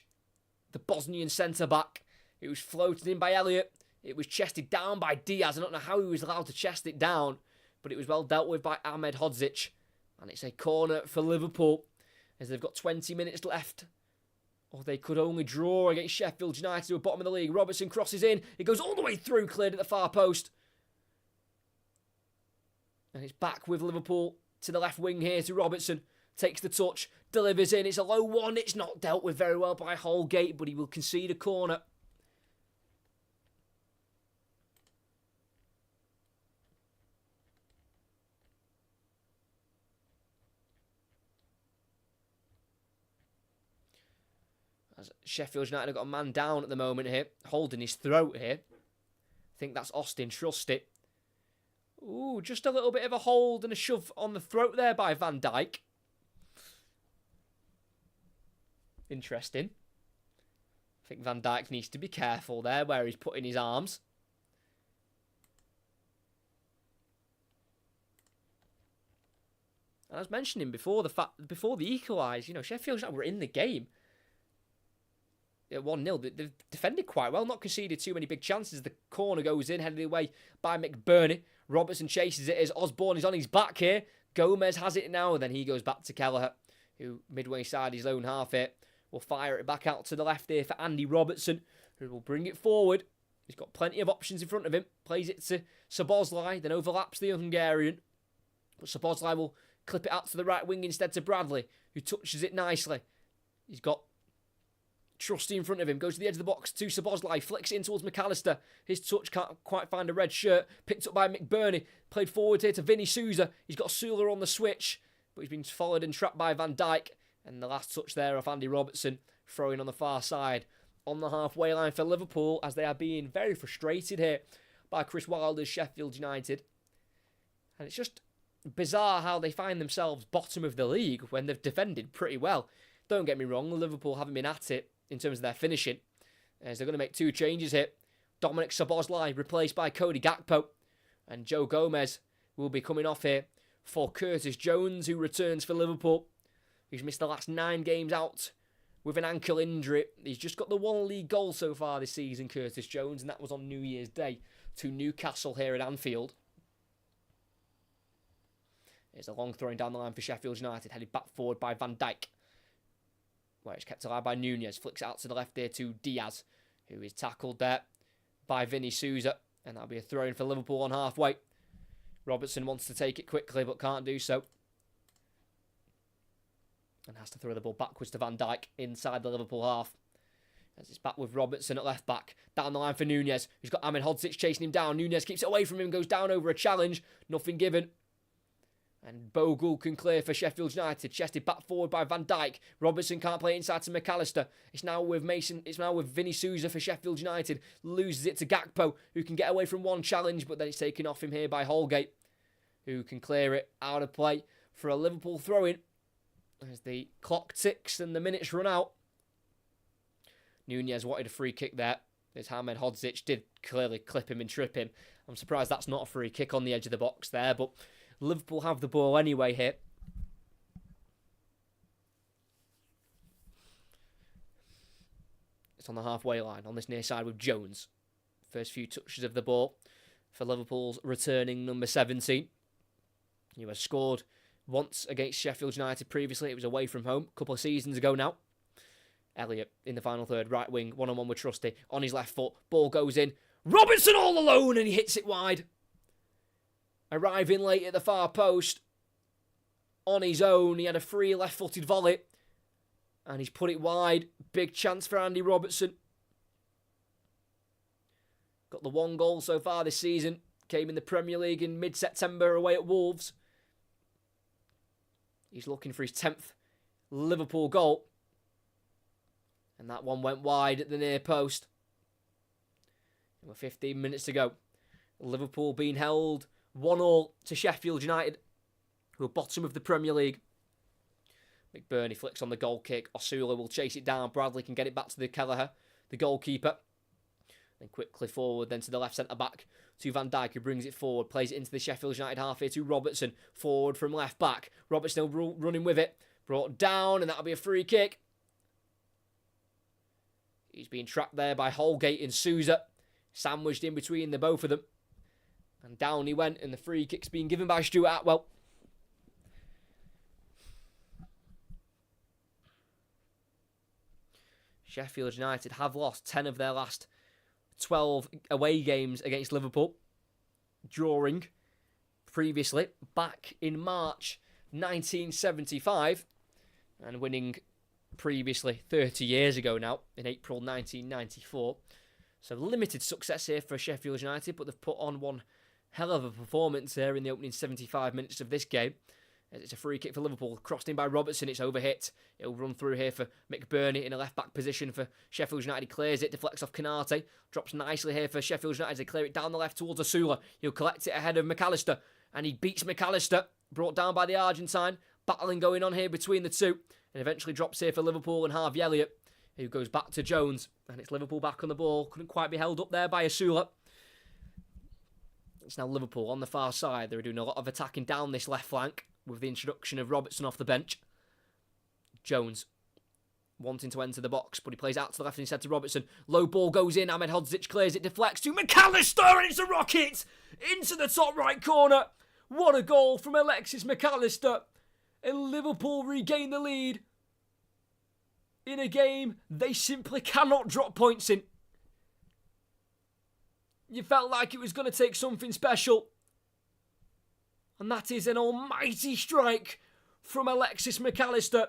the Bosnian centre-back. It was floated in by Elliott. It was chested down by Diaz. I don't know how he was allowed to chest it down, but it was well dealt with by Ahmedhodzic. And it's a corner for Liverpool as they've got 20 minutes left. Or they could only draw against Sheffield United, who are bottom of the league. Robertson crosses in. It goes all the way through, cleared at the far post. And it's back with Liverpool to the left wing here to Robertson. Takes the touch, delivers in. It's a low one. It's not dealt with very well by Holgate, but he will concede a corner. As Sheffield United have got a man down at the moment here, holding his throat here. I think that's Austin Trusty. Ooh, just a little bit of a hold and a shove on the throat there by Van Dijk. Interesting. I think Van Dijk needs to be careful there where he's putting his arms. And I was mentioning before the equalise, Sheffield United were in the game. 1-0. They've defended quite well, not conceded too many big chances. The corner goes in, headed away by McBurney. Robertson chases it as Osborne is on his back here. Gomez has it now, and then he goes back to Kelleher, who midway side his own half here will fire it back out to the left here for Andy Robertson, who will bring it forward. He's got plenty of options in front of him. Plays it to Szoboszlai, then overlaps the Hungarian. But Szoboszlai will clip it out to the right wing instead to Bradley, who touches it nicely. He's got Trusty in front of him, goes to the edge of the box to Szoboszlai, flicks it in towards McAllister. His touch can't quite find a red shirt. Picked up by McBurney, played forward here to Vinny Souza. He's got Sula on the switch, but he's been followed and trapped by Van Dijk. And the last touch there of Andy Robertson, throwing on the far side on the halfway line for Liverpool, as they are being very frustrated here by Chris Wilder's Sheffield United. And it's just bizarre how they find themselves bottom of the league when they've defended pretty well. Don't get me wrong, Liverpool haven't been at it in terms of their finishing, as they're going to make two changes here. Dominic Szoboszlai replaced by Cody Gakpo, and Joe Gomez will be coming off here for Curtis Jones, who returns for Liverpool. He's missed the last 9 games out with an ankle injury. He's just got the 1 league goal so far this season, Curtis Jones, and that was on New Year's Day to Newcastle here at Anfield. It's a long throwing down the line for Sheffield United, headed back forward by Van Dijk, where it's kept alive by Nunez. Flicks out to the left there to Diaz, who is tackled there by Vinny Souza. And that'll be a throw-in for Liverpool on halfway. Robertson wants to take it quickly, but can't do so. And has to throw the ball backwards to Van Dijk inside the Liverpool half. As it's back with Robertson at left back. Down the line for Nunez, who's got Ahmed Hodzic chasing him down. Nunez keeps it away from him, goes down over a challenge. Nothing given. And Bogle can clear for Sheffield United. Chested back forward by Van Dijk. Robertson can't play inside to McAllister. It's now with Mason. It's now with Vinny Souza for Sheffield United. Loses it to Gakpo, who can get away from one challenge, but then it's taken off him here by Holgate, who can clear it out of play for a Liverpool throw-in. As the clock ticks and the minutes run out. Nunez wanted a free kick there, as Ahmed Hodzic did clearly clip him and trip him. I'm surprised that's not a free kick on the edge of the box there, but Liverpool have the ball anyway here. It's on the halfway line on this near side with Jones. First few touches of the ball for Liverpool's returning number 17. He has scored once against Sheffield United previously. It was away from home a couple of seasons ago now. Elliott in the final third, right wing, one-on-one with Trusty. On his left foot, ball goes in. Robertson all alone, and he hits it wide. Arriving late at the far post. On his own, he had a free left-footed volley. And he's put it wide. Big chance for Andy Robertson. Got the 1 goal so far this season. Came in the Premier League in mid-September away at Wolves. He's looking for his 10th Liverpool goal. And that one went wide at the near post. And with 15 minutes to go. Liverpool being held 1-1 to Sheffield United, who are bottom of the Premier League. McBurney flicks on the goal kick. Osula will chase it down. Bradley can get it back to the Kelleher, the goalkeeper. Then quickly forward, then to the left centre-back, to Van Dijk, who brings it forward. Plays it into the Sheffield United half here to Robertson. Forward from left back. Robertson running with it. Brought down, and that'll be a free kick. He's being trapped there by Holgate and Souza. Sandwiched in between the both of them. And down he went, and the free kick's been given by Stuart Atwell. Sheffield United have lost 10 of their last 12 away games against Liverpool, drawing previously back in March 1975 and winning previously 30 years ago now in April 1994. So limited success here for Sheffield United, but they've put on one hell of a performance here in the opening 75 minutes of this game. It's a free kick for Liverpool, crossed in by Robertson, it's overhit. It'll run through here for McBurney in a left-back position for Sheffield United. He clears it, deflects off Canate, drops nicely here for Sheffield United. They clear it down the left towards Asula. He'll collect it ahead of McAllister, and he beats McAllister, brought down by the Argentine. Battling going on here between the two, and eventually drops here for Liverpool and Harvey Elliott, who goes back to Jones, and it's Liverpool back on the ball. Couldn't quite be held up there by Asula. It's now Liverpool on the far side. They're doing a lot of attacking down this left flank with the introduction of Robertson off the bench. Jones wanting to enter the box, but he plays out to the left and instead to Robertson. Low ball goes in. Ahmed Hodzic clears it, deflects to McAllister, and it's a rocket into the top right corner. What a goal from Alexis McAllister. And Liverpool regain the lead in a game they simply cannot drop points in. You felt like it was going to take something special. And that is an almighty strike from Alexis McAllister.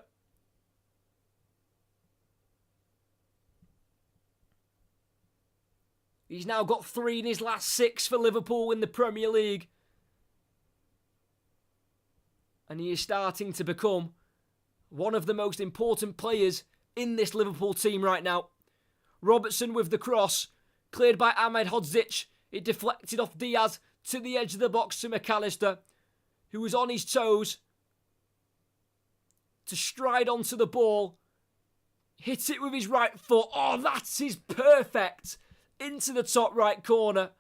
He's now got 3 in his last 6 for Liverpool in the Premier League. And he is starting to become one of the most important players in this Liverpool team right now. Robertson with the cross, cleared by Ahmed Hodzic. It deflected off Diaz to the edge of the box to McAllister, who was on his toes to stride onto the ball. Hit it with his right foot. Oh, that is perfect. Into the top right corner.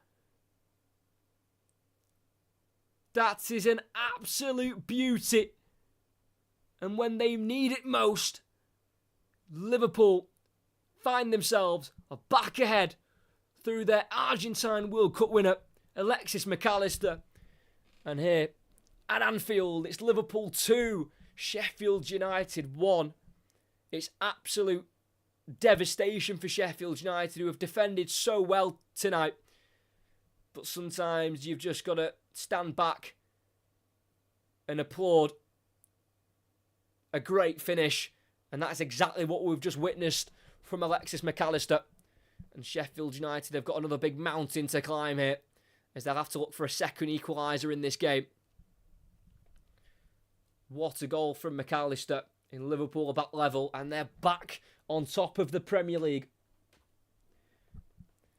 That is an absolute beauty. And when they need it most, Liverpool find themselves back ahead through their Argentine World Cup winner, Alexis McAllister. And here at Anfield, it's Liverpool 2, Sheffield United 1. It's absolute devastation for Sheffield United, who have defended so well tonight. But sometimes you've just got to stand back and applaud a great finish. And that's exactly what we've just witnessed from Alexis McAllister. And Sheffield United have got another big mountain to climb here, as they'll have to look for a second equaliser in this game. What a goal from McAllister. In Liverpool about level, and they're back on top of the Premier League.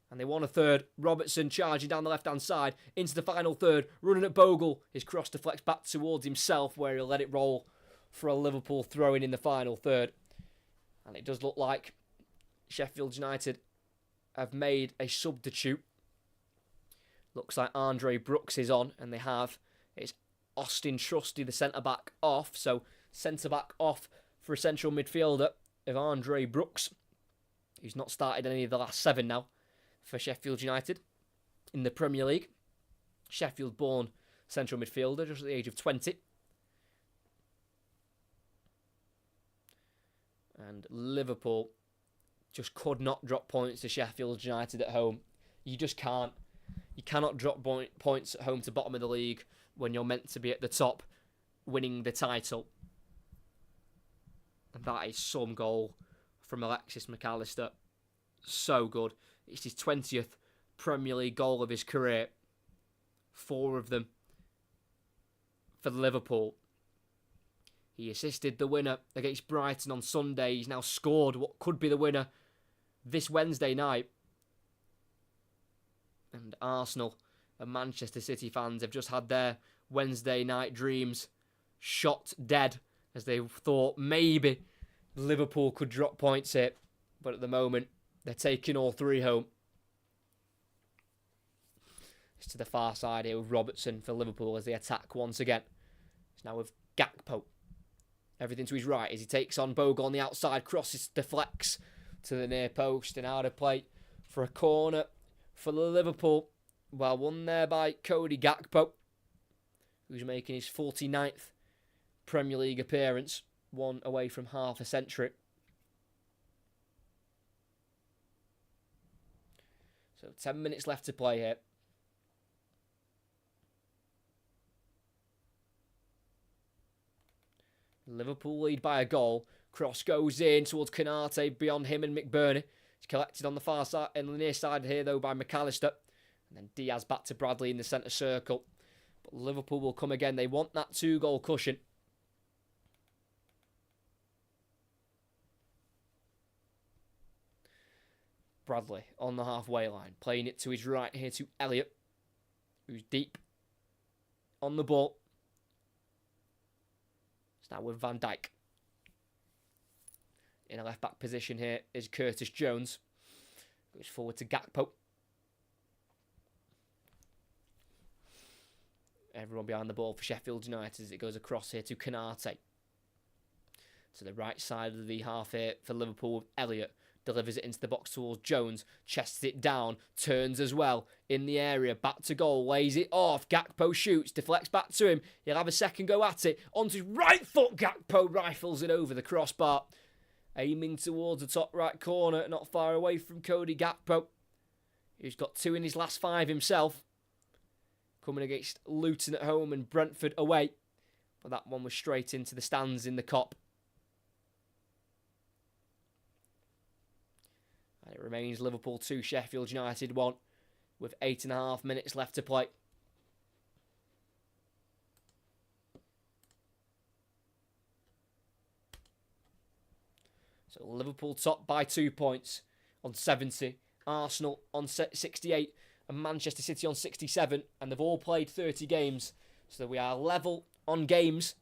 And they won a third. Robertson charging down the left-hand side into the final third, running at Bogle. His cross deflects back towards himself, where he'll let it roll for a Liverpool throw-in in the final third. And it does look like Sheffield United have made a substitute. Looks like Andre Brooks is on, and they have. It's Austin Trusty, the centre-back, off. So centre-back off for a central midfielder of Andre Brooks, who's not started any of the last 7 now for Sheffield United in the Premier League. Sheffield-born central midfielder, just at the age of 20. And Liverpool just could not drop points to Sheffield United at home. You just can't. You cannot drop points at home to bottom of the league when you're meant to be at the top winning the title. And that is some goal from Alexis McAllister. So good. It's his 20th Premier League goal of his career. 4 of them for Liverpool. He assisted the winner against Brighton on Sunday. He's now scored what could be the winner this Wednesday night. And Arsenal and Manchester City fans have just had their Wednesday night dreams shot dead, as they thought maybe Liverpool could drop points here. But at the moment, they're taking all 3 home. It's to the far side here with Robertson for Liverpool as they attack once again. It's now with Gakpo. Everything to his right as he takes on Bogle on the outside. Crosses, deflects to the near post and out of play for a corner for Liverpool. Well, won there by Cody Gakpo, who's making his 49th Premier League appearance, one away from half a century. So 10 minutes left to play here. Liverpool lead by a goal. Cross goes in towards Canate, beyond him and McBurney. It's collected on the far side, and the near side here though by McAllister. And then Diaz back to Bradley in the centre circle. But Liverpool will come again. They want that 2-goal cushion. Bradley on the halfway line, playing it to his right here to Elliott, who's deep on the ball. It's now with Van Dijk. In a left-back position here is Curtis Jones. Goes forward to Gakpo. Everyone behind the ball for Sheffield United as it goes across here to Canate. To the right side of the half here for Liverpool with Elliott. Delivers it into the box towards Jones. Chests it down. Turns as well in the area. Back to goal. Lays it off. Gakpo shoots. Deflects back to him. He'll have a second go at it. Onto his right foot. Gakpo rifles it over the crossbar. Aiming towards the top right corner. Not far away from Cody Gakpo. Who's got 2 in his last 5 himself. Coming against Luton at home and Brentford away. But that one was straight into the stands in the Kop. And it remains Liverpool 2, Sheffield United 1, with 8.5 minutes left to play. So Liverpool top by 2 points on 70. Arsenal on 68 and Manchester City on 67. And they've all played 30 games. So we are level on games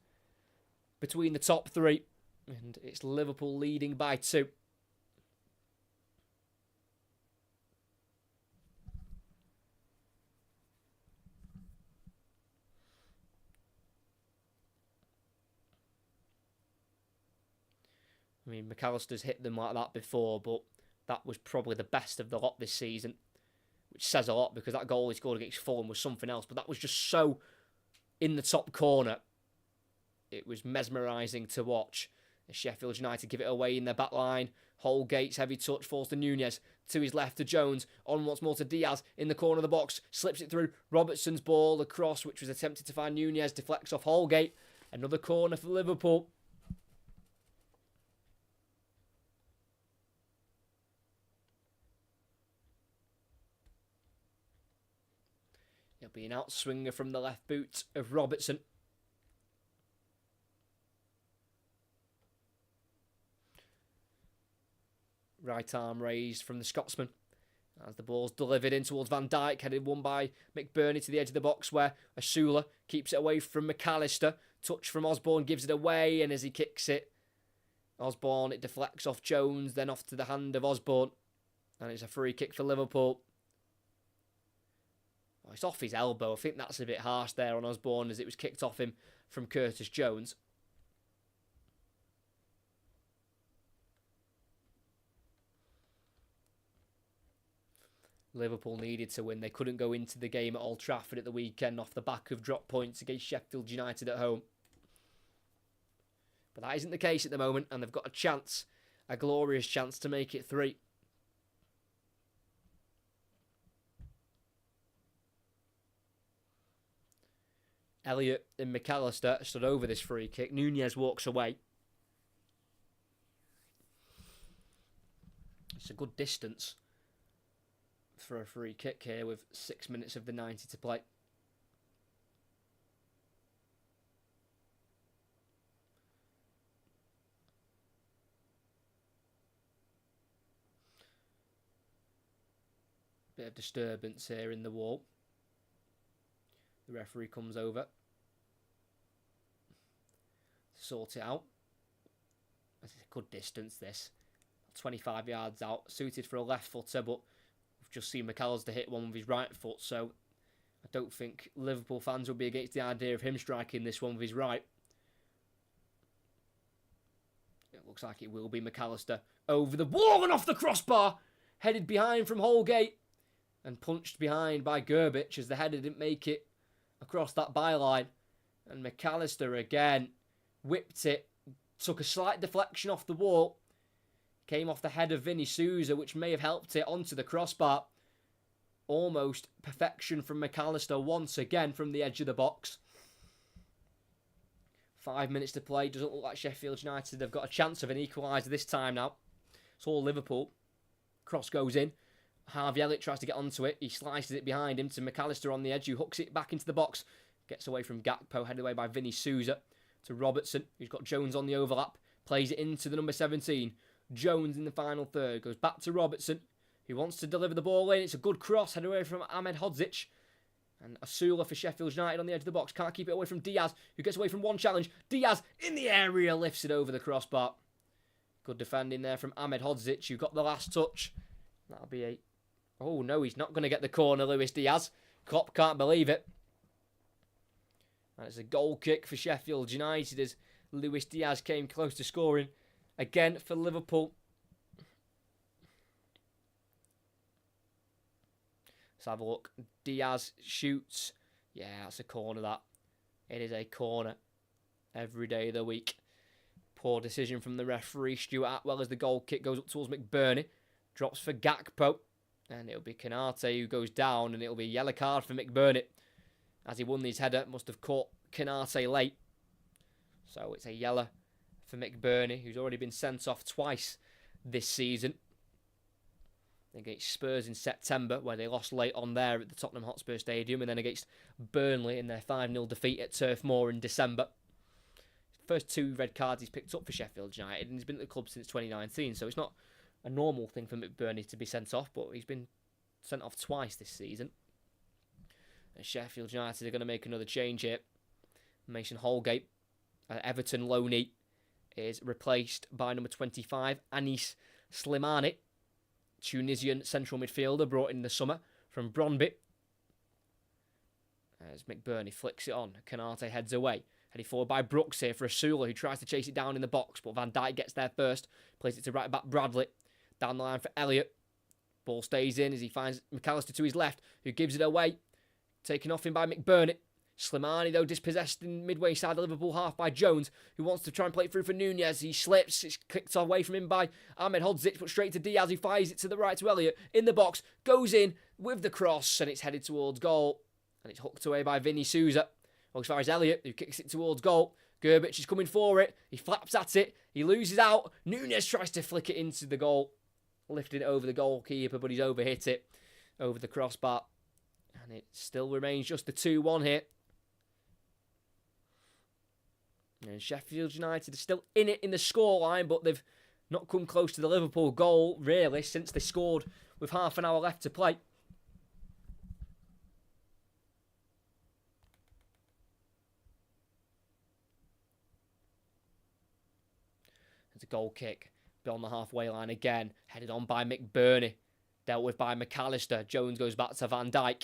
between the top 3. And it's Liverpool leading by 2. I mean, McAllister's hit them like that before, but that was probably the best of the lot this season, which says a lot because that goal he scored against Fulham was something else, but that was just so in the top corner. It was mesmerising to watch. Sheffield United give it away in their back line. Holgate's heavy touch falls to Nunez. To his left to Jones. On once more to Diaz in the corner of the box. Slips it through. Robertson's ball across, which was attempted to find Nunez. Deflects off Holgate. Another corner for Liverpool. It'll be an outswinger from the left boot of Robertson. Right arm raised from the Scotsman. As the ball's delivered in towards Van Dijk, headed one by McBurney to the edge of the box where Asula keeps it away from McAllister. Touch from Osborne, gives it away, and as he kicks it, Osborne, it deflects off Jones, then off to the hand of Osborne. And it's a free kick for Liverpool. Oh, it's off his elbow. I think that's a bit harsh there on Osborne as it was kicked off him from Curtis Jones. Liverpool needed to win. They couldn't go into the game at Old Trafford at the weekend off the back of drop points against Sheffield United at home. But that isn't the case at the moment, and they've got a chance, a glorious chance to make it 3. Elliott and McAllister stood over this free kick. Nunez walks away. It's a good distance for a free kick here with 6 minutes of the 90 to play. Bit of disturbance here in the wall. The referee comes over to sort it out. It's a good distance, this. 25 yards out, suited for a left footer, but we've just seen McAllister hit one with his right foot, so I don't think Liverpool fans will be against the idea of him striking this one with his right. It looks like it will be McAllister over the wall and off the crossbar, headed behind from Holgate and punched behind by Gerbic as the header didn't make it across that byline. And McAllister again whipped it, took a slight deflection off the wall, came off the head of Vinny Souza, which may have helped it onto the crossbar. Almost perfection from McAllister once again from the edge of the box. 5 minutes to play. Doesn't look like Sheffield United have got a chance of an equaliser this time now. It's all Liverpool. Cross goes in. Harvey Elliott tries to get onto it. He slices it behind him to McAllister on the edge, who hooks it back into the box. Gets away from Gakpo, headed away by Vinny Souza to Robertson, who's got Jones on the overlap. Plays it into the number 17. Jones in the final third. Goes back to Robertson, who wants to deliver the ball in. It's a good cross, headed away from Ahmed Hodzic. And Asula for Sheffield United on the edge of the box. Can't keep it away from Diaz, who gets away from one challenge. Diaz in the area, lifts it over the crossbar. Good defending there from Ahmed Hodzic, who got the last touch. That'll be a... Oh, no, he's not going to get the corner, Luis Diaz. Klopp can't believe it. And it's a goal kick for Sheffield United as Luis Diaz came close to scoring. Again for Liverpool. Let's have a look. Diaz shoots. Yeah, that's a corner, that. It is a corner every day of the week. Poor decision from the referee, Stuart Atwell, as the goal kick goes up towards McBurney. Drops for Gakpo. And it'll be Canate who goes down, and it'll be a yellow card for McBurney. As he won his header, must have caught Canate late. So it's a yellow for McBurney, who's already been sent off twice this season. Against Spurs in September, where they lost late on there at the Tottenham Hotspur Stadium, and then against Burnley in their 5-0 defeat at Turf Moor in December. First 2 red cards he's picked up for Sheffield United, and he's been at the club since 2019, so it's not a normal thing for McBurney to be sent off, but he's been sent off twice this season. And Sheffield United are going to make another change here. Mason Holgate, Everton loanee, is replaced by number 25, Anis Slimani, Tunisian central midfielder brought in the summer from Brøndby. As McBurney flicks it on, Canate heads away. Headed forward by Brooks here for Asula, who tries to chase it down in the box, but Van Dijk gets there first. Plays it to right back Bradley. Down the line for Elliott. Ball stays in as he finds McAllister to his left, who gives it away. Taken off him by McBurney. Slimani, though, dispossessed in midway side of Liverpool half by Jones, who wants to try and play it through for Nunez. He slips. It's kicked away from him by Ahmed Hodzic, but straight to Diaz, who fires it to the right to Elliott. In the box, goes in with the cross, and it's headed towards goal. And it's hooked away by Vinny Souza. Well, as far as Elliott, who kicks it towards goal. Gerbic is coming for it. He flaps at it. He loses out. Nunez tries to flick it into the goal. Lifted it over the goalkeeper, but he's overhit it over the crossbar. And it still remains just the 2-1 here. And Sheffield United are still in it in the scoreline, but they've not come close to the Liverpool goal, really, since they scored with half an hour left to play. It's a goal kick beyond the halfway line again, headed on by McBurney, dealt with by McAllister. Jones goes back to Van Dijk.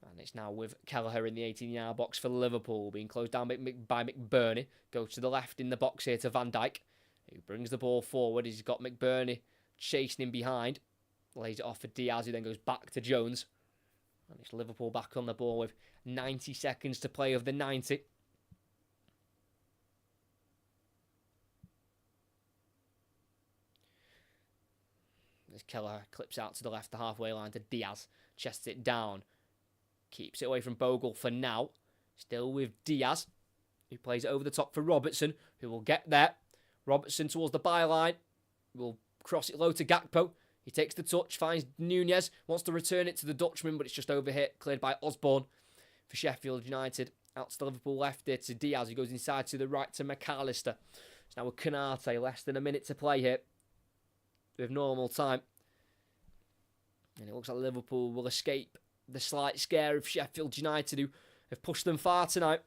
And it's now with Kelleher in the 18-yard box for Liverpool, being closed down by McBurney. Goes to the left in the box here to Van Dijk, who brings the ball forward. He's got McBurney chasing him behind. Lays it off for Diaz, who then goes back to Jones. And it's Liverpool back on the ball with 90 seconds to play of the 90. As Kelleher clips out to the left, the halfway line to Diaz. Chests it down. Keeps it away from Bogle for now. Still with Diaz, who plays it over the top for Robertson, who will get there. Robertson towards the byline. Will cross it low to Gakpo. He takes the touch, finds Nunez. Wants to return it to the Dutchman, but it's just overhit. Cleared by Osborne for Sheffield United. Out to the Liverpool left there to Diaz, who goes inside to the right to McAllister. It's now with Canate. Less than a minute to play here, with normal time. And it looks like Liverpool will escape the slight scare of Sheffield United, who have pushed them far tonight.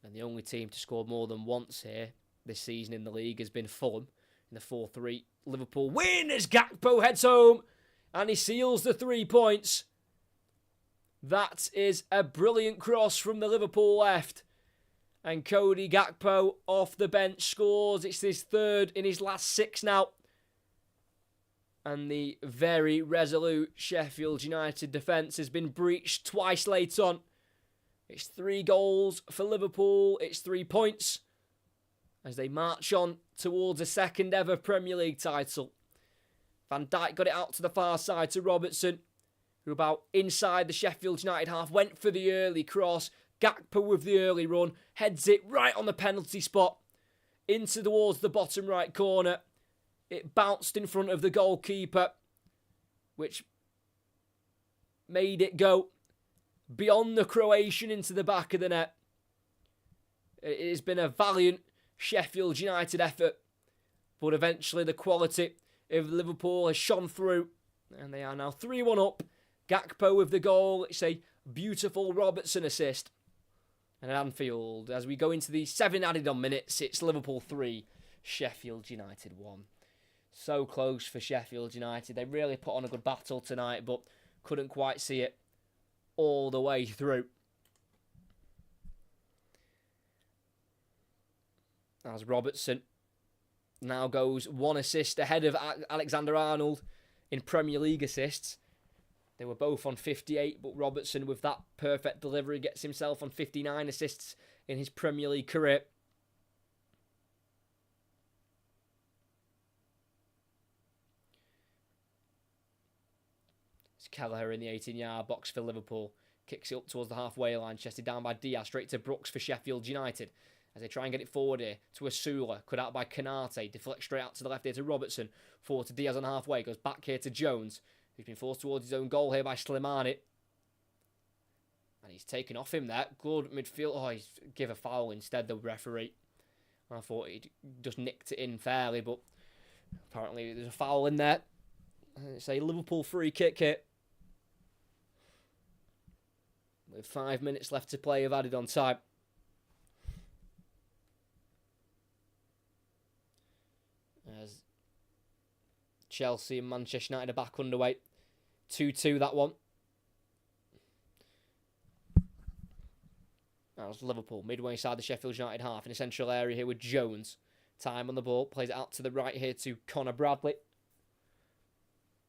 And the only team to score more than once here this season in the league has been Fulham in the 4-3 Liverpool win as Gakpo heads home and he seals the 3 points. That is a brilliant cross from the Liverpool left. And Cody Gakpo off the bench scores. It's his third in his last 6 now. And the very resolute Sheffield United defence has been breached twice late on. It's 3 goals for Liverpool. It's 3 points. as they march on towards a second ever Premier League title. Van Dijk got it out to the far side to Robertson, who about inside the Sheffield United half went for the early cross. Gakpo with the early run, heads it right on the penalty spot into towards the bottom right corner. It bounced in front of the goalkeeper, which made it go beyond the Croatian into the back of the net. It has been a valiant Sheffield United effort, but eventually the quality of Liverpool has shone through, and they are now 3-1 up. Gakpo with the goal. It's a beautiful Robertson assist. And at Anfield, as we go into the 7 added on minutes, it's Liverpool 3, Sheffield United 1. So close for Sheffield United. They really put on a good battle tonight, but couldn't quite see it all the way through. As Robertson now goes 1 assist ahead of Alexander-Arnold in Premier League assists. They were both on 58, but Robertson, with that perfect delivery, gets himself on 59 assists in his Premier League career. It's Kelleher in the 18-yard box for Liverpool. Kicks it up towards the halfway line, chested down by Diaz, straight to Brooks for Sheffield United. As they try and get it forward here to Asula, cut out by Canate, deflects straight out to the left here to Robertson, forward to Diaz on halfway, goes back here to Jones, who's been forced towards his own goal here by Slimani. And he's taken off him there. Good midfield. Oh, he's give a foul instead, the referee. I thought he'd just nicked it in fairly, but apparently there's a foul in there. It's a Liverpool free kick hit. With 5 minutes left to play, have added on time. As Chelsea and Manchester United are back underway. 2-2 that one. That was Liverpool, midway side the Sheffield United half, in a central area here with Jones. Time on the ball, plays it out to the right here to Connor Bradley.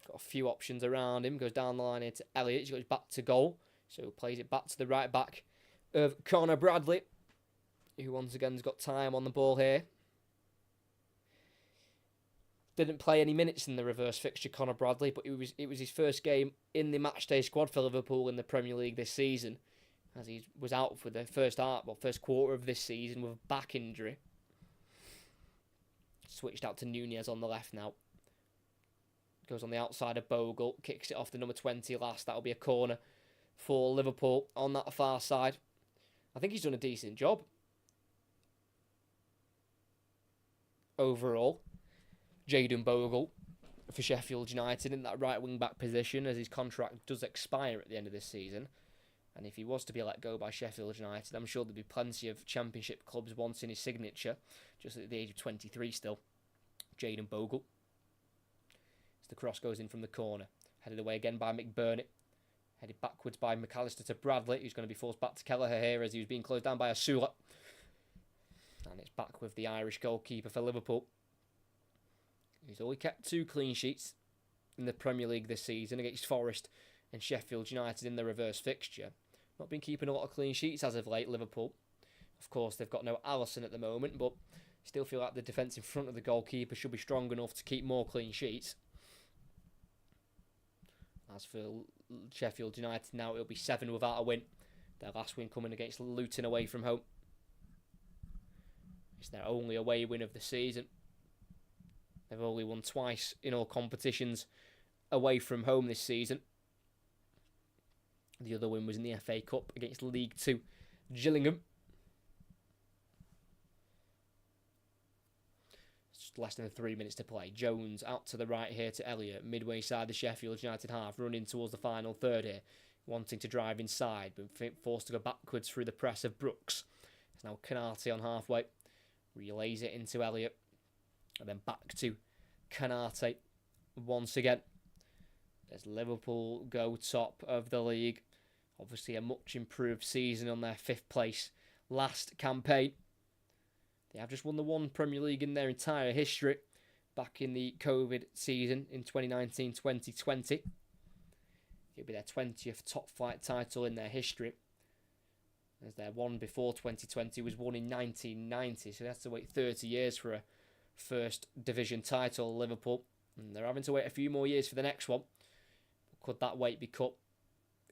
Got a few options around him, goes down the line here to Elliott, he goes back to goal. So plays it back to the right back of Connor Bradley, who once again has got time on the ball here. Didn't play any minutes in the reverse fixture, Connor Bradley, but it was his first game in the matchday squad for Liverpool in the Premier League this season, as he was out for the first quarter of this season with a back injury. Switched out to Nunez on the left now. Goes on the outside of Bogle, kicks it off the number 20 last. That'll be a corner for Liverpool on that far side. I think he's done a decent job overall. Jayden Bogle for Sheffield United in that right wing-back position, as his contract does expire at the end of this season. And if he was to be let go by Sheffield United, I'm sure there'd be plenty of Championship clubs wanting his signature, just at the age of 23 still. Jayden Bogle. As the cross goes in from the corner. Headed away again by McBurnett. Headed backwards by McAllister to Bradley, who's going to be forced back to Kelleher here as he was being closed down by Asula. And it's back with the Irish goalkeeper for Liverpool. He's only kept 2 clean sheets in the Premier League this season against Forest and Sheffield United in the reverse fixture. Not been keeping a lot of clean sheets as of late, Liverpool. Of course, they've got no Alisson at the moment, but still feel like the defence in front of the goalkeeper should be strong enough to keep more clean sheets. As for Sheffield United now, it'll be 7 without a win. Their last win coming against Luton away from home. It's their only away win of the season. They've only won twice in all competitions away from home this season. The other win was in the FA Cup against League 2 Gillingham. It's just less than 3 minutes to play. Jones out to the right here to Elliott, midway side the Sheffield United half, running towards the final third here, wanting to drive inside, but forced to go backwards through the press of Brooks. It's now Canate on halfway, relays it into Elliott, and then back to Canate once again. As Liverpool go top of the league. Obviously a much improved season on their 5th place last campaign. They have just won the 1 Premier League in their entire history back in the COVID season in 2019-2020. It'll be their 20th top flight title in their history. as their one before 2020 was won in 1990, so they had to wait 30 years for a first division title, Liverpool, and they're having to wait a few more years for the next one. Could that wait be cut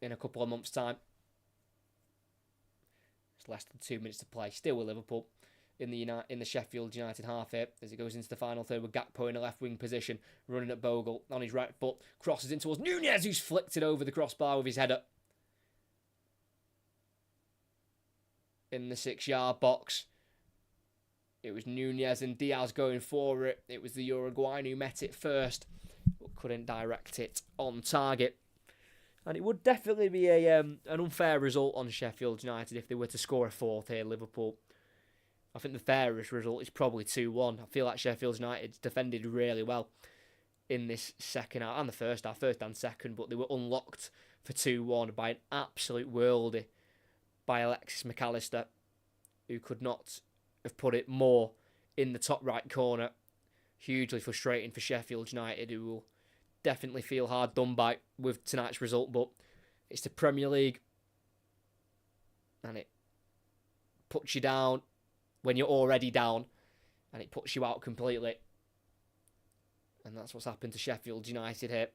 in a couple of months' time? It's less than 2 minutes to play, still with Liverpool in the Sheffield United half here, as it goes into the final third with Gakpo in a left wing position, running at Bogle on his right foot, crosses in towards Nunez, who's flicked it over the crossbar with his header. In the 6-yard box, it was Nunez and Diaz going for it. It was the Uruguayan who met it first, but couldn't direct it on target. And it would definitely be an unfair result on Sheffield United if they were to score a fourth here, Liverpool. I think the fairest result is probably 2-1. I feel like Sheffield United's defended really well in this second half and the first half, first and second, but they were unlocked for 2-1 by an absolute worldie by Alexis McAllister, who could not have put it more in the top right corner. Hugely frustrating for Sheffield United, who will definitely feel hard done by with tonight's result, but it's the Premier League and it puts you down when you're already down, and it puts you out completely. And that's what's happened to Sheffield United here.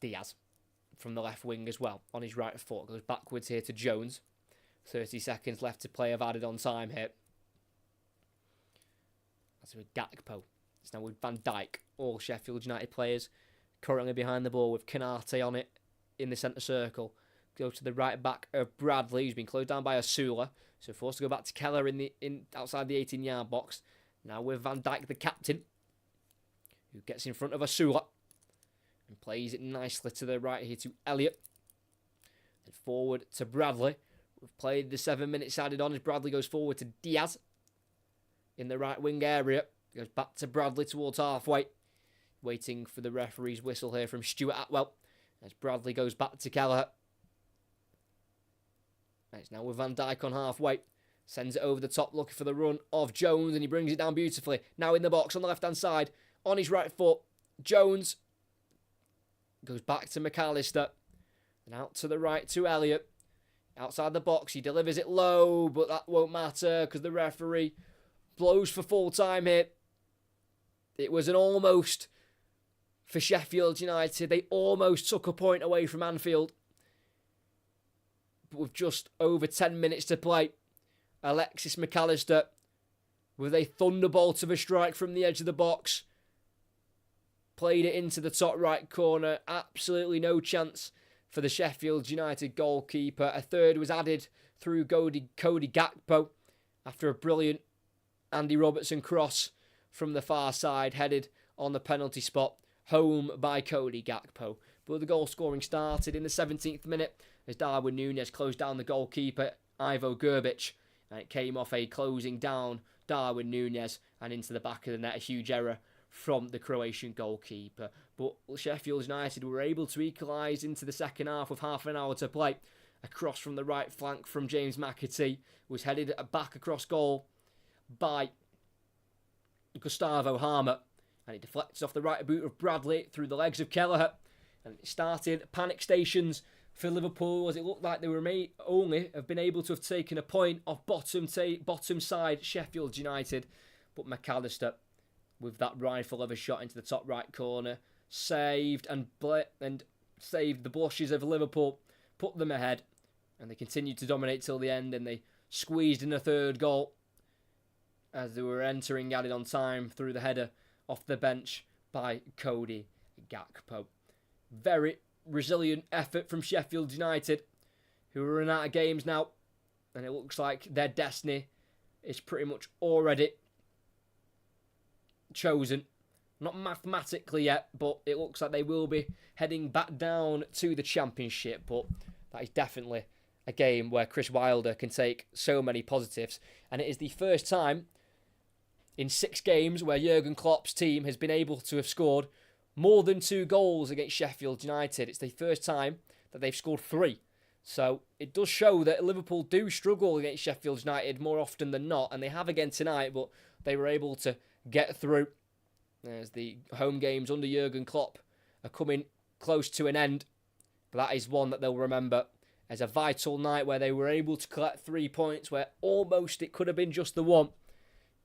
Diaz from the left wing as well, on his right foot, goes backwards here to Jones. 30 seconds left to play, have added on time here. That's with Gakpo. It's now with Van Dijk, all Sheffield United players currently behind the ball with Canate on it in the centre circle. Go to the right back of Bradley, who's been closed down by Asula, so forced to go back to Keller outside the 18-yard box. Now with Van Dijk, the captain, who gets in front of Asula and plays it nicely to the right here to Elliott. And forward to Bradley. We've played the 7 minutes added on as Bradley goes forward to Diaz in the right wing area. Goes back to Bradley towards halfway. Waiting for the referee's whistle here from Stuart Atwell as Bradley goes back to Kelleher. And it's now with Van Dijk on halfway. Sends it over the top looking for the run of Jones, and he brings it down beautifully. Now in the box on the left-hand side. On his right foot. Jones goes back to McAllister. And out to the right to Elliott. Outside the box, he delivers it low, but that won't matter because the referee blows for full time here. It was an almost for Sheffield United. They almost took a point away from Anfield. But with just over 10 minutes to play, Alexis McAllister, with a thunderbolt of a strike from the edge of the box, played it into the top right corner. Absolutely no chance for the Sheffield United goalkeeper. A third was added through Cody Gakpo after a brilliant Andy Robertson cross from the far side, headed on the penalty spot, home by Cody Gakpo. But the goal scoring started in the 17th minute as Darwin Nunez closed down the goalkeeper, Ivo Grbic, and it came off a closing down Darwin Nunez and into the back of the net. A huge error from the Croatian goalkeeper. But Sheffield United were able to equalise into the second half with half an hour to play. A cross from the right flank from James McAtee was headed back across goal by Gustavo Harmer, and it deflects off the right boot of Bradley through the legs of Kelleher, and it started panic stations for Liverpool as it looked like they were only have been able to have taken a point off bottom side Sheffield United. But McAllister, with that rifle of a shot into the top right corner, saved and saved the blushes of Liverpool, put them ahead, and they continued to dominate till the end, and they squeezed in a third goal as they were entering added on time through the header off the bench by Cody Gakpo. Very resilient effort from Sheffield United, who are running out of games now, and it looks like their destiny is pretty much already chosen. Not mathematically yet, but it looks like they will be heading back down to the Championship. But that is definitely a game where Chris Wilder can take so many positives, and it is the first time in 6 games where Jurgen Klopp's team has been able to have scored more than 2 goals against Sheffield United. It's the first time that they've scored 3. So it does show that Liverpool do struggle against Sheffield United more often than not, and they have again tonight, but they were able to get through as the home games under Jurgen Klopp are coming close to an end, but that is one that they'll remember as a vital night where they were able to collect 3 points, where almost it could have been just the one,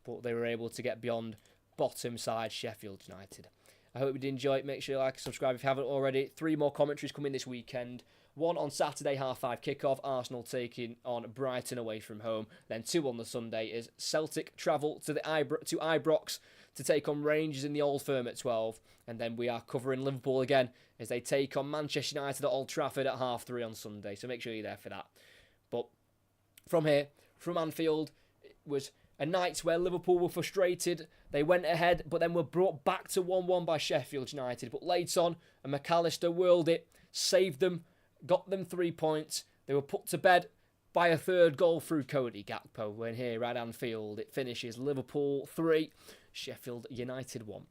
but they were able to get beyond bottom side Sheffield United. I hope you did enjoy it. Make sure you like and subscribe if you haven't already. 3 more commentaries coming this weekend. 1 on Saturday, 5:30 kickoff, Arsenal taking on Brighton away from home. Then 2 on the Sunday is Celtic travel to Ibrox to take on Rangers in the Old Firm at 12. And then we are covering Liverpool again as they take on Manchester United at Old Trafford at 3:30 on Sunday. So make sure you're there for that. But from here, from Anfield, it was a night where Liverpool were frustrated. They went ahead, but then were brought back to 1-1 by Sheffield United. But late on, and McAllister whirled it, saved them, got them 3 points. They were put to bed by a third goal through Cody Gakpo. When here at Anfield, it finishes Liverpool 3, Sheffield United 1.